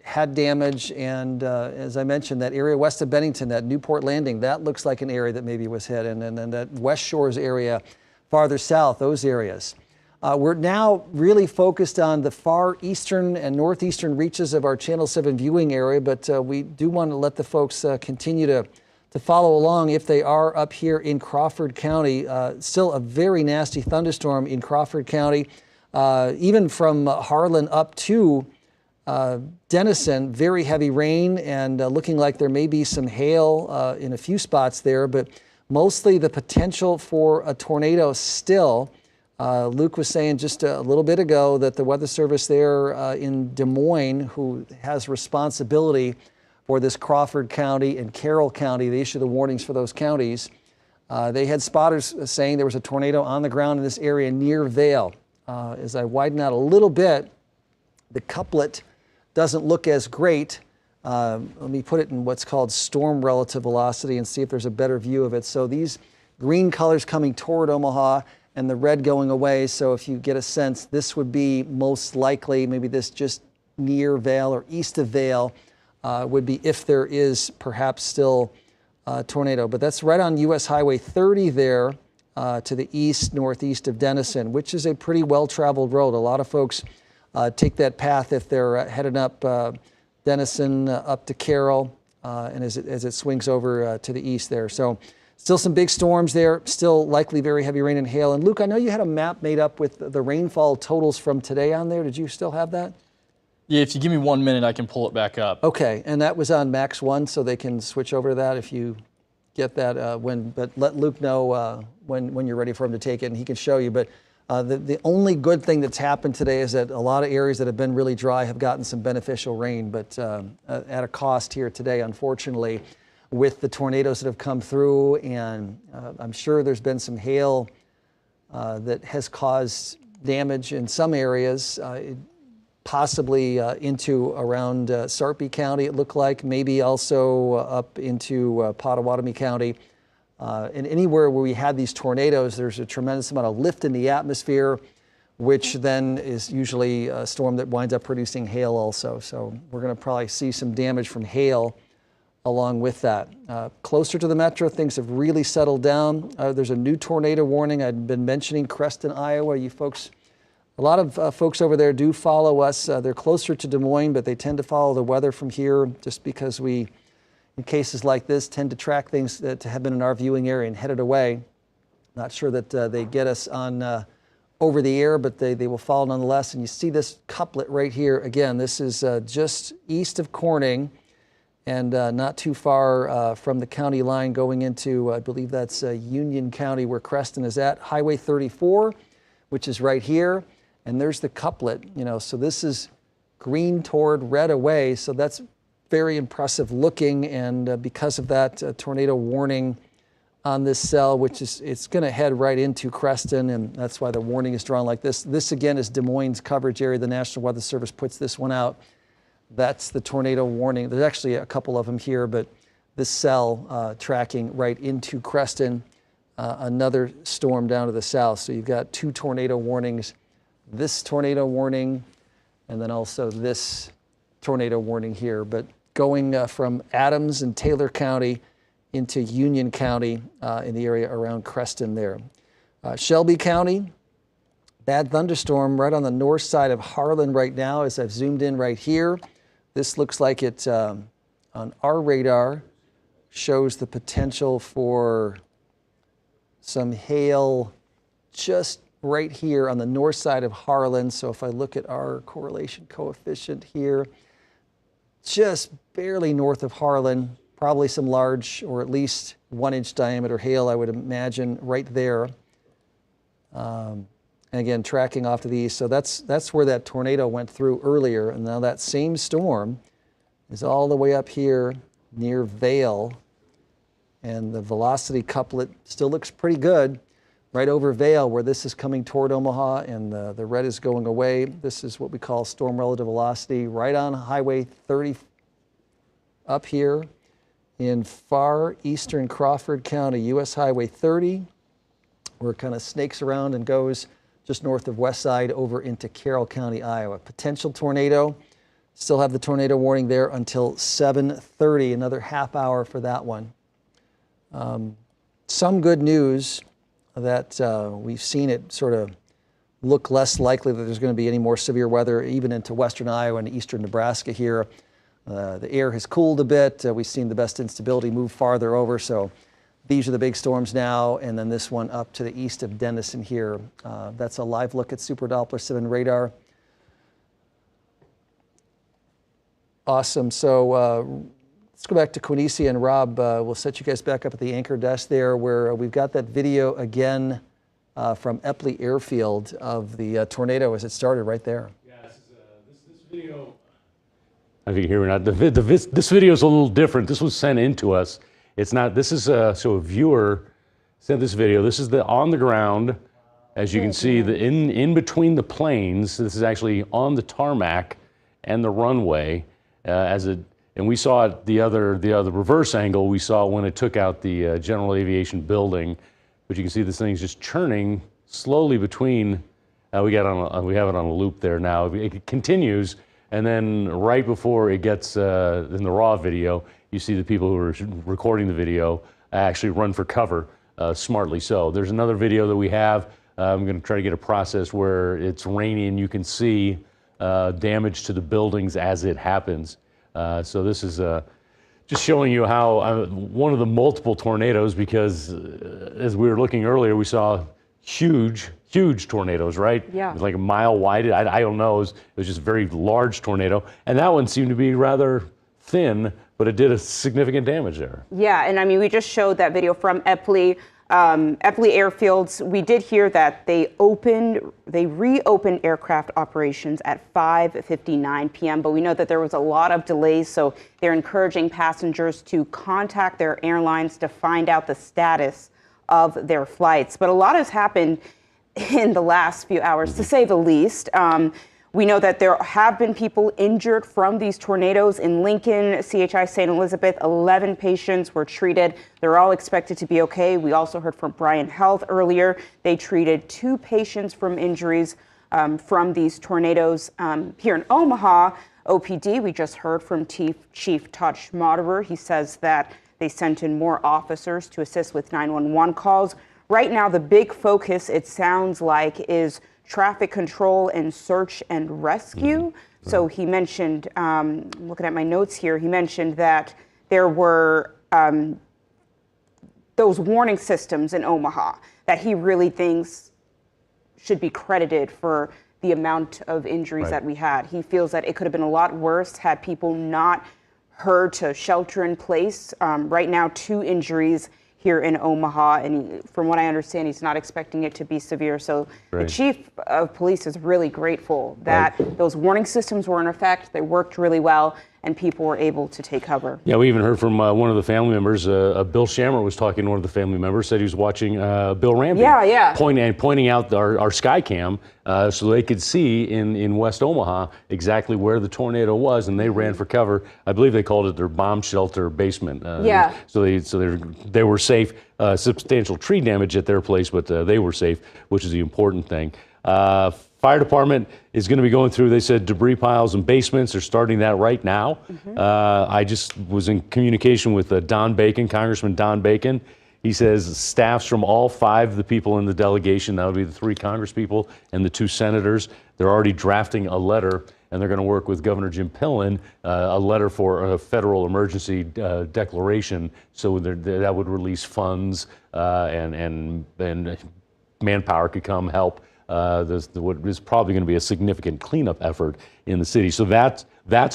had damage. And as I mentioned, that area west of Bennington, that Newport Landing, that looks like an area that maybe was hit. And then that West Shores area, farther south, those areas. We're now really focused on the far eastern and northeastern reaches of our Channel 7 viewing area, but we do want to let the folks continue to follow along if they are up here in Crawford County. Still a very nasty thunderstorm in Crawford County. Even from Harlan up to Denison, very heavy rain and looking like there may be some hail in a few spots there, but mostly the potential for a tornado still. Luke was saying just a little bit ago that the Weather Service there in Des Moines, who has responsibility for this Crawford County and Carroll County, they issue the warnings for those counties. They had spotters saying there was a tornado on the ground in this area near Vail. As I widen out a little bit, the couplet doesn't look as great. Let me put it in what's called storm relative velocity and see if there's a better view of it. So these green colors coming toward Omaha and the red going away. So if you get a sense, this would be most likely, maybe this just near Vail or east of Vail, would be if there is perhaps still a tornado. But that's right on US Highway 30 there to the east, northeast of Denison, which is a pretty well-traveled road. A lot of folks take that path if they're heading up Denison up to Carroll and as it swings over to the east there. So still some big storms there, still likely very heavy rain and hail. And Luke, I know you had a map made up with the rainfall totals from today on there. Did you still have that? Yeah, if you give me 1 minute, I can pull it back up. Okay, and that was on Max 1, so they can switch over to that if you get that but let Luke know when you're ready for him to take it and he can show you. But the only good thing that's happened today is that a lot of areas that have been really dry have gotten some beneficial rain, but at a cost here today, unfortunately, with the tornadoes that have come through, and I'm sure there's been some hail that has caused damage in some areas. Possibly into around Sarpy County, it looked like, maybe also up into Pottawatomie County. And anywhere where we had these tornadoes, there's a tremendous amount of lift in the atmosphere, which then is usually a storm that winds up producing hail also. So we're going to probably see some damage from hail along with that. Closer to the metro, things have really settled down. There's a new tornado warning. I'd been mentioning Creston, Iowa. You folks, a lot of folks over there do follow us. They're closer to Des Moines, but they tend to follow the weather from here just because we, in cases like this, tend to track things that have been in our viewing area and headed away. Not sure that they get us on over the air, but they will follow nonetheless. And you see this couplet right here. Again, this is just east of Corning and not too far from the county line going into, I believe that's Union County where Creston is at. Highway 34, which is right here. And there's the couplet, you know, so this is green toward red away. So that's very impressive looking. And because of that tornado warning on this cell, which is, it's going to head right into Creston, and that's why the warning is drawn like this. This again is Des Moines coverage area. The National Weather Service puts this one out. That's the tornado warning. There's actually a couple of them here, but this cell tracking right into Creston, another storm down to the south. So you've got 2 tornado warnings, this tornado warning, and then also this tornado warning here. But going from Adams and Taylor County into Union County in the area around Creston there. Shelby County, bad thunderstorm right on the north side of Harlan right now as I've zoomed in right here. This looks like it, on our radar, shows the potential for some hail just right here on the north side of Harlan. So if I look at our correlation coefficient here, just barely north of Harlan, probably some large or at least 1-inch diameter hail, I would imagine, right there. And again, tracking off to the east. So that's where that tornado went through earlier. And now that same storm is all the way up here near Vail. And the velocity couplet still looks pretty good right over Vail where this is coming toward Omaha and the red is going away. This is what we call storm relative velocity right on Highway 30 up here in far eastern Crawford County, US Highway 30, where it kind of snakes around and goes just north of West Side over into Carroll County, Iowa. Potential tornado, still have the tornado warning there until 7:30, another half hour for that one. Some good news that we've seen it sort of look less likely that there's going to be any more severe weather even into western Iowa and eastern Nebraska here. The air has cooled a bit. We've seen the best instability move farther over. So these are the big storms now. And then this one up to the east of Denison here. That's a live look at Super Doppler 7 radar. Awesome. So let's go back to Quinisia and Rob. We'll set you guys back up at the anchor desk there where we've got that video again from Epley Airfield of the tornado as it started right there. Yeah, this video. I think you hear me not. This video is a little different. This was sent in to us. It's not. This is so a viewer sent this video. This is the on the ground, as you can see, the in between the planes. This is actually on the tarmac and the runway. And we saw it the other reverse angle. We saw when it took out the General Aviation building, but you can see this thing's just churning slowly between. We have it on a loop there now. It continues. And then right before it gets in the raw video, you see the people who are recording the video actually run for cover, smartly so. There's another video that we have. I'm going to try to get a process where it's rainy and you can see damage to the buildings as it happens. So this is just showing you how one of the multiple tornadoes, because as we were looking earlier, we saw huge tornadoes, right? Yeah. It was like a mile wide. I don't know. It was just a very large tornado. And that one seemed to be rather thin, but it did a significant damage there. Yeah, and I mean, we just showed that video from Epley. Epley Airfields, we did hear that they reopened aircraft operations at 5:59 p.m., but we know that there was a lot of delays, so they're encouraging passengers to contact their airlines to find out the status of their flights. But a lot has happened in the last few hours, to say the least. We know that there have been people injured from these tornadoes in Lincoln, CHI St. Elizabeth. 11 patients were treated. They're all expected to be okay. We also heard from Bryan Health earlier. They treated 2 patients from injuries from these tornadoes here in Omaha. OPD, we just heard from Chief Todd Schmaderer. He says that they sent in more officers to assist with 911 calls. Right now, the big focus, it sounds like, is traffic control and search and rescue. So he mentioned, looking at my notes here, he mentioned that there were those warning systems in Omaha that he really thinks should be credited for the amount of injuries that we had. He feels that it could have been a lot worse had people not heard to shelter in place. Right now, 2 injuries here in Omaha, and from what I understand, he's not expecting it to be severe. So the chief of police is really grateful that those warning systems were in effect, they worked really well, and people were able to take cover. Yeah, we even heard from one of the family members. Bill Shammer was talking to one of the family members, said he was watching Bill Ramby pointing out our sky cam so they could see in West Omaha exactly where the tornado was, and they ran for cover. I believe they called it their bomb shelter basement. So they were safe. Substantial tree damage at their place, but they were safe, which is the important thing. Fire department is going to be going through, they said, debris piles and basements. They're starting that right now. I just was in communication with Don Bacon, Congressman Don Bacon. He says staffs from all 5 of the people in the delegation, that would be the 3 congresspeople and the 2 senators, they're already drafting a letter, and they're going to work with Governor Jim Pillen, a letter for a federal emergency declaration, so that would release funds and manpower could come help. What is probably going to be a significant cleanup effort in the city. So that's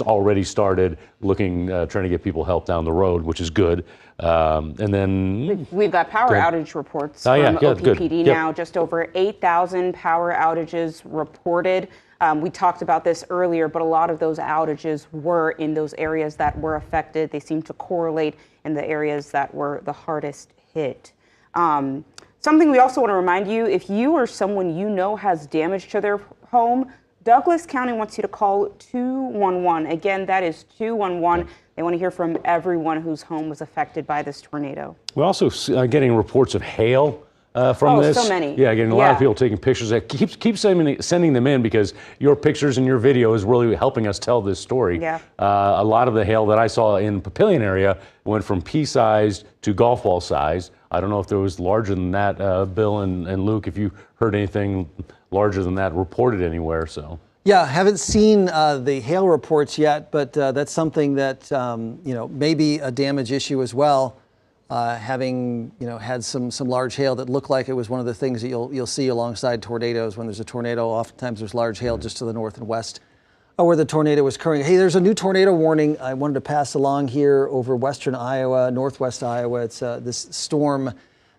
already started looking, trying to get people help down the road, which is good. And then we've got power outage reports from OPPD now. Just over 8,000 power outages reported. We talked about this earlier, but a lot of those outages were in those areas that were affected. They seem to correlate in the areas that were the hardest hit. Something we also want to remind you, if you or someone you know has damage to their home, Douglas County wants you to call 211. Again, that is 211. They want to hear from everyone whose home was affected by this tornado. We're also getting reports of hail from this. So many. Yeah, getting a lot of people taking pictures. Keep sending them in, because your pictures and your video is really helping us tell this story. A lot of the hail that I saw in Papillion area went from pea-sized to golf ball size. I don't know if there was larger than that, Bill and Luke, if you heard anything larger than that reported anywhere. So. Yeah, haven't seen the hail reports yet, but that's something that may be a damage issue as well. Having had some large hail that looked like it was one of the things that you'll see alongside tornadoes. When there's a tornado, oftentimes there's large hail just to the north and west where the tornado was occurring. Hey, there's a new tornado warning I wanted to pass along here over western Iowa, northwest Iowa. It's this storm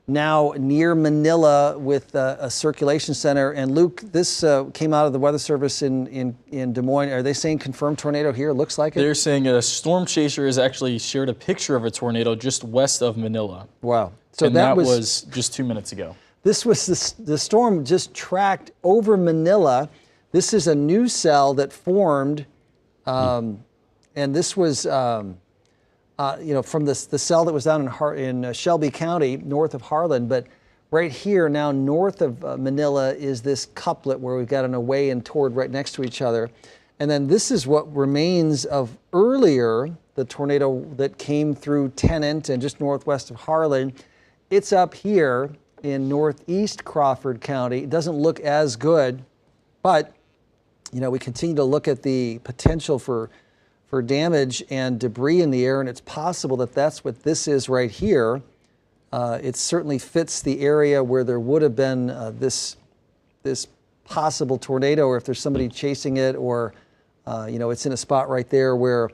now near Manila with a circulation center. And Luke, this came out of the Weather Service in Des Moines. Are they saying confirmed tornado here? Looks like it. They're saying a storm chaser has actually shared a picture of a tornado just west of Manila. Wow. So and that was just 2 minutes ago. This was the storm just tracked over Manila. This is a new cell that formed, and this was from the cell that was down in Shelby County, north of Harlan. But right here now, north of Manila, is this couplet where we've got an away and toward right next to each other. And then this is what remains of earlier, the tornado that came through Tennant and just northwest of Harlan. It's up here in northeast Crawford County. It doesn't look as good, but we continue to look at the potential for damage and debris in the air, and it's possible that that's what this is right here. It certainly fits the area where there would have been this possible tornado, or if there's somebody chasing it, or it's in a spot right there where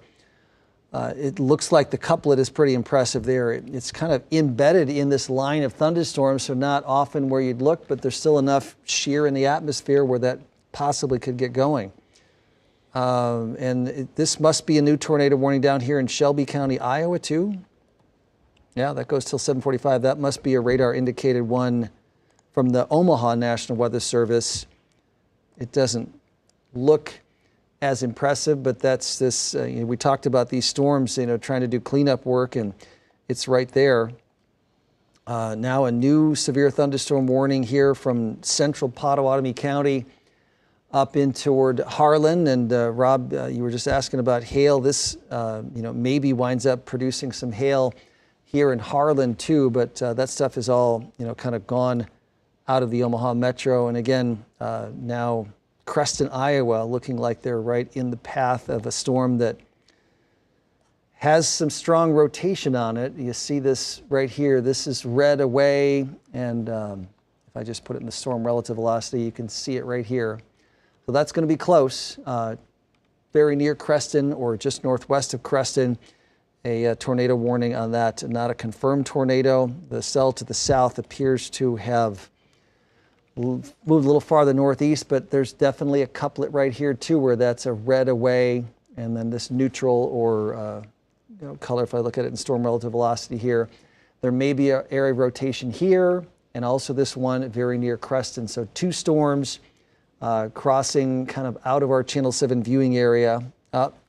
it looks like the couplet is pretty impressive there. It's kind of embedded in this line of thunderstorms, so not often where you'd look, but there's still enough shear in the atmosphere where that possibly could get going. This must be a new tornado warning down here in Shelby County, Iowa, too. Yeah, that goes till 7:45. That must be a radar indicated one from the Omaha National Weather Service. It doesn't look as impressive, but that's this. We talked about these storms, trying to do cleanup work, and it's right there. Now a new severe thunderstorm warning here from central Pottawatomie County. up in toward Harlan. And Rob, you were just asking about hail. This, maybe winds up producing some hail here in Harlan too, but that stuff is all, kind of gone out of the Omaha metro. And again, now Creston, Iowa, looking like they're right in the path of a storm that has some strong rotation on it. You see this right here. This is red away, and if I just put it in the storm relative velocity, you can see it right here. So that's going to be close, very near Creston or just northwest of Creston. A tornado warning on that, not a confirmed tornado. The cell to the south appears to have moved a little farther northeast, but there's definitely a couplet right here too where that's a red away, and then this neutral or color, if I look at it in storm relative velocity here, there may be an area of rotation here, and also this one very near Creston. So two storms crossing kind of out of our Channel 7 viewing area.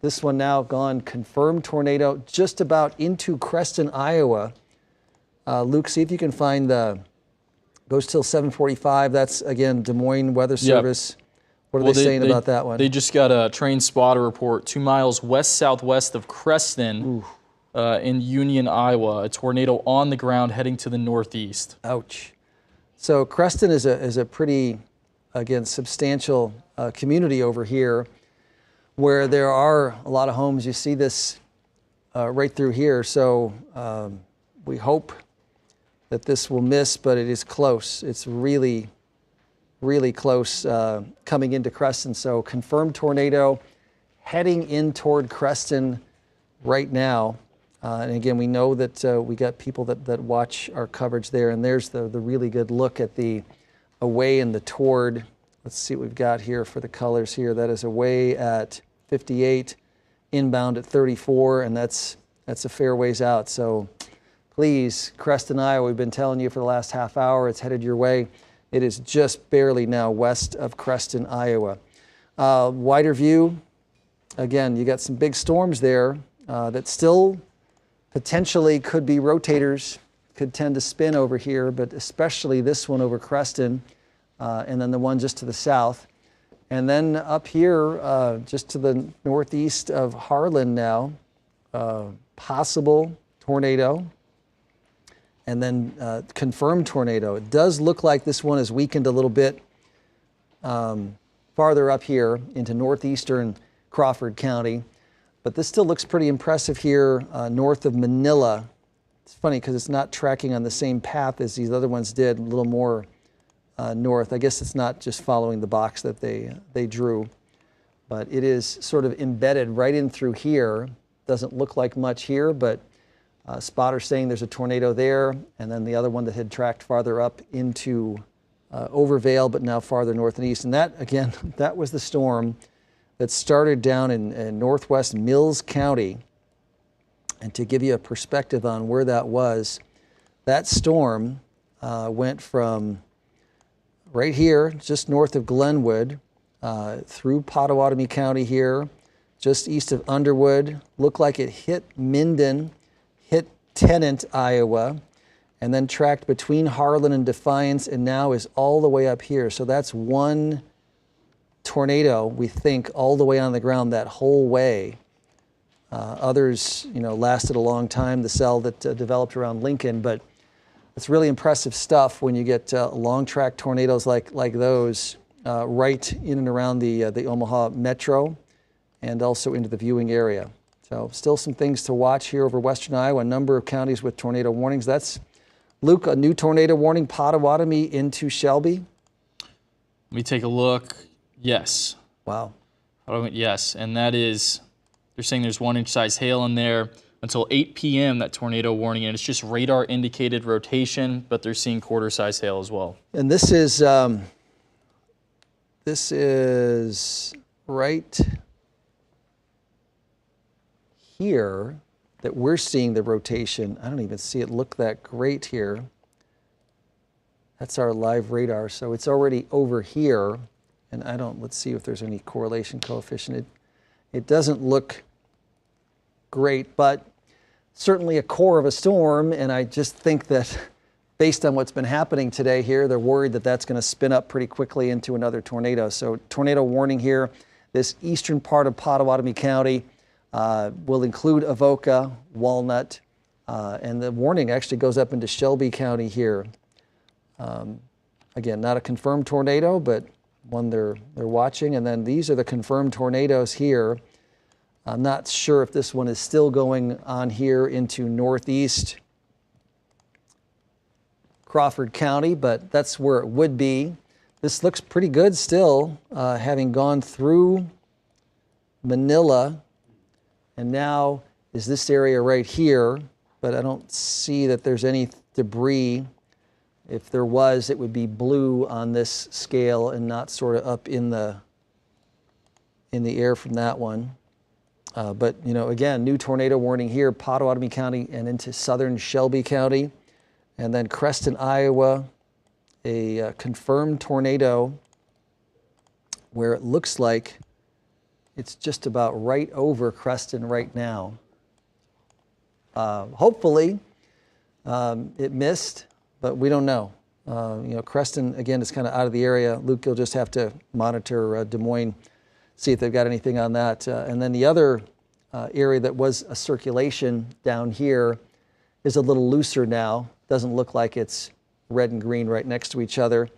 This one now gone, confirmed tornado just about into Creston, Iowa. Luke, see if you can find goes till 7:45. That's again Des Moines Weather Service. Yep. What are they saying about that one? They just got a train spotter report 2 miles west-southwest of Creston in Union, Iowa. A tornado on the ground heading to the northeast. Ouch. So Creston is a pretty, again, substantial community over here where there are a lot of homes. You see this right through here. So we hope that this will miss, but it is close. It's really close coming into Creston. So confirmed tornado heading in toward Creston right now. And again, we know that we got people that watch our coverage there. And there's the really good look at the away and the toward. Let's see what we've got here for the colors here. That is away at 58, inbound at 34, and that's a fair ways out. So please, Creston, Iowa, we've been telling you for the last half hour, it's headed your way. It is just barely now west of Creston, Iowa. Wider view, again, you got some big storms there that still potentially could be rotators, could tend to spin over here, but especially this one over Creston, and then the one just to the south. And then up here, just to the northeast of Harlan now, possible tornado. And then confirmed tornado. It does look like this one is weakened a little bit farther up here into northeastern Crawford County. But this still looks pretty impressive here north of Manila. It's funny because it's not tracking on the same path as these other ones did, a little more north. I guess it's not just following the box that they drew. But it is sort of embedded right in through here. Doesn't look like much here, but spotter saying there's a tornado there, and then the other one that had tracked farther up into Overvale, but now farther north and east. And that, again, that was the storm that started down in northwest Mills County. And to give you a perspective on where that was, that storm went from right here, just north of Glenwood, through Pottawatomie County here, just east of Underwood, looked like it hit Minden, hit Tennant, Iowa, and then tracked between Harlan and Defiance, and now is all the way up here. So that's one tornado, we think, all the way on the ground that whole way. Others, lasted a long time, the cell that developed around Lincoln, but it's really impressive stuff when you get long track tornadoes like those right in and around the Omaha metro and also into the viewing area. So still some things to watch here over western Iowa, a number of counties with tornado warnings. That's, Luke, a new tornado warning, Pottawatomie into Shelby. Let me take a look. Yes. Wow. Yes, and that is, they're saying there's 1-inch size hail in there until 8 p.m., that tornado warning, and it's just radar indicated rotation, but they're seeing quarter size hail as well. And this is right here that we're seeing the rotation. I don't even see it look that great here. That's our live radar, so it's already over here. And let's see if there's any correlation coefficient. It doesn't look great, but certainly a core of a storm, and I just think that based on what's been happening today here, they're worried that that's going to spin up pretty quickly into another tornado. So tornado warning here. This eastern part of Pottawatomie County will include Avoca, Walnut, and the warning actually goes up into Shelby County here. Again, not a confirmed tornado, but one they're watching. And then these are the confirmed tornadoes here. I'm not sure if this one is still going on here into northeast Crawford County, but that's where it would be. This looks pretty good still, having gone through Manila, and now is this area right here, but I don't see that there's any debris. If there was, it would be blue on this scale and not sort of up in the air from that one. But you know, again, new tornado warning here, Pottawatomie County and into southern Shelby County. And then Creston, Iowa, a confirmed tornado where it looks like it's just about right over Creston right now. Hopefully it missed, but we don't know. You know, Creston, again, is kind of out of the area. Luke, you'll just have to monitor Des Moines, see if they've got anything on that. And then the other area that was a circulation down here is a little looser now. Doesn't look like it's red and green right next to each other,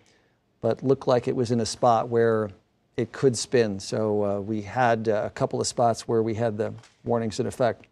but looked like it was in a spot where it could spin. So we had a couple of spots where we had the warnings in effect.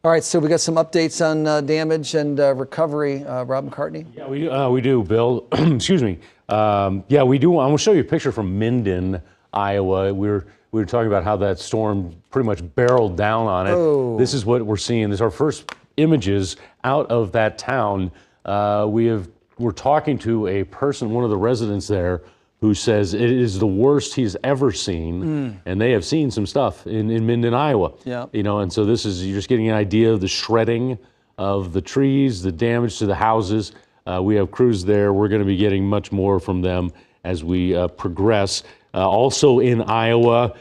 All right, so we got some updates on damage and recovery. Rob McCartney? Yeah, we do, Bill. Excuse me. Yeah, we do. I'm going to show you a picture from Minden, Iowa. We were talking about how that storm pretty much barreled down on it. Oh. This is what we're seeing. This is our first images out of that town. We're talking to a person, one of the residents there, who says it is the worst he's ever seen, and they have seen some stuff in Minden, Iowa. Yeah. You know, and so this is, you're just getting an idea of the shredding of the trees, the damage to the houses. We have crews there. We're going to be getting much more from them as we progress. Also in Iowa,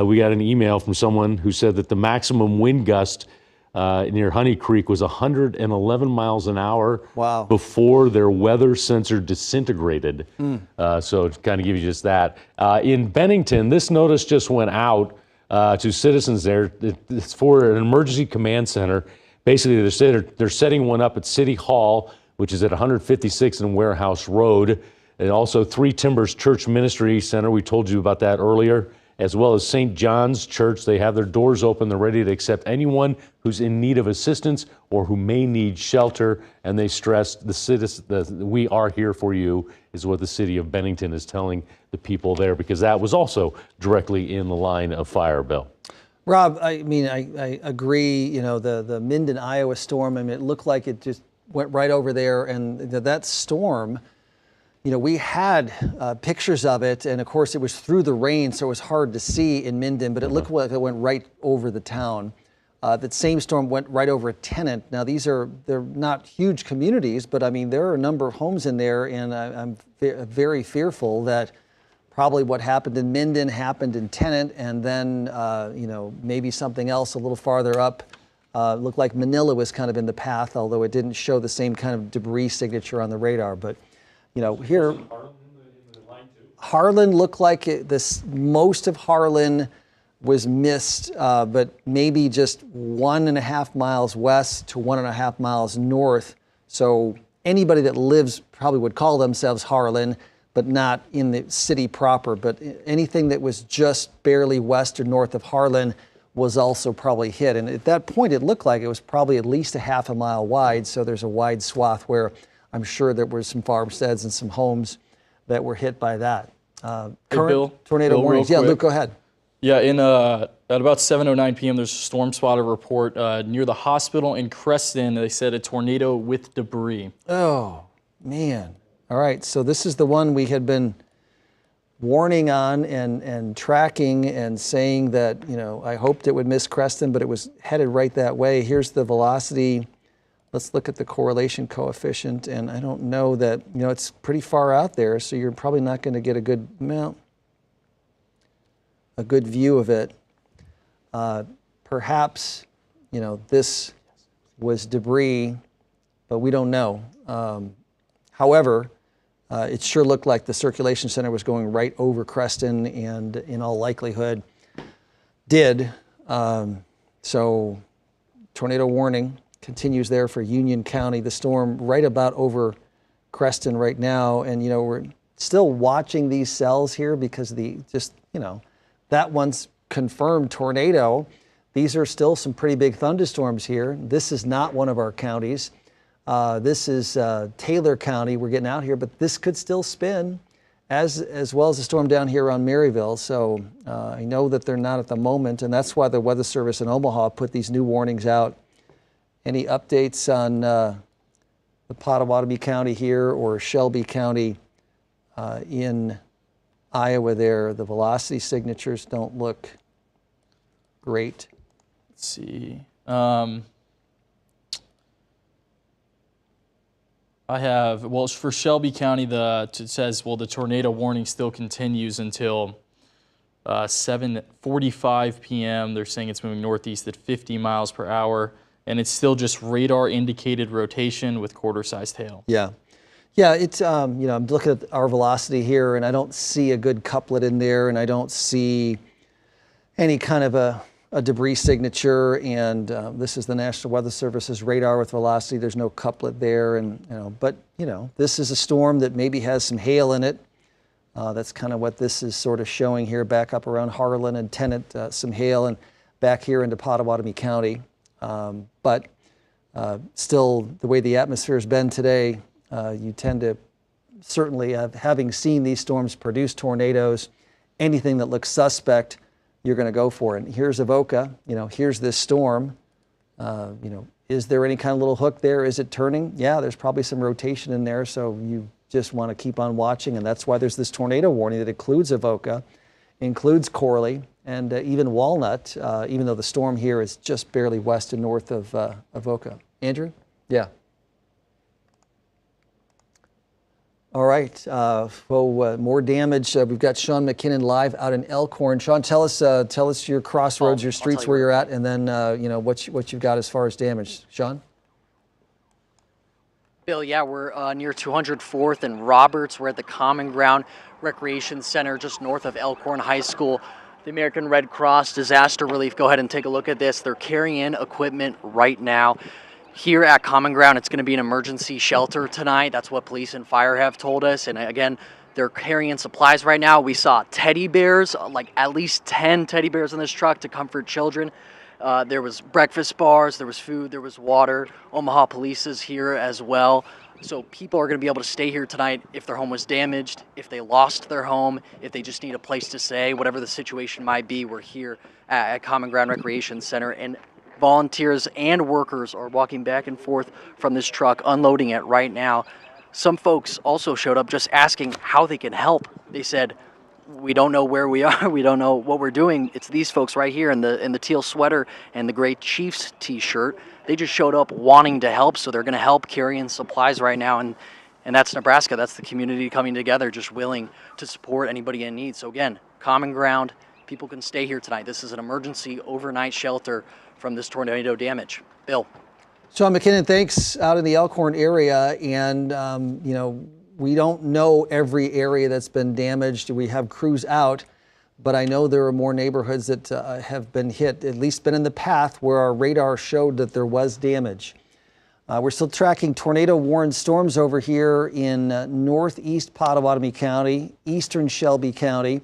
we got an email from someone who said that the maximum wind gust near Honey Creek was 111 miles an hour. Wow. Before their weather sensor disintegrated. So it kind of gives you just that. In Bennington, this notice just went out to citizens there. It's for an emergency command center. Basically, they're setting one up at City Hall, which is at 156 and Warehouse Road. And also Three Timbers Church Ministry Center. We told you about that earlier. As well as St. John's Church. They have their doors open. They're ready to accept anyone who's in need of assistance or who may need shelter. And they stressed we are here for you is what the city of Bennington is telling the people there, because that was also directly in the line of fire, Bill. Rob, I mean, I agree. You know, the Minden, Iowa storm, I mean, it looked like it just went right over there. And that storm, you know, we had pictures of it, and of course it was through the rain, so it was hard to see in Minden, but it looked like it went right over the town. That same storm went right over a Tennant. Now they're not huge communities, but I mean, there are a number of homes in there, and I'm very fearful that probably what happened in Minden happened in Tennant, and then, you know, maybe something else a little farther up. Looked like Manila was kind of in the path, although it didn't show the same kind of debris signature on the radar, but you know, here, Harlan looked like most of Harlan was missed, but maybe just 1.5 miles west to 1.5 miles north. So anybody that lives probably would call themselves Harlan, but not in the city proper. But anything that was just barely west or north of Harlan was also probably hit. And at that point, it looked like it was probably at least 1/2 mile wide. So there's a wide swath where I'm sure there were some farmsteads and some homes that were hit by that. Current Bill, tornado warnings. Yeah, Luke, go ahead. Yeah, at about 7:09 p.m., there's a storm spotter report near the hospital in Creston. They said a tornado with debris. Oh, man. All right, so this is the one we had been warning on and tracking and saying that, you know, I hoped it would miss Creston, but it was headed right that way. Here's the velocity. Let's look at the correlation coefficient, and I don't know that, you know, it's pretty far out there, so you're probably not going to get a good view of it. Perhaps, you know, this was debris, but we don't know. However, it sure looked like the circulation center was going right over Creston, and in all likelihood did. So tornado warning continues there for Union County. The storm right about over Creston right now, and you know, we're still watching these cells here because that one's confirmed tornado. These are still some pretty big thunderstorms here. This is not one of our counties. This is Taylor County. We're getting out here, but this could still spin as well as the storm down here around Maryville. So I know that they're not at the moment, and that's why the Weather Service in Omaha put these new warnings out. Any updates on the Pottawatomie County here or Shelby County in Iowa there? The velocity signatures don't look great. Let's see. I have, well, for Shelby County, it says, well, the tornado warning still continues until 7:45 p.m. They're saying it's moving northeast at 50 miles per hour, and it's still just radar indicated rotation with quarter-sized hail. Yeah. Yeah, it's, I'm looking at our velocity here, and I don't see a good couplet in there, and I don't see any kind of a debris signature, and this is the National Weather Service's radar with velocity. There's no couplet there, and but this is a storm that maybe has some hail in it. That's kind of what this is sort of showing here, back up around Harlan and Tennant, some hail, and back here into Pottawatomie County. But still, the way the atmosphere has been today, you tend to certainly, having seen these storms produce tornadoes, anything that looks suspect, you're going to go for it. And here's Avoca, here's this storm. Is there any kind of little hook there? Is it turning? Yeah, there's probably some rotation in there, so you just want to keep on watching, and that's why there's this tornado warning that includes Avoca, includes Corley, and even Walnut, even though the storm here is just barely west and north of Avoca. Andrew? Yeah. All right, more damage. We've got Sean McKinnon live out in Elkhorn. Sean, tell us your crossroads, your streets where you're at, and then what you've got as far as damage. Sean? Bill, yeah, we're near 204th and Roberts. We're at the Common Ground Recreation Center just north of Elkhorn High School. The American Red Cross Disaster Relief, go ahead and take a look at this. They're carrying in equipment right now. Here at Common Ground, it's going to be an emergency shelter tonight. That's what police and fire have told us. And again, they're carrying supplies right now. We saw teddy bears, like at least 10 teddy bears in this truck to comfort children. There was breakfast bars, there was food, there was water. Omaha Police is here as well. So people are going to be able to stay here tonight if their home was damaged, if they lost their home, if they just need a place to stay, whatever the situation might be. We're here at Common Ground Recreation Center, and volunteers and workers are walking back and forth from this truck, unloading it right now. Some folks also showed up just asking how they can help. They said, we don't know where we are, we don't know what we're doing. It's these folks right here in the teal sweater and the gray Chiefs t-shirt. They just showed up wanting to help, so they're going to help carrying supplies right now. And that's Nebraska. That's the community coming together, just willing to support anybody in need. So again, Common Ground, people can stay here tonight. This is an emergency overnight shelter from this tornado damage. Bill. Sean McKinnon, thanks, out in the Elkhorn area. And, we don't know every area that's been damaged. We have crews out, but I know there are more neighborhoods that have been hit, at least been in the path where our radar showed that there was damage. We're still tracking tornado-warned storms over here in northeast Pottawatomie County, eastern Shelby County.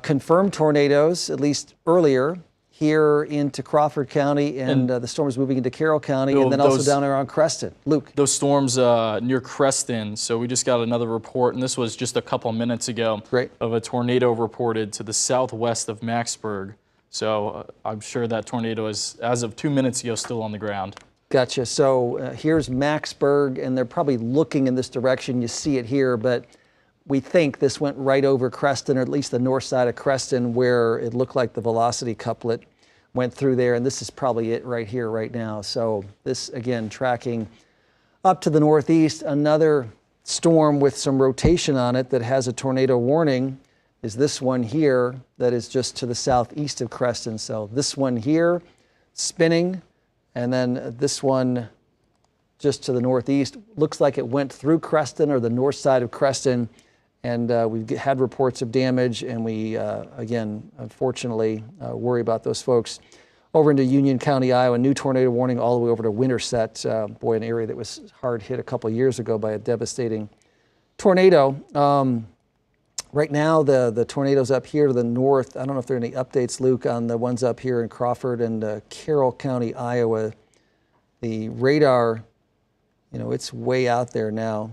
Confirmed tornadoes, at least earlier, here into Crawford County, and the storm is moving into Carroll County, and then also down around Creston. Luke. Those storms near Creston, so we just got another report, and this was just a couple minutes ago, of a tornado reported to the southwest of Macksburg. So I'm sure that tornado is, as of 2 minutes ago, still on the ground. Gotcha. So here's Macksburg, and they're probably looking in this direction. You see it here, but we think this went right over Creston, or at least the north side of Creston, where it looked like the velocity couplet went through there, and this is probably it right here, right now. So this, again, tracking up to the northeast. Another storm with some rotation on it that has a tornado warning is this one here that is just to the southeast of Creston. So this one here, spinning, and then this one just to the northeast. Looks like it went through Creston or the north side of Creston, and we've had reports of damage, and we, again, unfortunately, worry about those folks. Over into Union County, Iowa, new tornado warning all the way over to Winterset, boy, an area that was hard hit a couple years ago by a devastating tornado. Right now, the tornadoes up here to the north, I don't know if there are any updates, Luke, on the ones up here in Crawford and Carroll County, Iowa. The radar, you know, it's way out there now.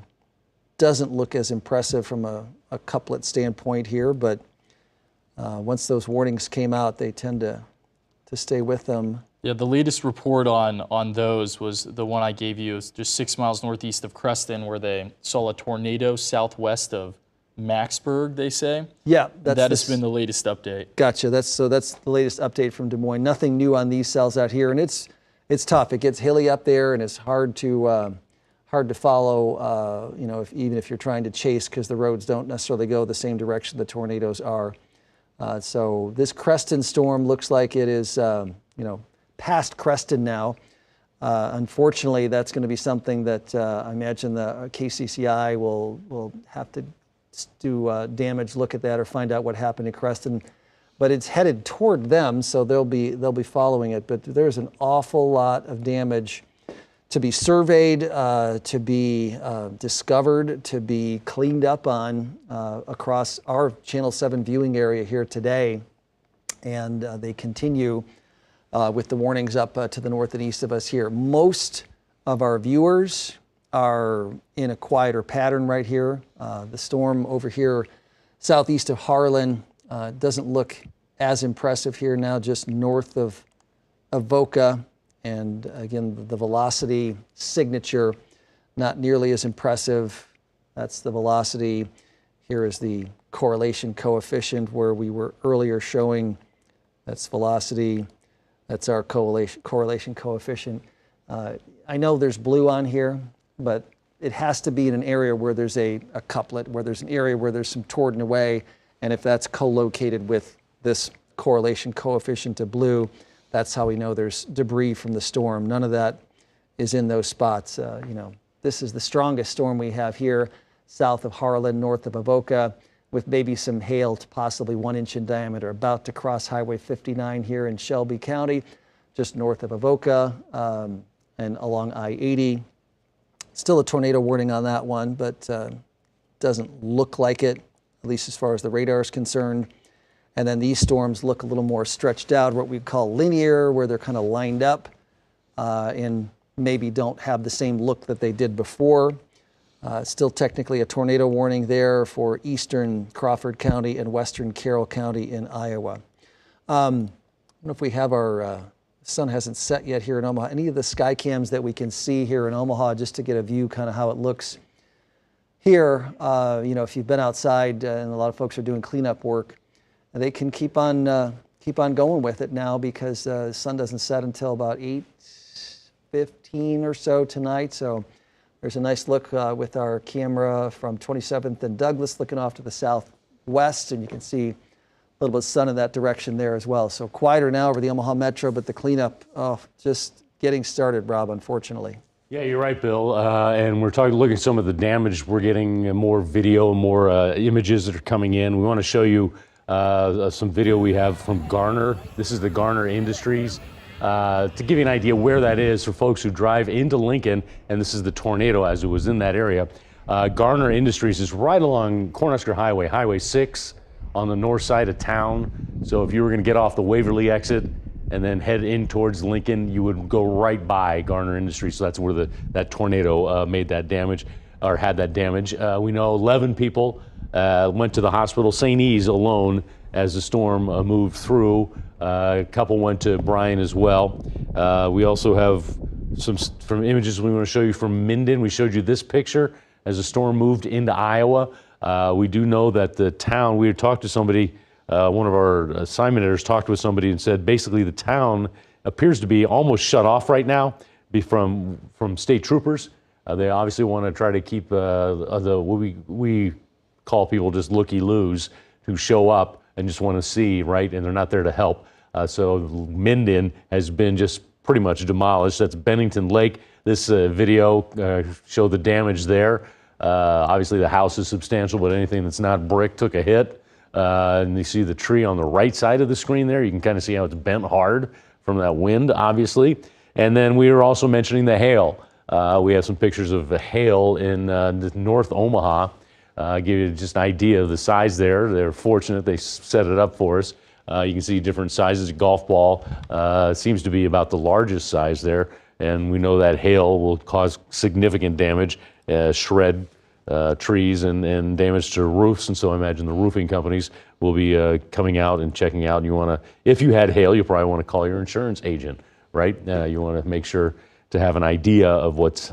Doesn't look as impressive from a couplet standpoint here, but once those warnings came out, they tend to stay with them. Yeah, the latest report on those was the one I gave you. It was just 6 miles northeast of Creston, where they saw a tornado southwest of Maxburg, they say. Yeah, that has been the latest update. Gotcha. That's the latest update from Des Moines. Nothing new on these cells out here, and it's tough. It gets hilly up there, and it's hard to follow. You know, even if you're trying to chase, because the roads don't necessarily go the same direction the tornadoes are. So this Creston storm looks like it is, you know, past Creston now. Unfortunately, that's going to be something that I imagine the KCCI will have to do a damage look at that or find out what happened in Creston. But it's headed toward them, so they'll be following it. But there's an awful lot of damage to be surveyed, to be discovered, to be cleaned up on across our Channel 7 viewing area here today. And they continue with the warnings up to the north and east of us here. Most of our viewers are in a quieter pattern right here. The storm over here southeast of Harlan doesn't look as impressive here now, just north of Avoca. And again, the velocity signature, not nearly as impressive. That's the velocity. Here is the correlation coefficient where we were earlier showing. That's velocity. That's our correlation coefficient. I know there's blue on here, but it has to be in an area where there's a couplet, where there's an area where there's some toward and away, and if that's co-located with this correlation coefficient of blue, that's how we know there's debris from the storm. None of that is in those spots. You know, this is the strongest storm we have here, south of Harlan, north of Avoca, with maybe some hail to possibly 1 inch in diameter, about to cross Highway 59 here in Shelby County, just north of Avoca and along I-80. Still a tornado warning on that one, but doesn't look like it, at least as far as the radar is concerned. And then these storms look a little more stretched out, what we call linear, where they're kind of lined up and maybe don't have the same look that they did before. Still technically a tornado warning there for eastern Crawford County and western Carroll County in Iowa. I don't know if we have our sun hasn't set yet here in Omaha. Any of the sky cams that we can see here in Omaha, just to get a view kind of how it looks here. You know, if you've been outside and a lot of folks are doing cleanup work, they can keep on going with it now, because the sun doesn't set until about 8:15 or so tonight. So there's a nice look with our camera from 27th and Douglas, looking off to the southwest, and you can see a little bit of sun in that direction there as well. So quieter now over the Omaha Metro, but the cleanup, just getting started, Rob, unfortunately. Yeah, you're right, Bill. And we're looking at some of the damage. We're getting more video, more images that are coming in. We want to show you some video we have from Garner. This is the Garner Industries. To give you an idea where that is for folks who drive into Lincoln, and this is the tornado as it was in that area. Garner Industries is right along Cornhusker Highway, Highway 6 on the north side of town. So if you were going to get off the Waverly exit and then head in towards Lincoln, you would go right by Garner Industries. So that's where that tornado made that damage, or had that damage. We know 11 people went to the hospital, St. E's alone, as the storm moved through. A couple went to Bryan as well. We also have some from images we want to show you from Minden. We showed you this picture as the storm moved into Iowa. We do know that the town, we had talked to somebody, one of our assignment editors talked with somebody and said basically the town appears to be almost shut off right now from state troopers. They obviously want to try to keep what we call people just looky-loos who show up and just want to see, right? And they're not there to help. So Minden has been just pretty much demolished. That's Bennington Lake. This video showed the damage there. Obviously the house is substantial, but anything that's not brick took a hit. And you see the tree on the right side of the screen there. You can kind of see how it's bent hard from that wind, obviously. And then we were also mentioning the hail. We have some pictures of the hail in North Omaha. Give you just an idea of the size there. They're fortunate they set it up for us. You can see different sizes. Golf ball seems to be about the largest size there. And we know that hail will cause significant damage, shred trees and damage to roofs. And so I imagine the roofing companies will be coming out and checking out. And you want to, if you had hail, you probably want to call your insurance agent, right? You want to make sure to have an idea of what's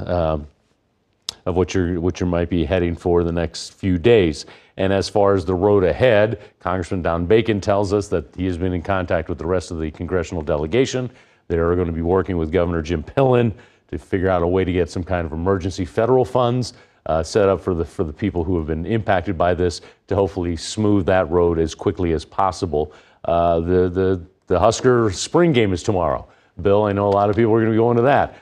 of what you might be heading for the next few days. And as far as the road ahead, Congressman Don Bacon tells us that he has been in contact with the rest of the congressional delegation. They are going to be working with Governor Jim Pillen to figure out a way to get some kind of emergency federal funds set up for the people who have been impacted by this, to hopefully smooth that road as quickly as possible. The Husker spring game is tomorrow. Bill, I know a lot of people are going to be going to that.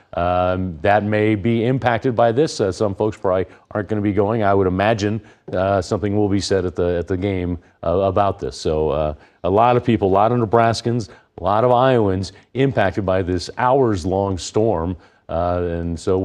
That may be impacted by this. Some folks probably aren't going to be going. I would imagine something will be said at the game about this. So a lot of people, a lot of Nebraskans, a lot of Iowans impacted by this hours-long storm. And so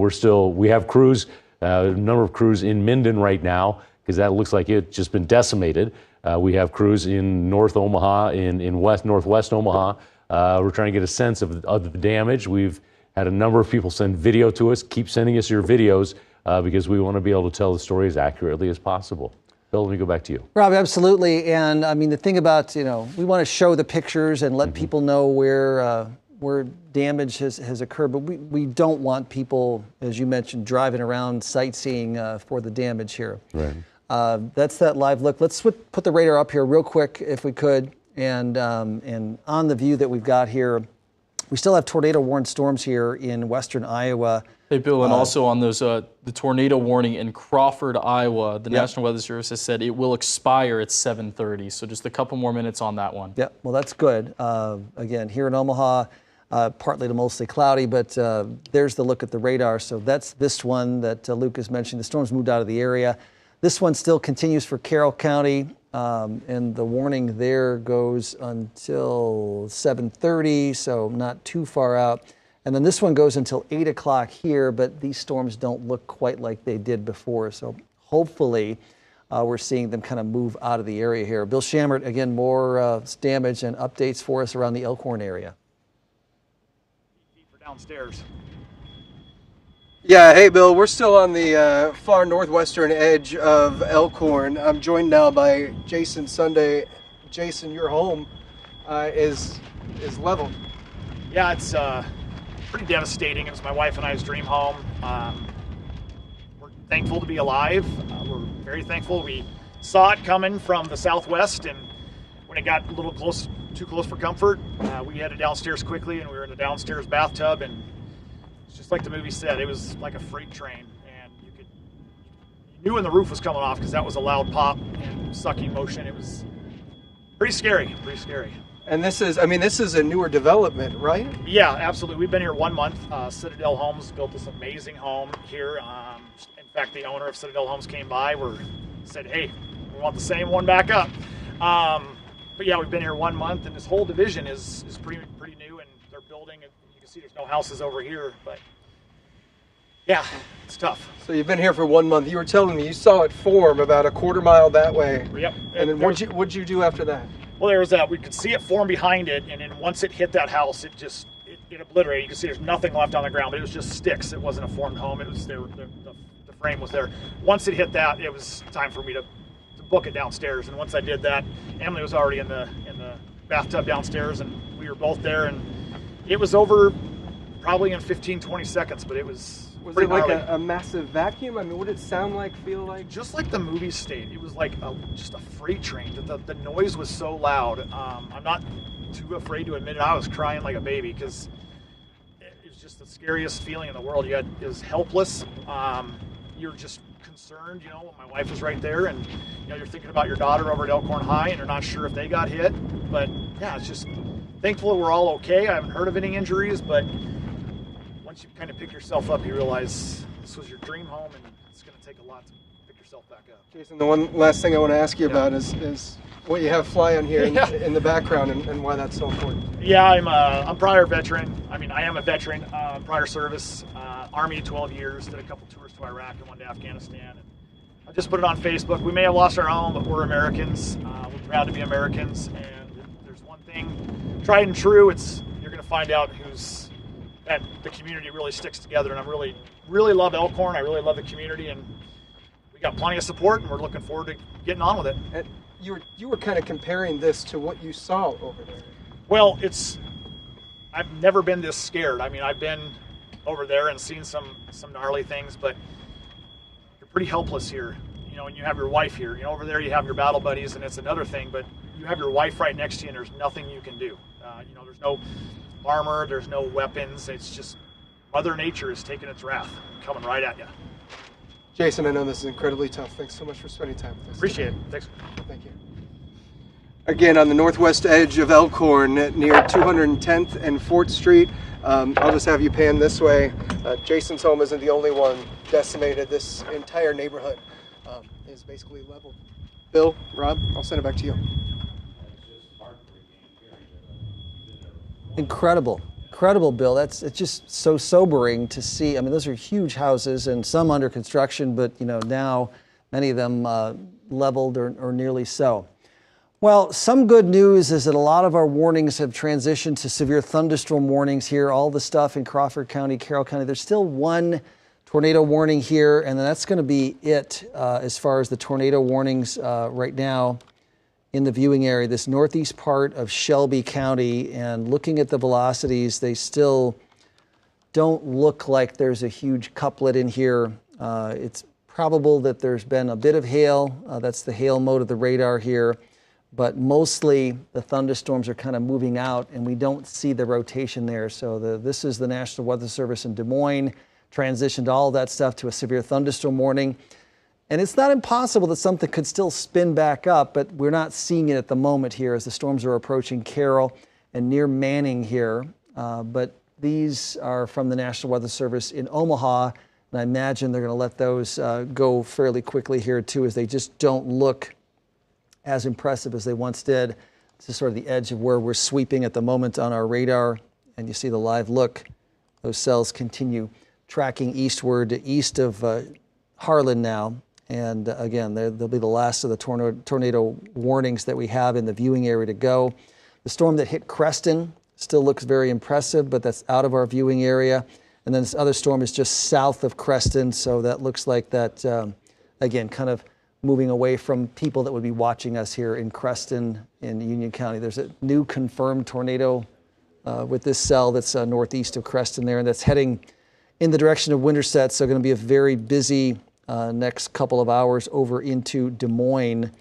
we have crews, a number of crews in Minden right now, because that looks like it's just been decimated. We have crews in North Omaha, in northwest Omaha. We're trying to get a sense of the damage. We've had a number of people send video to us. Keep sending us your videos because we want to be able to tell the story as accurately as possible. Bill, let me go back to you. Rob, absolutely. And I mean, the thing about, we want to show the pictures and let people know where damage has occurred, but we don't want people, as you mentioned, driving around sightseeing for the damage here. Right. That's that live look. Let's put the radar up here real quick, if we could. And on the view that we've got here, we still have tornado-warned storms here in western Iowa. Hey, Bill, and also on those the tornado warning in Crawford, Iowa, the National Weather Service has said it will expire at 7:30. So just a couple more minutes on that one. Yeah, well, that's good. Again, here in Omaha, partly to mostly cloudy, but there's the look at the radar. So that's this one that Luke is mentioning. The storm's moved out of the area. This one still continues for Carroll County. And the warning there goes until 7:30, so not too far out. And then this one goes until 8 o'clock here, but these storms don't look quite like they did before. So hopefully we're seeing them kind of move out of the area here. Bill Shammert, again, more damage and updates for us around the Elkhorn area. For downstairs. Yeah, hey Bill, we're still on the far northwestern edge of Elkhorn. I'm joined now by Jason Sunday. Jason, your home is leveled. Yeah, it's pretty devastating. It was my wife and I's dream home. We're thankful to be alive. We're very thankful. We saw it coming from the southwest, and when it got a little too close for comfort, we headed downstairs quickly, and we were in the downstairs bathtub, and just like the movie said, it was like a freight train, and you knew when the roof was coming off because that was a loud pop and sucking motion. It was pretty scary, And this is a newer development, right? Yeah, absolutely. We've been here 1 month. Citadel Homes built this amazing home here. In fact, the owner of Citadel Homes came by. Said, hey, we want the same one back up. But yeah, we've been here 1 month, and this whole division is pretty new, and they're building. You can see there's no houses over here, but yeah, it's tough. So you've been here for 1 month. You were telling me you saw it form about a quarter mile that way. Yep. And then what'd you do after that? Well, there was that. We could see it form behind it, and then once it hit that house, it obliterated. You can see there's nothing left on the ground, but it was just sticks. It wasn't a formed home. It was there. The frame was there. Once it hit that, it was time for me to book it downstairs. And once I did that, Emily was already in the bathtub downstairs, and we were both there, and it was over probably in 15-20 seconds, but it was it like a massive vacuum? I mean, what did it sound like, feel like? Just like the movie state. It was like just a freight train. The noise was so loud. I'm not too afraid to admit it. I was crying like a baby because it was just the scariest feeling in the world. It was helpless. You're just concerned, when my wife was right there, and you're thinking about your daughter over at Elkhorn High, and you're not sure if they got hit. But yeah, it's just thankful we're all okay. I haven't heard of any injuries, but once you kind of pick yourself up, you realize this was your dream home, and it's going to take a lot to pick yourself back up. Jason, the one last thing I want to ask you about is what you have flying here in the background and why that's so important. Yeah, I'm a prior veteran. I mean, I am a veteran, prior service, Army 12 years, did a couple tours to Iraq and one to Afghanistan. And I just put it on Facebook. We may have lost our home, but we're Americans. We're proud to be Americans. And if there's one thing, tried and true, you're going to find out that the community really sticks together. And I really love Elkhorn. I really love the community, and we got plenty of support, and we're looking forward to getting on with it. And you were kind of comparing this to what you saw over there. Well, I've never been this scared. I mean, I've been over there and seen some gnarly things, but you're pretty helpless here. You know, and you have your wife here. You know, over there you have your battle buddies, and it's another thing, but you have your wife right next to you, and there's nothing you can do. You know, there's no armor, there's no weapons. It's just Mother Nature is taking its wrath, coming right at you. Jason, I know this is incredibly tough. Thanks so much for spending time with us. Appreciate it. Thanks. Thank you. Again, on the northwest edge of Elkhorn, near 210th and 4th Street. I'll just have you pan this way. Jason's home isn't the only one decimated. This entire neighborhood is basically leveled. Bill, Rob, I'll send it back to you. Incredible, Bill. It's just so sobering to see. I mean, those are huge houses and some under construction, but you know, now many of them leveled or nearly so. Well, some good news is that a lot of our warnings have transitioned to severe thunderstorm warnings here. All the stuff in Crawford County, Carroll County. There's still one tornado warning here, and then that's going to be it as far as the tornado warnings right now in the viewing area. This northeast part of Shelby County, and looking at the velocities, they still don't look like there's a huge couplet in here. It's probable that there's been a bit of hail. That's the hail mode of the radar here. But mostly the thunderstorms are kind of moving out, and we don't see the rotation there. So this is the National Weather Service in Des Moines, transitioned all of that stuff to a severe thunderstorm warning. And it's not impossible that something could still spin back up, but we're not seeing it at the moment here as the storms are approaching Carroll and near Manning here. But these are from the National Weather Service in Omaha, and I imagine they're going to let those go fairly quickly here too, as they just don't look as impressive as they once did. This is sort of the edge of where we're sweeping at the moment on our radar, and you see the live look. Those cells continue tracking eastward, east of Harlan now, and again, they'll be the last of the tornado warnings that we have in the viewing area to go. The storm that hit Creston still looks very impressive, but that's out of our viewing area. And then this other storm is just south of Creston, so that looks like that, again, kind of moving away from people that would be watching us here in Creston in Union County. There's a new confirmed tornado with this cell that's northeast of Creston there, and that's heading in the direction of Winterset, so going to be a very busy next couple of hours over into Des Moines.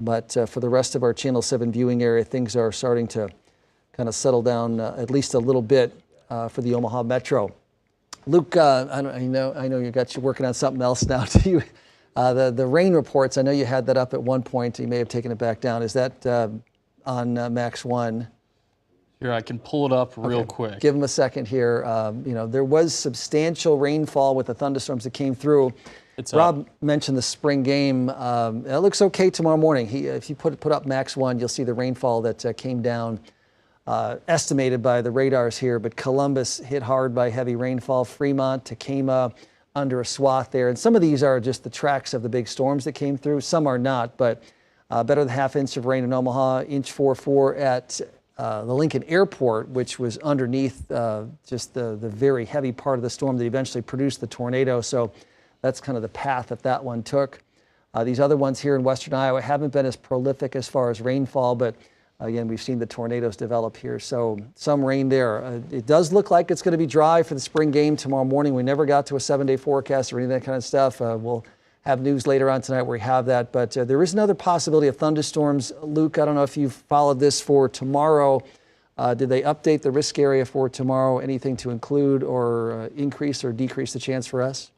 But for the rest of our Channel 7 viewing area, things are starting to kind of settle down at least a little bit for the Omaha Metro. Luke, I know you got you working on something else now too. The rain reports, I know you had that up at one point. You may have taken it back down. Is that on Max 1? Here, I can pull it up real quick. Give them a second here. There was substantial rainfall with the thunderstorms that came through. Rob mentioned the spring game. It looks okay tomorrow morning. If you put up Max 1, you'll see the rainfall that came down, estimated by the radars here. But Columbus hit hard by heavy rainfall. Fremont, Tacoma, under a swath there. And some of these are just the tracks of the big storms that came through. Some are not, but better than ½ inch of rain in Omaha, 1.44 inches at the Lincoln Airport, which was underneath just the very heavy part of the storm that eventually produced the tornado. So that's kind of the path that one took. These other ones here in western Iowa haven't been as prolific as far as rainfall, but again, we've seen the tornadoes develop here. So some rain there. It does look like it's going to be dry for the spring game tomorrow morning. We never got to a 7-day forecast or any of that kind of stuff. We'll have news later on tonight where we have that. But there is another possibility of thunderstorms. Luke, I don't know if you've followed this for tomorrow. Did they update the risk area for tomorrow? Anything to include or increase or decrease the chance for us?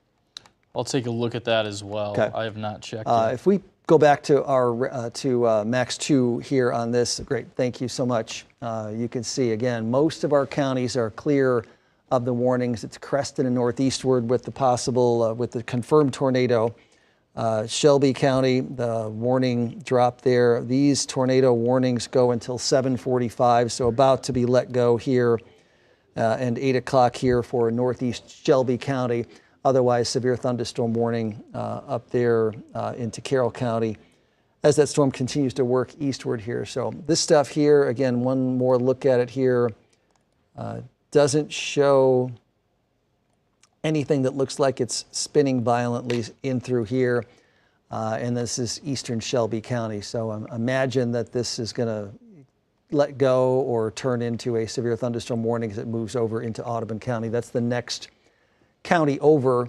I'll take a look at that as well. Okay. I have not checked it. If we go back to our Max 2 here on this, great, thank you so much. You can see again, most of our counties are clear of the warnings. It's crested and northeastward with the possible, with the confirmed tornado. Shelby County, the warning dropped there. These tornado warnings go until 7:45, so about to be let go here, and 8 o'clock here for northeast Shelby County. Otherwise, severe thunderstorm warning up there into Carroll County as that storm continues to work eastward here. So this stuff here, again, one more look at it here, doesn't show anything that looks like it's spinning violently in through here. And this is eastern Shelby County. So imagine that this is going to let go or turn into a severe thunderstorm warning as it moves over into Audubon County. That's the next county over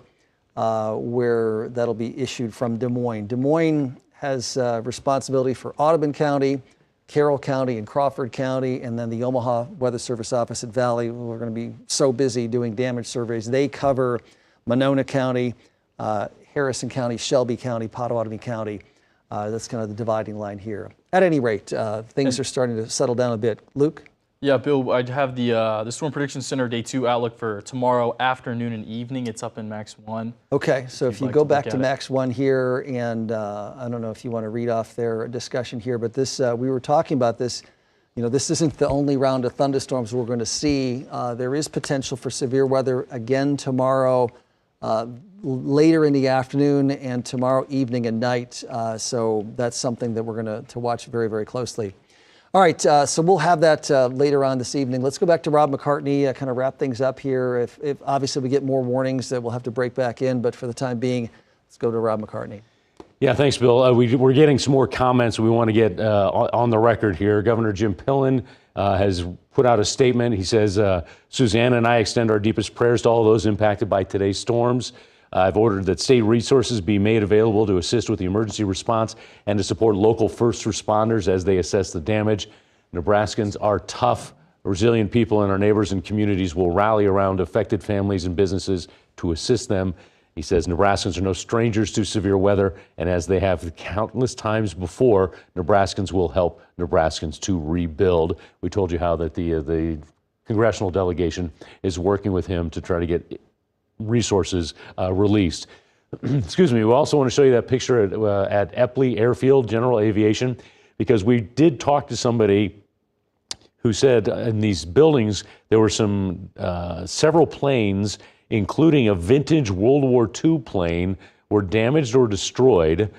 where that'll be issued from Des Moines. Des Moines has responsibility for Audubon County, Carroll County, and Crawford County, and then the Omaha Weather Service office at Valley. We're going to be so busy doing damage surveys. They cover Monona County, Harrison County, Shelby County, Pottawatomie County. That's kind of the dividing line here. At any rate, things are starting to settle down a bit. Luke? Yeah, Bill, I have the Storm Prediction Center Day 2 outlook for tomorrow afternoon and evening. It's up in Max 1. Okay, so if you go back to Max 1 here, and I don't know if you want to read off their discussion here, but this we were talking about this. You know, this isn't the only round of thunderstorms we're going to see. There is potential for severe weather again tomorrow, later in the afternoon, and tomorrow evening and night. So that's something that we're going to watch very, very closely. All right, so we'll have that later on this evening. Let's go back to Rob McCartney, kind of wrap things up here. If obviously we get more warnings that we'll have to break back in, but for the time being, let's go to Rob McCartney. Yeah, thanks, Bill. We're getting some more comments we want to get on the record here. Governor Jim Pillen has put out a statement. He says, Susanna and I extend our deepest prayers to all those impacted by today's storms. I've ordered that state resources be made available to assist with the emergency response and to support local first responders as they assess the damage. Nebraskans are tough, resilient people, and our neighbors and communities will rally around affected families and businesses to assist them. He says Nebraskans are no strangers to severe weather, and as they have countless times before, Nebraskans will help Nebraskans to rebuild. We told you how that the congressional delegation is working with him to try to get resources released. Excuse me. We also want to show you that picture at Epley Airfield, General Aviation, because we did talk to somebody who said in these buildings there were some several planes, including a vintage World War II plane, were damaged or destroyed.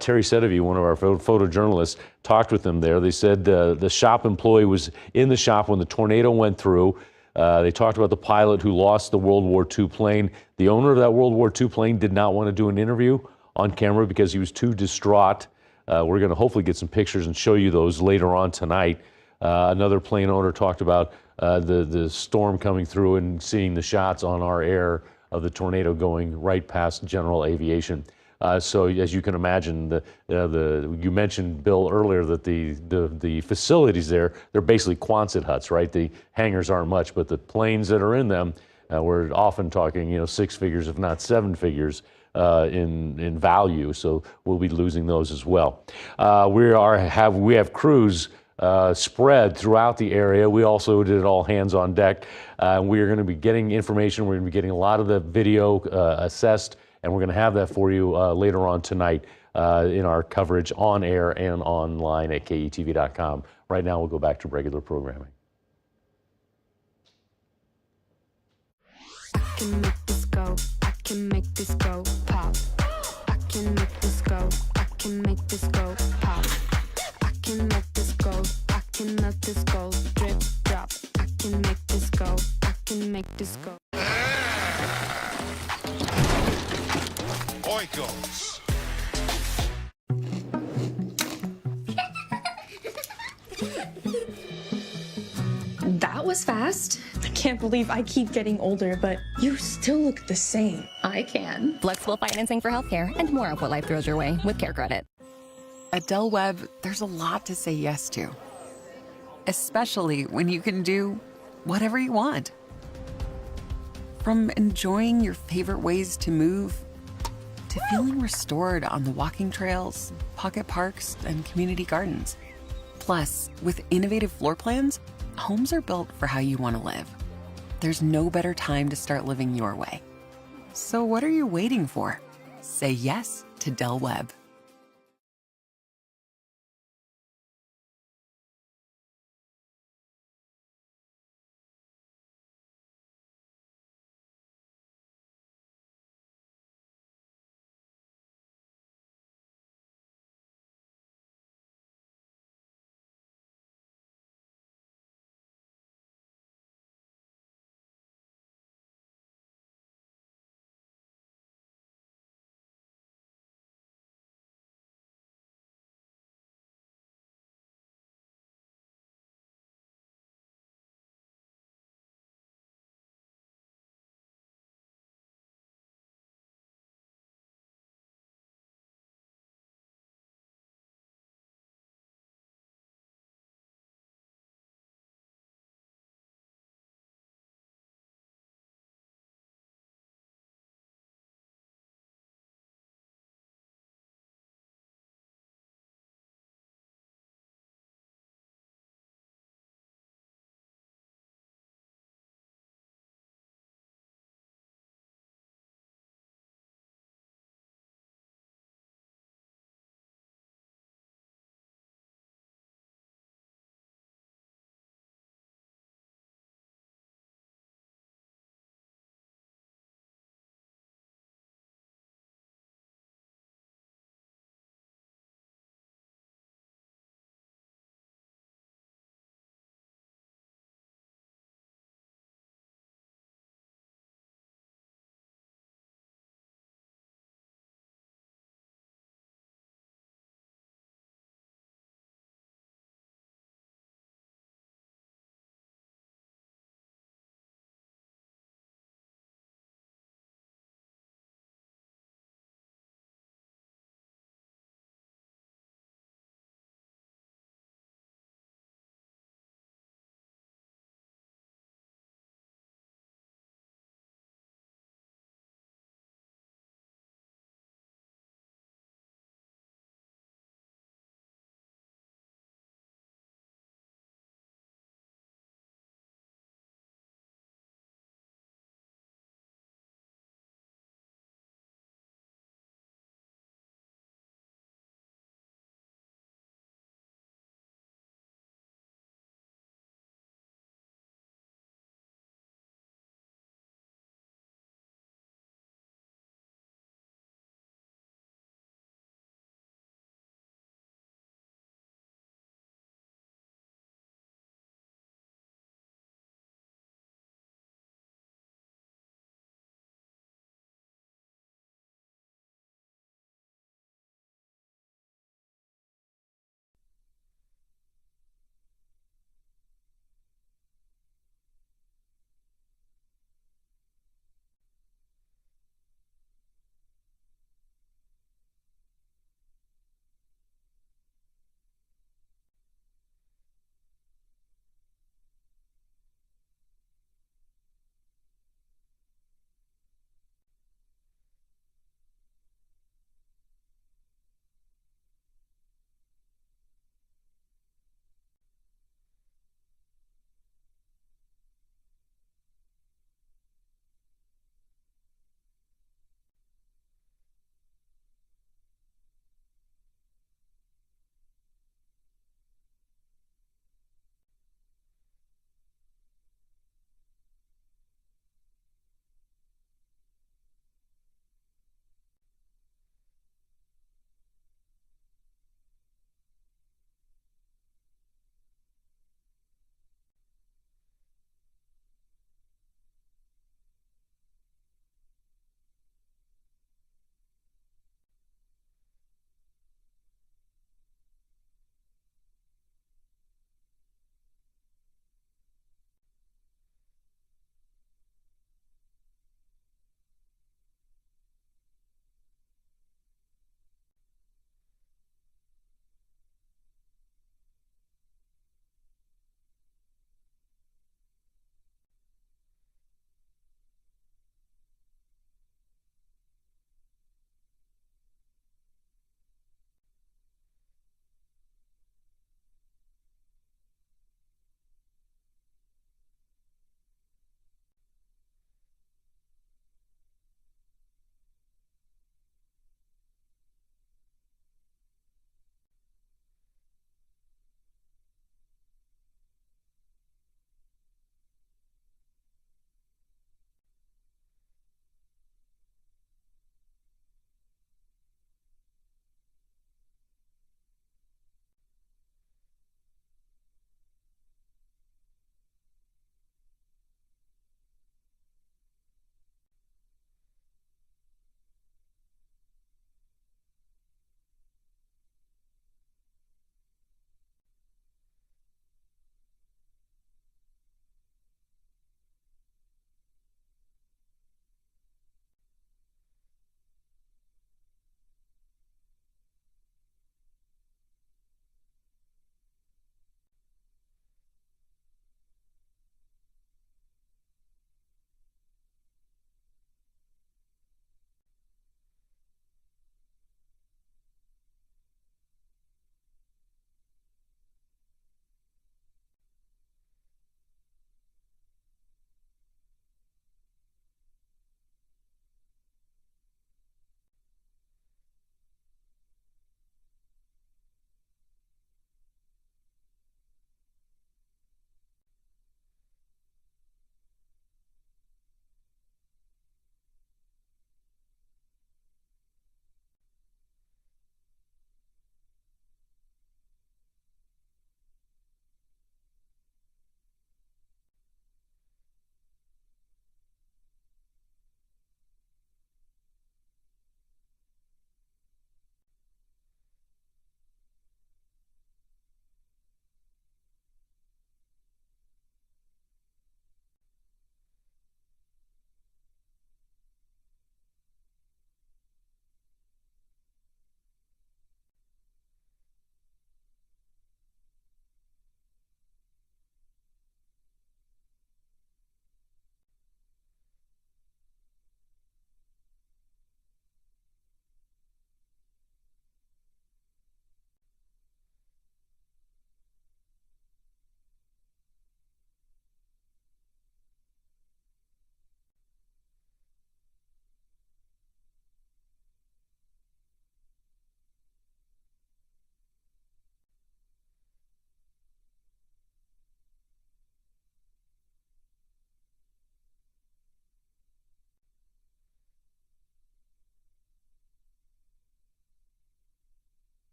Terry Sedevy, one of our photojournalists, talked with them there. They said the shop employee was in the shop when the tornado went through. They talked about the pilot who lost the World War II plane. The owner of that World War II plane did not want to do an interview on camera because he was too distraught. We're going to hopefully get some pictures and show you those later on tonight. Another plane owner talked about the storm coming through and seeing the shots on our air of the tornado going right past General Aviation. So as you can imagine, you mentioned, Bill, earlier that the facilities there, they're basically Quonset huts, right? The hangars aren't much, but the planes that are in them, we're often talking, 6 figures, if not 7 figures in value. So we'll be losing those as well. We have crews spread throughout the area. We also did all hands on deck. We are going to be getting information. We're going to be getting a lot of the video assessed, and we're going to have that for you later on tonight in our coverage on air and online at KETV.com. Right now, we'll go back to regular programming. I can make this go. I can make this go pop. I can make this go. I can make this go pop. I can let this go. I can let this go drip drop. I can make this go. I can make this go. Oikos. That was fast. I can't believe I keep getting older, but you still look the same. I can. Flexible financing for healthcare and more of what life throws your way with Care Credit. At Del Webb, there's a lot to say yes to, especially when you can do whatever you want. From enjoying your favorite ways to move, to feeling restored on the walking trails, pocket parks, and community gardens. Plus, with innovative floor plans, homes are built for how you want to live. there's no better time to start living your way. So what are you waiting for? Say yes to Del Webb.